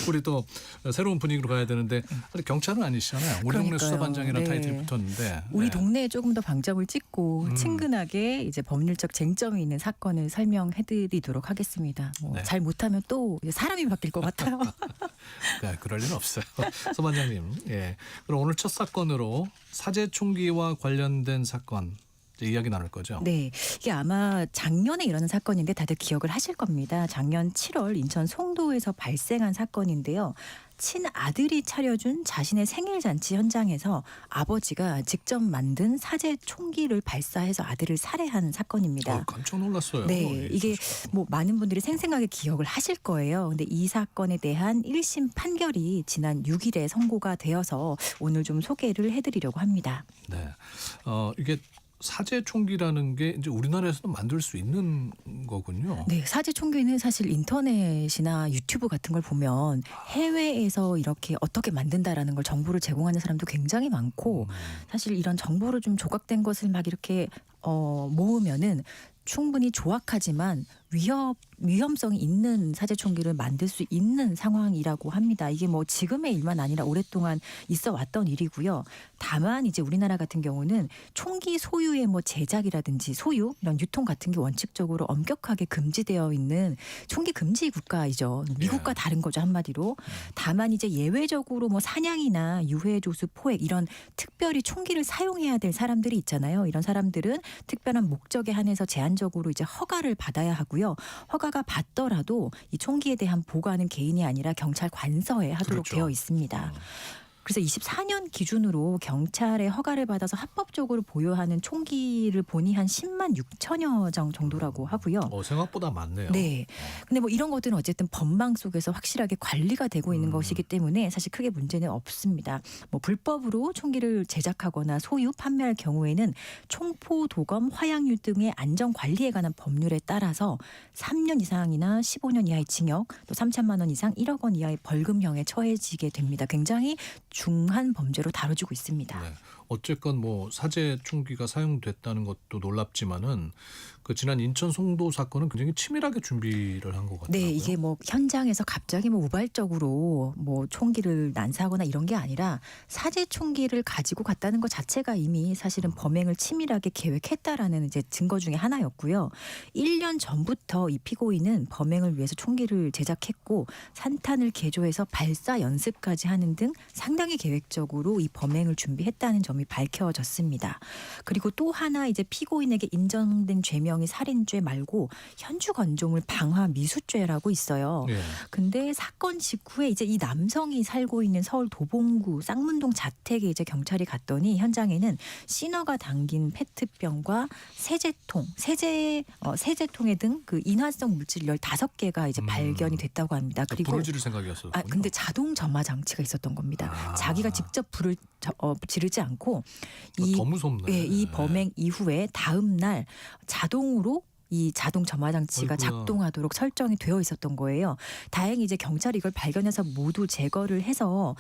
우리 또 새로운 분위기로 가야 되는데 경찰은 아니시잖아요. 우리 동네 수사반장이라는 타이틀이 붙었는데 우리 동네에 조금 더 방점을 찍고 친근하게 이제 법률적 쟁점이 있는 사건을 설명해드리도록 하겠습니다. 잘 못하면 또 사람이 바뀔 것 같아요. 그럴 리는 없어요. 서 반장님, 그럼 오늘 첫 사건으로 사제 총기와 관련된 사건. 이야기 나눌 거죠? 네. 이게 아마 작년에 일어난 사건인데 다들 기억을 하실 겁니다. 작년 7월 인천 송도에서 발생한 사건인데요. 친아들이 차려준 자신의 생일 잔치 현장에서 아버지가 직접 만든 사제 총기를 발사해서 아들을 살해한 사건입니다. 깜짝 놀랐어요. 네, 이게 뭐 많은 분들이 생생하게 기억을 하실 거예요. 근데 이 사건에 대한 1심 판결이 지난 6일에 선고가 되어서 오늘 좀 소개를 해드리려고 합니다. 네, 이게 사제 총기라는 게 이제 우리나라에서도 만들 수 있는 거군요. 네, 사제 총기는 사실 인터넷이나 유튜브 같은 걸 보면 해외에서 이렇게 어떻게 만든다라는 걸 정보를 제공하는 사람도 굉장히 많고 사실 이런 정보를 좀 조각된 것을 막 이렇게 모으면은 충분히 조악하지만 위험성이 있는 사제 총기를 만들 수 있는 상황이라고 합니다. 이게 뭐 지금의 일만 아니라 오랫동안 있어 왔던 일이고요. 다만 이제 우리나라 같은 경우는 총기 소유의 뭐 제작이라든지 소유 이런 유통 같은 게 원칙적으로 엄격하게 금지되어 있는 총기 금지 국가이죠. 미국과 다른 거죠, 한마디로. 다만 이제 예외적으로 뭐 사냥이나 유해 조수 포획 이런 특별히 총기를 사용해야 될 사람들이 있잖아요. 이런 사람들은 특별한 목적에 한해서 제한적으로 이제 허가를 받아야 하고요. 허가가 받더라도 이 총기에 대한 보관은 개인이 아니라 경찰 관서에 하도록 되어 있습니다. 그래서 24년 기준으로 경찰의 허가를 받아서 합법적으로 보유하는 총기를 보니 한 10만 6천여 정 정도라고 하고요. 생각보다 많네요. 네. 근데 뭐 이런 것들은 어쨌든 법망 속에서 확실하게 관리가 되고 있는 것이기 때문에 사실 크게 문제는 없습니다. 뭐 불법으로 총기를 제작하거나 소유, 판매할 경우에는 총포, 도검, 화약류 등의 안전 관리에 관한 법률에 따라서 3년 이상이나 15년 이하의 징역, 또 3천만 원 이상 1억 원 이하의 벌금형에 처해지게 됩니다. 굉장히 중한 범죄로 다뤄지고 있습니다. 네. 어쨌건 뭐 사제 총기가 사용됐다는 것도 놀랍지만은 그 지난 인천 송도 사건은 굉장히 치밀하게 준비를 한 것 같아요. 네, 이게 뭐 현장에서 갑자기 뭐 우발적으로 뭐 총기를 난사하거나 이런 게 아니라 사제 총기를 가지고 갔다는 것 자체가 이미 사실은 범행을 치밀하게 계획했다라는 이제 증거 중에 하나였고요. 1년 전부터 이 피고인은 범행을 위해서 총기를 제작했고 산탄을 개조해서 발사 연습까지 하는 등 상당히 계획적으로 이 범행을 준비했다는 점이 밝혀졌습니다. 그리고 또 하나 이제 피고인에게 인정된 죄명이 살인죄 말고 현주건조물 방화 미수죄라고 있어요. 예. 근데 사건 직후에 이제 이 남성이 살고 있는 서울 도봉구 쌍문동 자택에 이제 경찰이 갔더니 현장에는 시너가 담긴 페트병과 세제통에 등 그 인화성 물질 15개가 이제 발견이 됐다고 합니다. 그리고 불을 지를 생각이었어요. 근데 자동 점화 장치가 있었던 겁니다. 자기가 직접 불을 지르지 않고 더 무섭네. 예, 이 범행 이후에 다음 날 자동으로 이 자동 점화 장치가 아이고야. 작동하도록 설정이 되어 있었던 거예요. 다행히 이제 경찰이 이걸 발견해서 모두 제거를 해서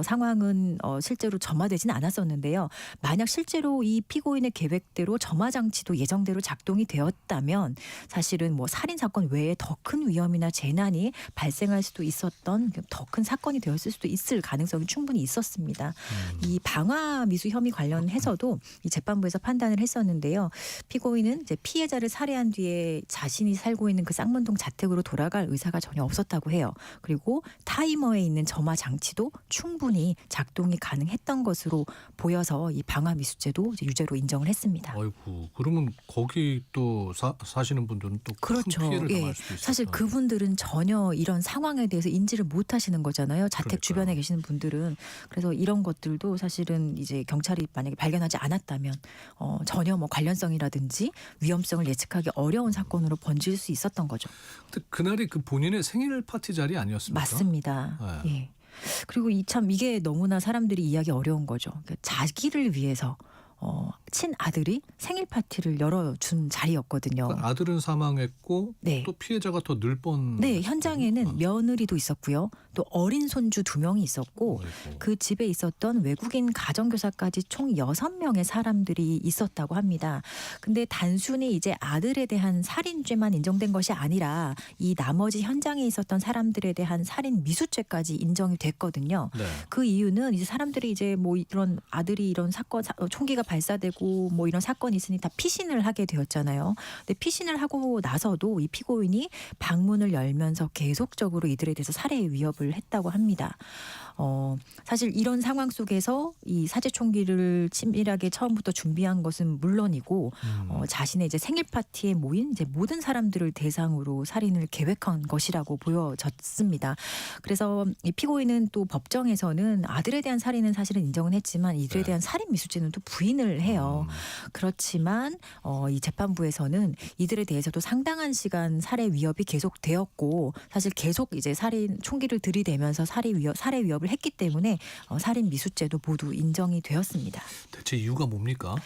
상황은 실제로 점화되지는 않았었는데요. 만약 실제로 이 피고인의 계획대로 점화 장치도 예정대로 작동이 되었다면 사실은 뭐 살인 사건 외에 더 큰 위험이나 재난이 발생할 수도 있었던 더 큰 사건이 되었을 수도 있을 가능성이 충분히 있었습니다. 이 방화 미수 혐의 관련해서도 이 재판부에서 판단을 했었는데요. 피고인은 이제 피해자를 살해한 뒤에 자신이 살고 있는 그 쌍문동 자택으로 돌아갈 의사가 전혀 없었다고 해요. 그리고 타이머에 있는 점화 장치도 충분히 작동이 가능했던 것으로 보여서 이 방화 미수죄도 이제 유죄로 인정을 했습니다. 아이고, 그러면 거기 또 사시는 분들은 또 큰 그렇죠. 피해를 예. 당할 수도 있어요. 사실 그분들은 전혀 이런 상황에 대해서 인지를 못 하시는 거잖아요. 자택 주변에 계시는 분들은. 그래서 이런 것들도 사실은 이제 경찰이 만약에 발견하지 않았다면 전혀 뭐 관련성이라든지 위험성을 예측하기 어려운 사건으로 번질 수 있었던 거죠. 근데 그날이 그 본인의 생일 파티 자리 아니었습니까? 맞습니다. 네. 예. 그리고 이게 너무나 사람들이 이해하기 어려운 거죠. 그러니까 자기를 위해서 친아들이 생일 파티를 열어준 자리였거든요. 그러니까 아들은 사망했고 네. 또 피해자가 더 늘 뻔. 네, 현장에는 며느리도 있었고요. 또 어린 손주 2명이 있었고 그 집에 있었던 외국인 가정교사까지 총 6명의 사람들이 있었다고 합니다. 근데 단순히 이제 아들에 대한 살인죄만 인정된 것이 아니라 이 나머지 현장에 있었던 사람들에 대한 살인 미수죄까지 인정이 됐거든요. 네. 그 이유는 이제 사람들이 이제 뭐 이런 아들이 이런 사건 총기가 발사되고 뭐 이런 사건이 있으니 다 피신을 하게 되었잖아요. 근데 피신을 하고 나서도 이 피고인이 방문을 열면서 계속적으로 이들에 대해서 살해 위협을 했다고 합니다. 사실 이런 상황 속에서 이 사제 총기를 치밀하게 처음부터 준비한 것은 물론이고 자신의 이제 생일 파티에 모인 이제 모든 사람들을 대상으로 살인을 계획한 것이라고 보여졌습니다. 그래서 이 피고인은 또 법정에서는 아들에 대한 살인은 사실은 인정은 했지만 이들에 대한 살인 미수죄는 또 부인을 해요. 그렇지만 이 재판부에서는 이들에 대해서도 상당한 시간 살해 위협이 계속되었고 사실 계속 이제 총기를 들이대면서 살해 위협을 했기 때문에 살인 미수죄도 모두 인정이 되었습니다. 대체 이유가 뭡니까?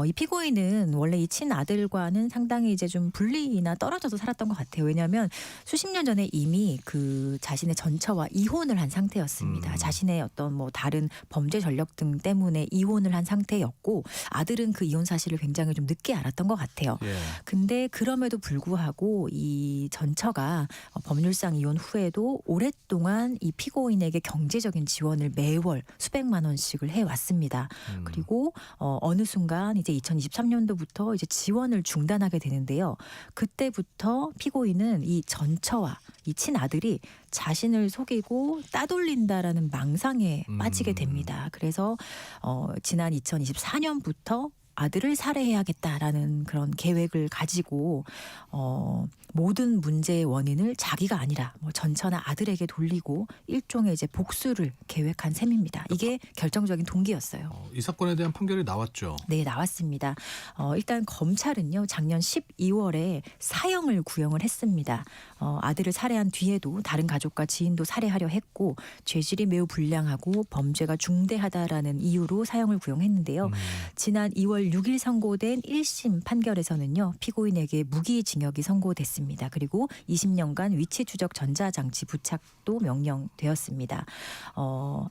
이 피고인은 원래 이 친아들과는 상당히 이제 좀 분리나 떨어져서 살았던 것 같아요. 왜냐하면 수십 년 전에 이미 그 자신의 전처와 이혼을 한 상태였습니다. 자신의 어떤 뭐 다른 범죄 전력 등 때문에 이혼을 한 상태였고 아들은 그 이혼 사실을 굉장히 좀 늦게 알았던 것 같아요. 예. 근데 그럼에도 불구하고 이 전처가 법률상 이혼 후에도 오랫동안 이 피고인에게 경제적인 지원을 매월 수백만 원씩을 해왔습니다. 그리고 어느 순간 이제 2023년도부터 이제 지원을 중단하게 되는데요. 그때부터 피고인은 이 전처와 이 친아들이 자신을 속이고 따돌린다라는 망상에 빠지게 됩니다. 그래서 지난 2024년부터 아들을 살해해야겠다라는 그런 계획을 가지고 모든 문제의 원인을 자기가 아니라 뭐 전처나 아들에게 돌리고 일종의 이제 복수를 계획한 셈입니다. 이게 결정적인 동기였어요. 이 사건에 대한 판결이 나왔죠. 네, 나왔습니다. 일단 검찰은요 작년 12월에 사형을 구형을 했습니다. 아들을 살해한 뒤에도 다른 가족과 지인도 살해하려 했고 죄질이 매우 불량하고 범죄가 중대하다라는 이유로 사형을 구형했는데요. 지난 2월 오늘 6일 선고된 1심 판결에서는요. 피고인에게 무기징역이 선고됐습니다. 그리고 20년간 위치 추적 전자장치 부착도 명령되었습니다.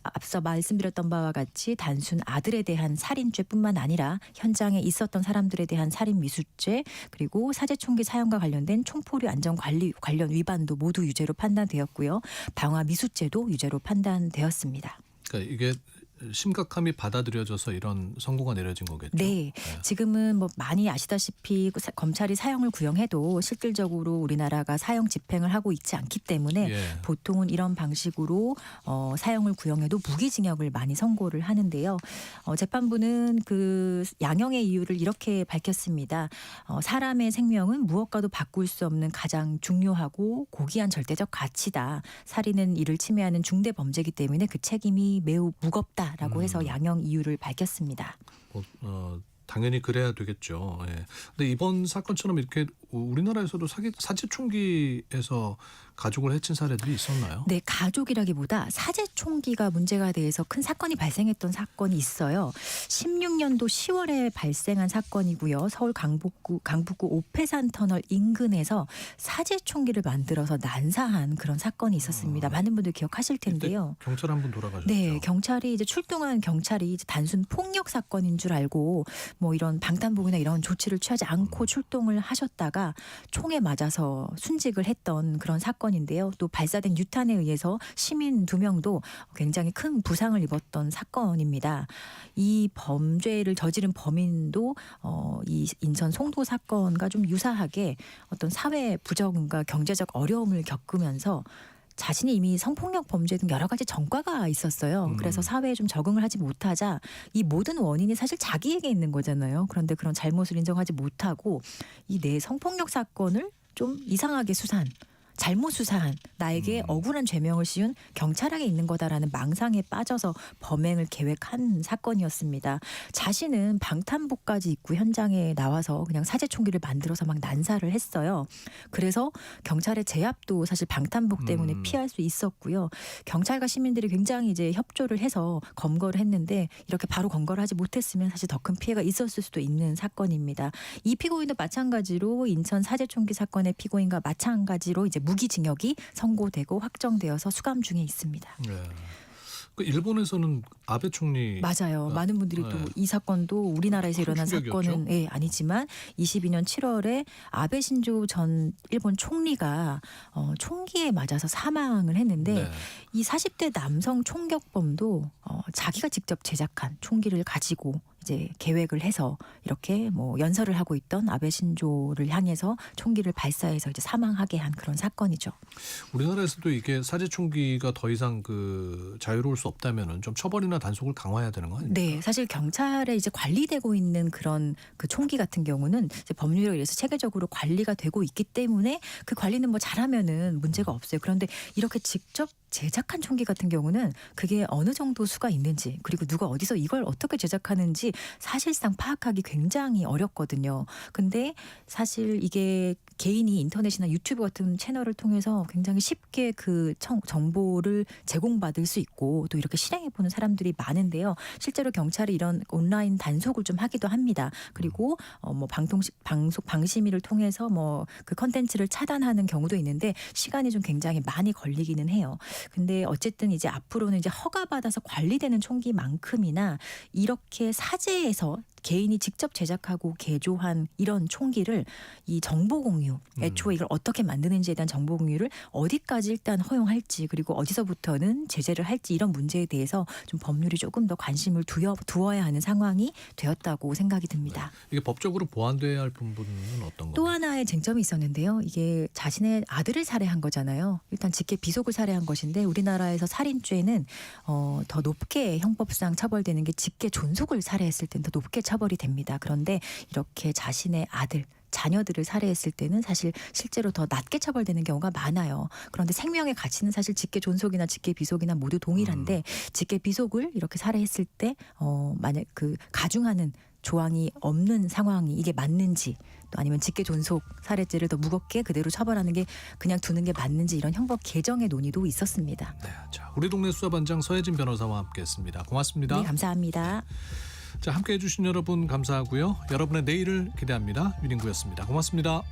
앞서 말씀드렸던 바와 같이 단순 아들에 대한 살인죄뿐만 아니라 현장에 있었던 사람들에 대한 살인 미수죄 그리고 사제총기 사용과 관련된 총포류 안전관리 관련 위반도 모두 유죄로 판단되었고요. 방화 미수죄도 유죄로 판단되었습니다. 그러니까 이게 심각함이 받아들여져서 이런 선고가 내려진 거겠죠. 네, 지금은 뭐 많이 아시다시피 검찰이 사형을 구형해도 실질적으로 우리나라가 사형 집행을 하고 있지 않기 때문에 보통은 이런 방식으로 사형을 구형해도 무기징역을 많이 선고를 하는데요. 재판부는 그 양형의 이유를 이렇게 밝혔습니다. 사람의 생명은 무엇과도 바꿀 수 없는 가장 중요하고 고귀한 절대적 가치다. 살인은 이를 침해하는 중대 범죄이기 때문에 그 책임이 매우 무겁다. 라고 해서 양형 이유를 밝혔습니다. 당연히 그래야 되겠죠. 예. 근데 이번 사건처럼 이렇게 우리나라에서도 사제총기에서 가족을 해친 사례들이 있었나요? 네, 가족이라기보다 사제총기가 문제가 돼서 큰 사건이 발생했던 사건이 있어요. 16년도 10월에 발생한 사건이고요. 서울 강북구 오패산 터널 인근에서 사제총기를 만들어서 난사한 그런 사건이 있었습니다. 많은 분들 기억하실 텐데요. 경찰 한 분 돌아가셨죠. 네, 경찰이 이제 출동한 경찰이 이제 단순 폭력 사건인 줄 알고 뭐 이런 방탄복이나 이런 조치를 취하지 않고 출동을 하셨다가 총에 맞아서 순직을 했던 그런 사건인데요. 또 발사된 유탄에 의해서 시민 2명도 굉장히 큰 부상을 입었던 사건입니다. 이 범죄를 저지른 범인도 이 인천 송도 사건과 좀 유사하게 어떤 사회 부정과 경제적 어려움을 겪으면서 자신이 이미 성폭력 범죄 등 여러 가지 전과가 있었어요. 그래서 사회에 좀 적응을 하지 못하자 이 모든 원인이 사실 자기에게 있는 거잖아요. 그런데 그런 잘못을 인정하지 못하고 이 내 성폭력 사건을 좀 이상하게 잘못 수사한 나에게 억울한 죄명을 씌운 경찰에게 있는 거다라는 망상에 빠져서 범행을 계획한 사건이었습니다. 자신은 방탄복까지 입고 현장에 나와서 그냥 사제총기를 만들어서 막 난사를 했어요. 그래서 경찰의 제압도 사실 방탄복 때문에 피할 수 있었고요. 경찰과 시민들이 굉장히 이제 협조를 해서 검거를 했는데 이렇게 바로 검거를 하지 못했으면 사실 더 큰 피해가 있었을 수도 있는 사건입니다. 이 피고인도 마찬가지로 인천 사제총기 사건의 피고인과 마찬가지로 이제 무기징역이 선고되고 확정되어서 수감 중에 있습니다. 네. 그 일본에서는 아베 총리 맞아요. 많은 분들이 또 이 사건도 우리나라에서 일어난 사건은 아니지만 22년 7월에 아베 신조 전 일본 총리가 총기에 맞아서 사망을 했는데 이 40대 남성 총격범도 자기가 직접 제작한 총기를 가지고 이제 계획을 해서 이렇게 뭐 연설을 하고 있던 아베 신조를 향해서 총기를 발사해서 이제 사망하게 한 그런 사건이죠. 우리나라에서도 이게 사제총기가 더 이상 그 자유로울 수 없다면은 좀 처벌이나 단속을 강화해야 되는 거 아닙니까? 네, 사실 경찰에 이제 관리되고 있는 그런 그 총기 같은 경우는 이제 법률에 의해서 체계적으로 관리가 되고 있기 때문에 그 관리는 뭐 잘하면은 문제가 없어요. 그런데 이렇게 직접 제작한 총기 같은 경우는 그게 어느 정도 수가 있는지 그리고 누가 어디서 이걸 어떻게 제작하는지 사실상 파악하기 굉장히 어렵거든요. 근데 사실 이게 개인이 인터넷이나 유튜브 같은 채널을 통해서 굉장히 쉽게 그 정보를 제공받을 수 있고 또 이렇게 실행해보는 사람들이 많은데요. 실제로 경찰이 이런 온라인 단속을 좀 하기도 합니다. 그리고 뭐 방심위를 통해서 뭐 그 컨텐츠를 차단하는 경우도 있는데 시간이 좀 굉장히 많이 걸리기는 해요. 근데 어쨌든 이제 앞으로는 이제 허가받아서 관리되는 총기만큼이나 이렇게 사제에서 개인이 직접 제작하고 개조한 이런 총기를 이 정보 공유, 애초에 이걸 어떻게 만드는지에 대한 정보 공유를 어디까지 일단 허용할지 그리고 어디서부터는 제재를 할지 이런 문제에 대해서 좀 법률이 조금 더 관심을 두어야 하는 상황이 되었다고 생각이 듭니다. 이게 법적으로 보완돼야 할 부분은 어떤 또 건가요? 하나의 쟁점이 있었는데요. 이게 자신의 아들을 살해한 거잖아요. 일단 직계 비속을 살해한 것인데 우리나라에서 살인죄는 더 높게 형법상 처벌되는 게 직계 존속을 살해했을 때는 더 높게 처벌이 됩니다. 그런데 이렇게 자신의 아들 자녀들을 살해했을 때는 사실 실제로 더 낮게 처벌되는 경우가 많아요. 그런데 생명의 가치는 사실 직계 존속이나 직계 비속이나 모두 동일한데 직계 비속을 이렇게 살해했을 때 만약 그 가중하는 조항이 없는 상황이 이게 맞는지 또 아니면 직계 존속 살해죄를 더 무겁게 그대로 처벌하는 게 그냥 두는 게 맞는지 이런 형법 개정의 논의도 있었습니다. 자, 우리 동네 수사반장 서혜진 변호사와 함께했습니다. 고맙습니다. 네, 감사합니다. 자, 함께해 주신 여러분 감사하고요. 여러분의 내일을 기대합니다. 윤인구였습니다. 고맙습니다.